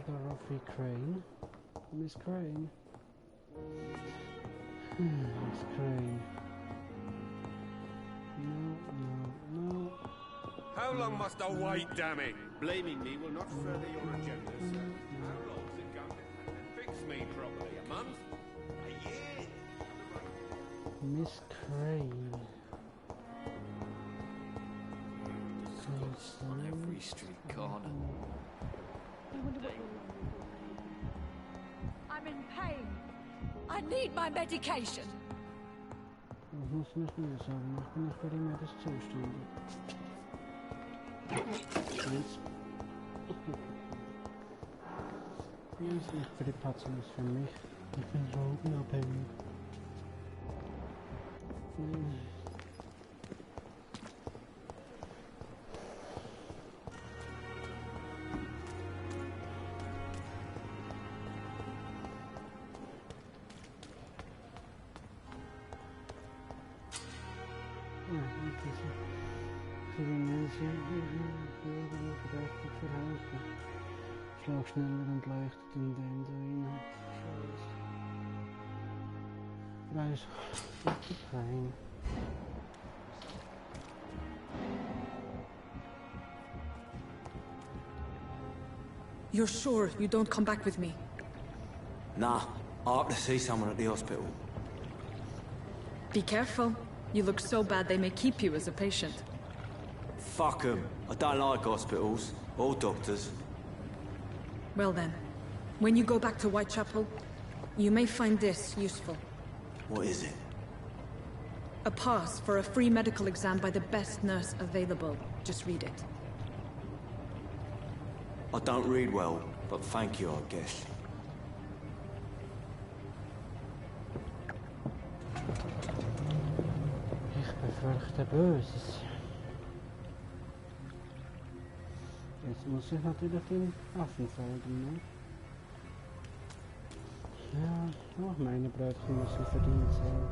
Dorothy Crane. Miss Crane. Miss Crane. No. How long must I wait, damn it? Blaming me will not further your agenda, sir. How long's it going to fix me properly? A month? A year? Miss Crane. On every street corner. I'm in pain. I need my medication. Ich muss nicht mehr sagen, ich bin nicht für die Mädels zuständig. Hier ist nicht für die Patienten, ist für mich. Ich bin drogenabhängig. Verdächtig verhalten. Schlag schneller und leuchtet in den rein. Scheiße. Da ist rein. You're sure you don't come back with me? Nah, I have to see someone at the hospital. Be careful. You look so bad they may keep you as a patient. Fuck 'em. I don't like hospitals. Or doctors. Well then, when you go back to Whitechapel, you may find this useful. What is it? A pass for a free medical exam by the best nurse available. Just read it. I don't read well, but thank you, I guess. Ich befürchte Böses. Jetzt muss ich natürlich den Affen folgen, ne? Ja, auch meine Brötchen müssen verdient sein.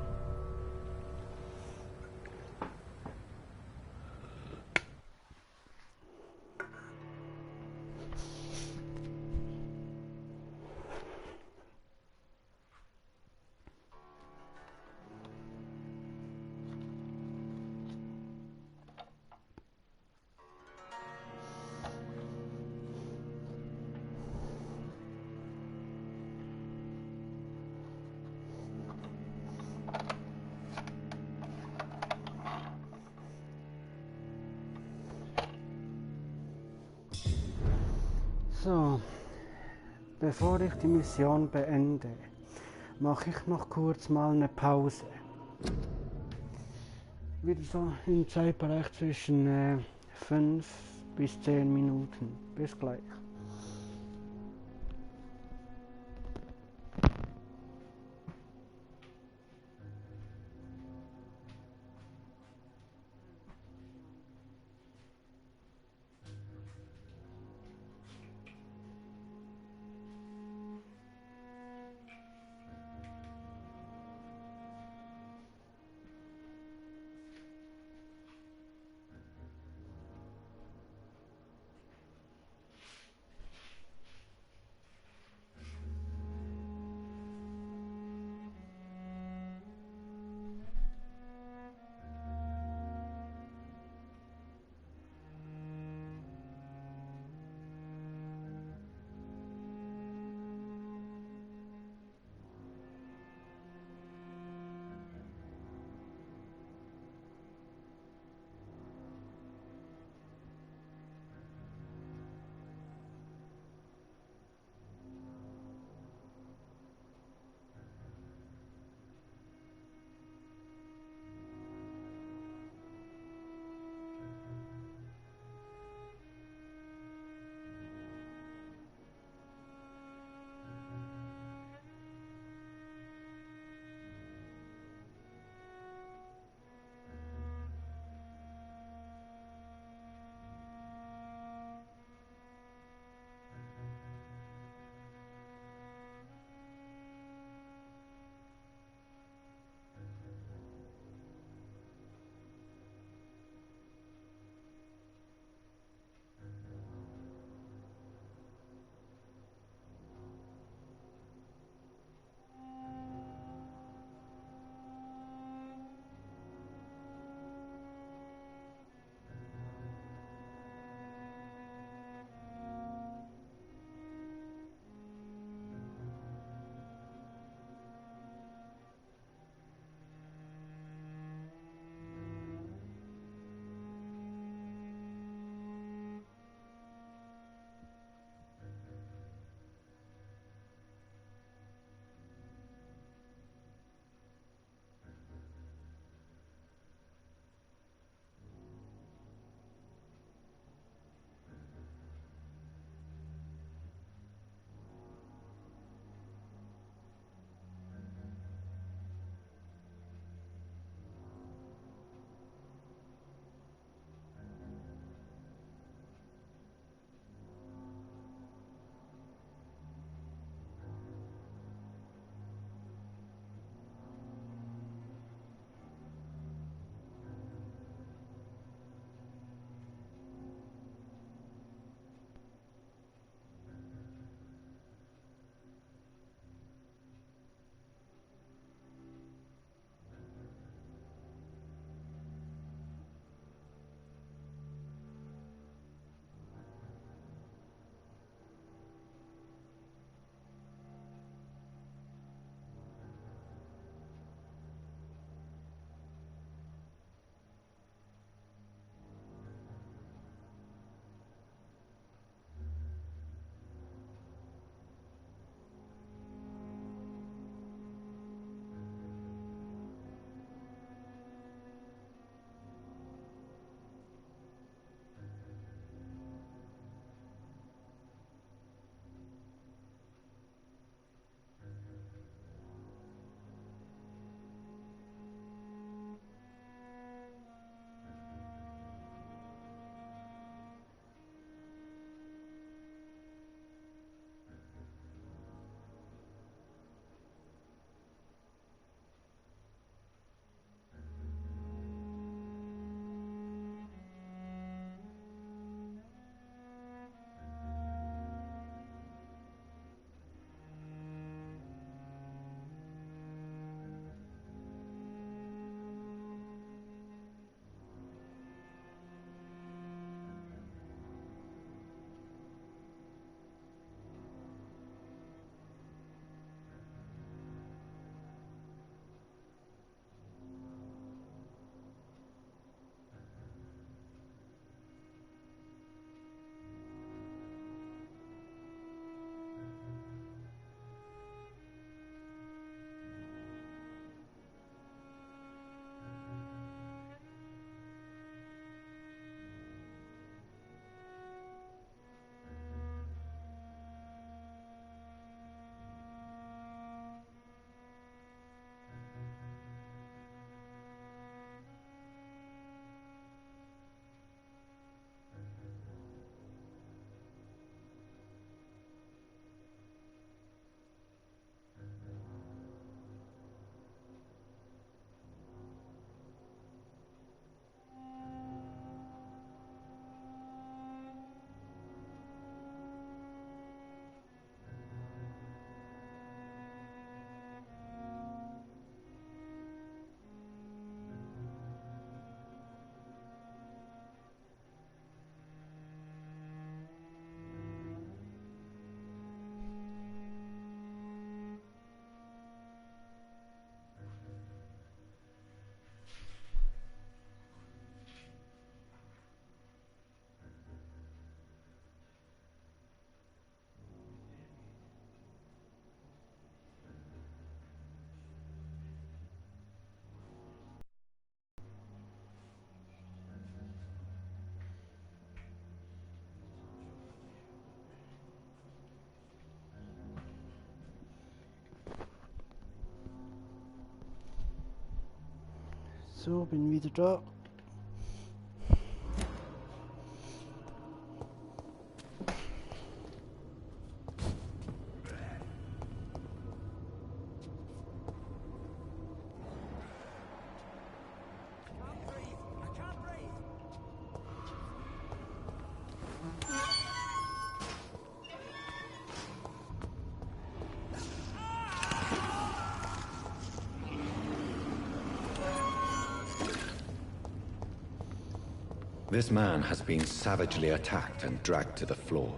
So, bevor ich die Mission beende, mache ich noch kurz mal eine Pause. Wieder so im Zeitbereich zwischen 5 bis 10 Minuten. Bis gleich. So, bin wieder da. This man has been savagely attacked and dragged to the floor.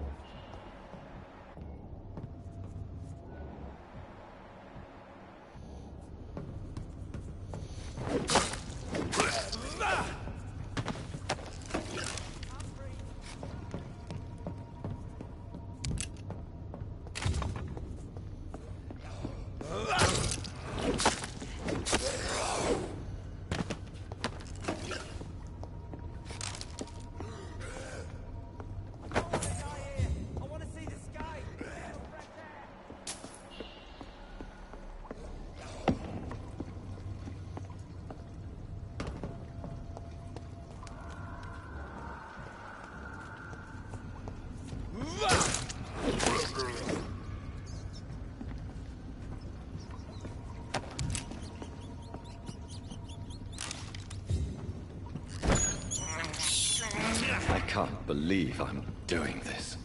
I can't believe I'm doing this.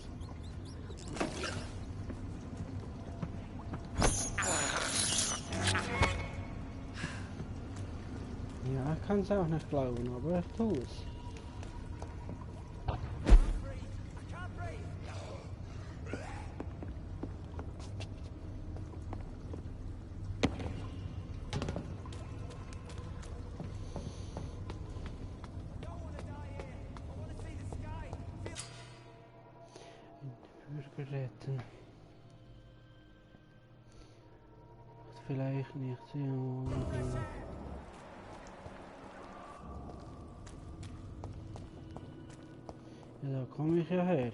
Ja, ich kann es auch nicht glauben, aber ich tue es. Retten. Vielleicht nicht. Ja, da komme ich ja her.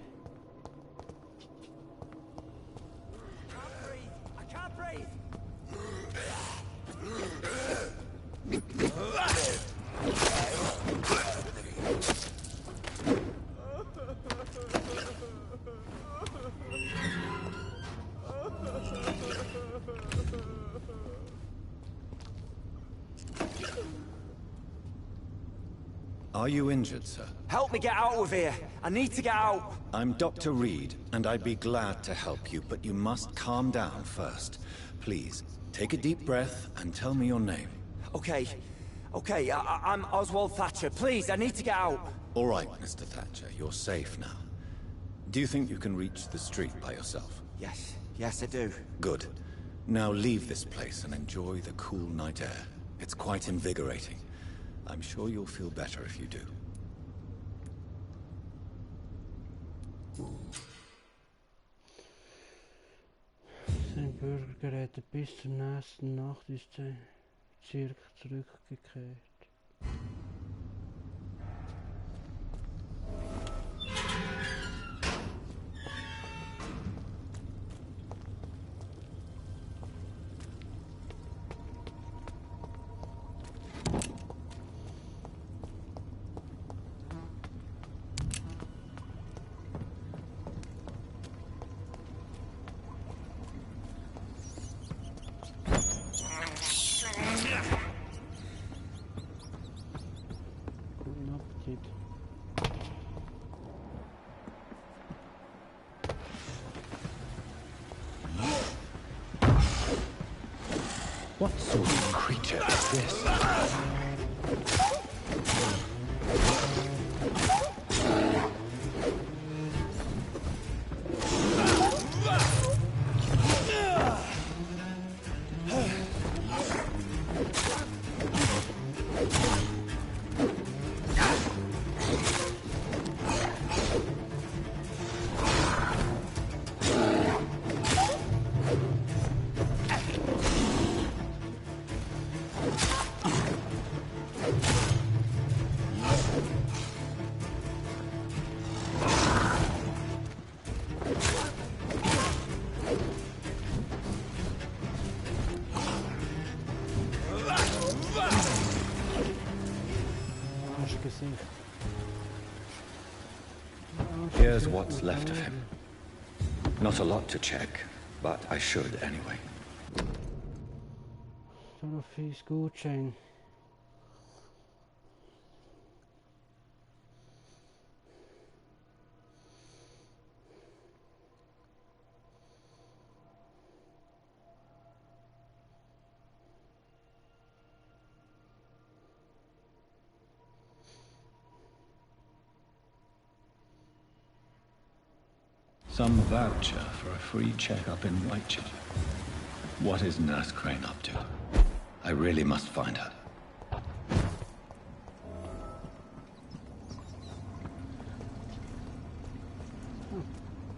Are you injured, sir? Help me get out of here. I need to get out. I'm Dr. Reed, and I'd be glad to help you, but you must calm down first. Please, take a deep breath and tell me your name. Okay. I'm Oswald Thatcher. Please, I need to get out. All right, Mr. Thatcher, you're safe now. Do you think you can reach the street by yourself? Yes, I do. Good. Now leave this place and enjoy the cool night air. It's quite invigorating. I'm sure you'll feel better if you do. Sein Bürgergerät bis zur nächsten Nacht ist sein Zirk zurückgekehrt. What sort of creature is this? Gesicht. Here's what's left of him. Not a lot to check, but I should anyway. Trophies, Gutschein. Some voucher for a free checkup in Whitechapel. What is Nurse Crane up to? I really must find her.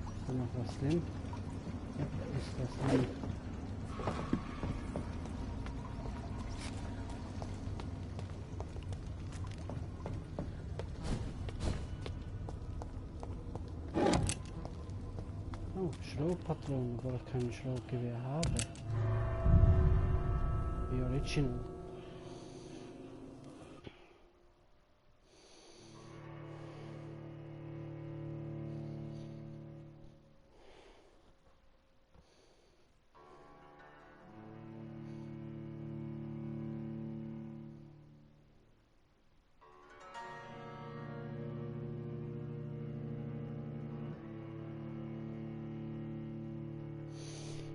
Ist da noch was drin? Ja, ist das drin. Oh, Schrotpatronen, obwohl ich kein Schrotgewehr habe. The original.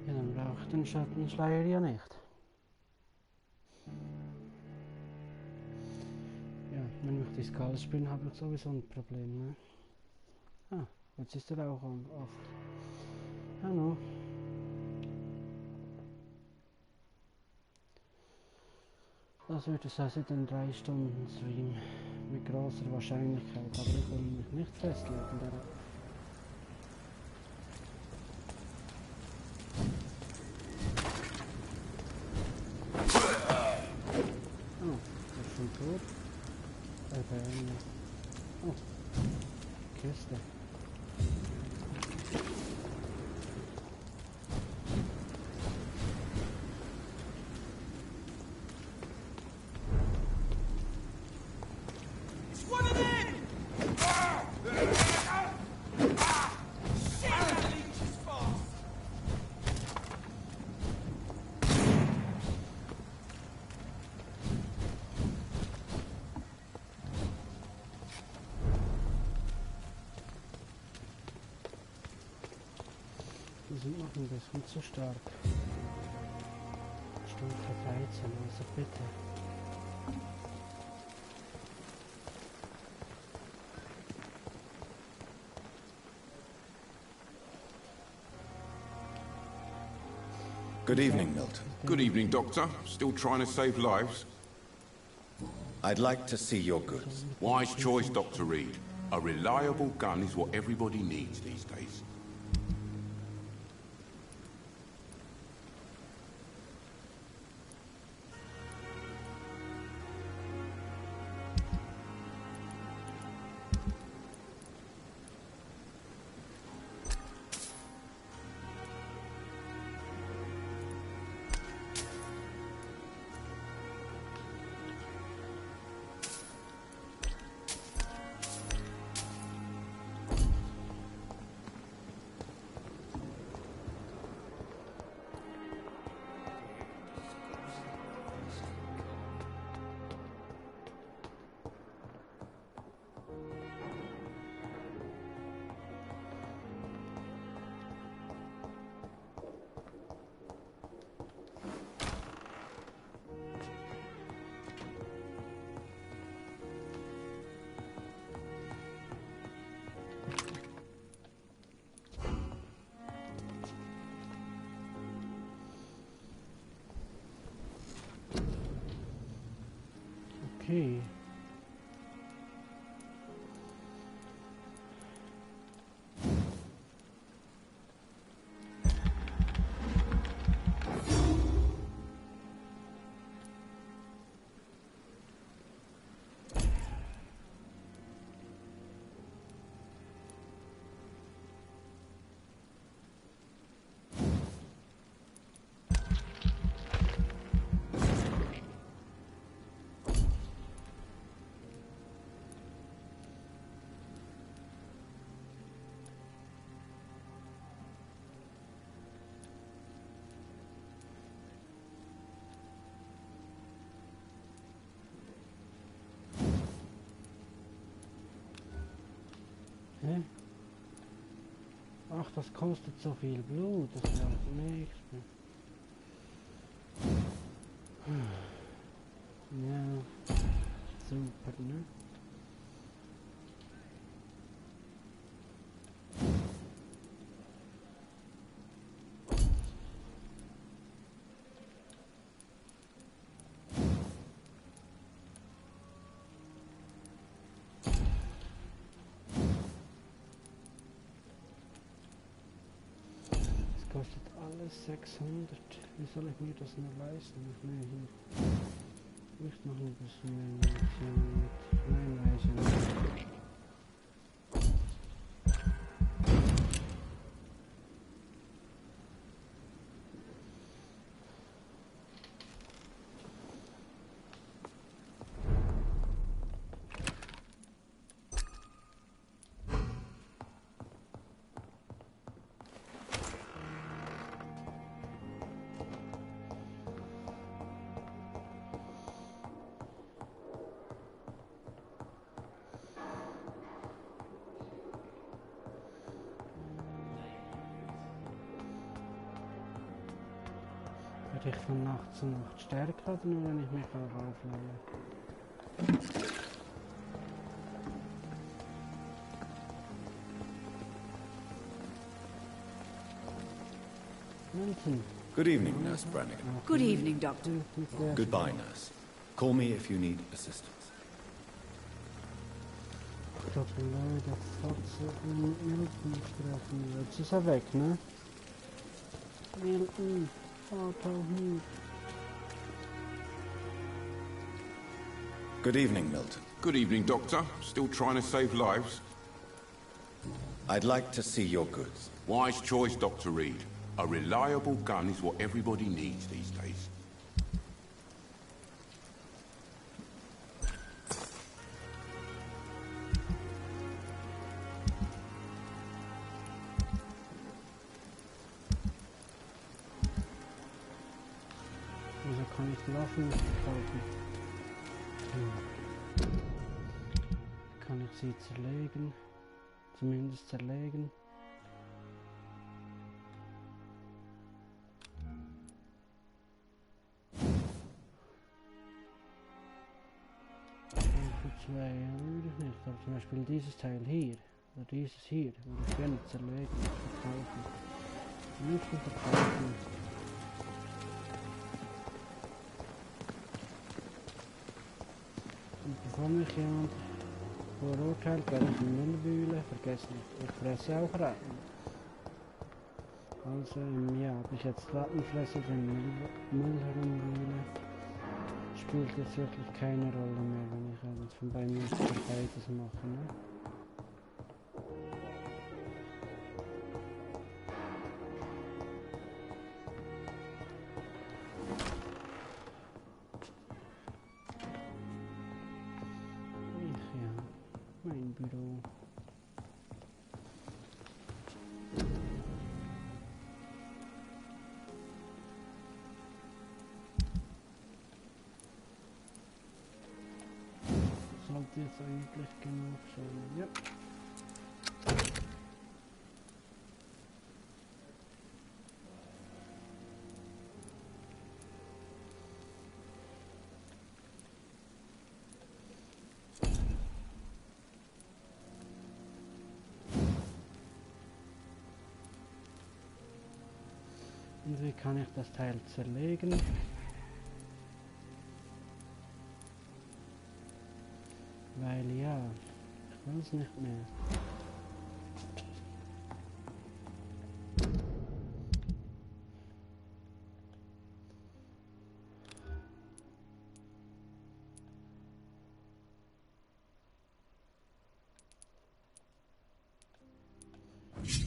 Ja, dann braucht den Schattenschleier ja nicht. Ja, wenn ich die Skulls spiele, habe ich sowieso ein Problem, ne? Ah, jetzt ist er auch off. Hallo. Das wird es also den 3 Stunden Stream mit großer Wahrscheinlichkeit, aber ich will mich nicht festlegen darauf. Oh, das ist schon tot. Oh, Kiste. Die sind noch ein bisschen zu stark. Stufe 13, also bitte. Good evening, Milton. Good evening, Doctor. Still trying to save lives? I'd like to see your goods. Wise choice, Dr. Reed. A reliable gun is what everybody needs these days. Okay. Hä? Ach, das kostet so viel Blut, das ist ja das nächste. Ja, super, ne? Kostet alles 600. Wie soll ich mir das nur leisten? Ich möchte noch ein bisschen Munition mit. Nein, weiß ich nicht. Werde ich von Nacht zu Nacht stärker oder nur wenn ich mich auch auflade? Milton. Good evening, Nurse Brannigan. Good evening, Doctor. Goodbye, Nurse. Call me if you need assistance. Tut mir leid, das hat so mit Milton gesprochen. Jetzt ist er weg, ne? Milton, Vater nicht. Good evening, Milton. Good evening, Doctor. Still trying to save lives? I'd like to see your goods. Wise choice, Dr. Reed. A reliable gun is what everybody needs these days. Wieso kann ich die Waffen nicht kaufen? Kann ich sie zerlegen? Zumindest zerlegen. Für 2 würde ich nicht, aber zum Beispiel dieses Teil hier, oder dieses hier, würde ich gerne zerlegen und verkaufen. Nicht verkaufen. Und bevor mich jemand verurteilt, werde ich in Müllwühle vergessen. Ich fresse auch Ratten. Also ja, ob ich jetzt Ratten fresse oder im Müll herumwühle, spielt jetzt wirklich keine Rolle mehr, wenn ich jetzt von bei mir beides mache, ne? Ach ja, mein Büro. Sollte jetzt eigentlich genug sein, ja. Und wie kann ich das Teil zerlegen? Weil ja, ich weiß nicht mehr.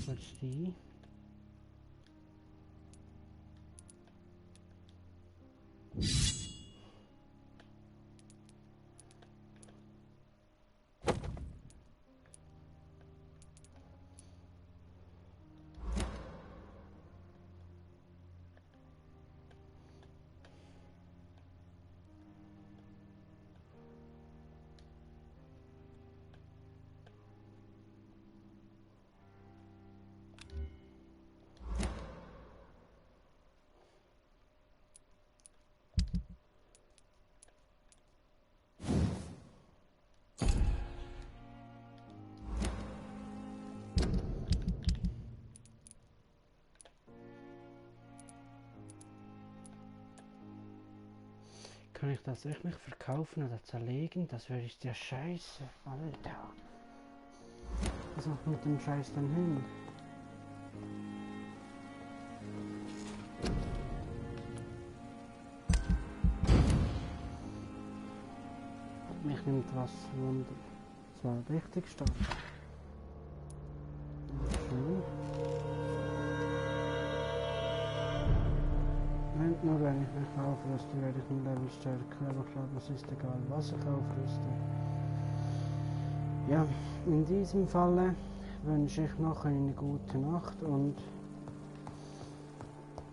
Was ist die? Kann ich das echt nicht verkaufen oder zerlegen? Das wäre ja scheiße. Alter. Was macht mit dem Scheiß denn hin? Mich nimmt was Wunder. Das war richtig stark. Schön. Nur wenn ich mich aufrüste, werde ich ein Level stärker. Aber ich glaube, es ist egal, was ich aufrüste. Ja, in diesem Falle wünsche ich noch eine gute Nacht und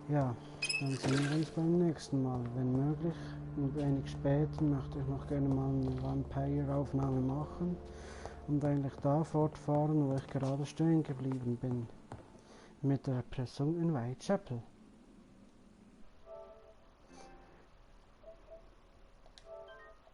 ja, dann sehen wir uns beim nächsten Mal. Wenn möglich, ein wenig später möchte ich noch gerne mal eine Vampire-Aufnahme machen und eigentlich da fortfahren, wo ich gerade stehen geblieben bin. Mit der Erpressung in Whitechapel.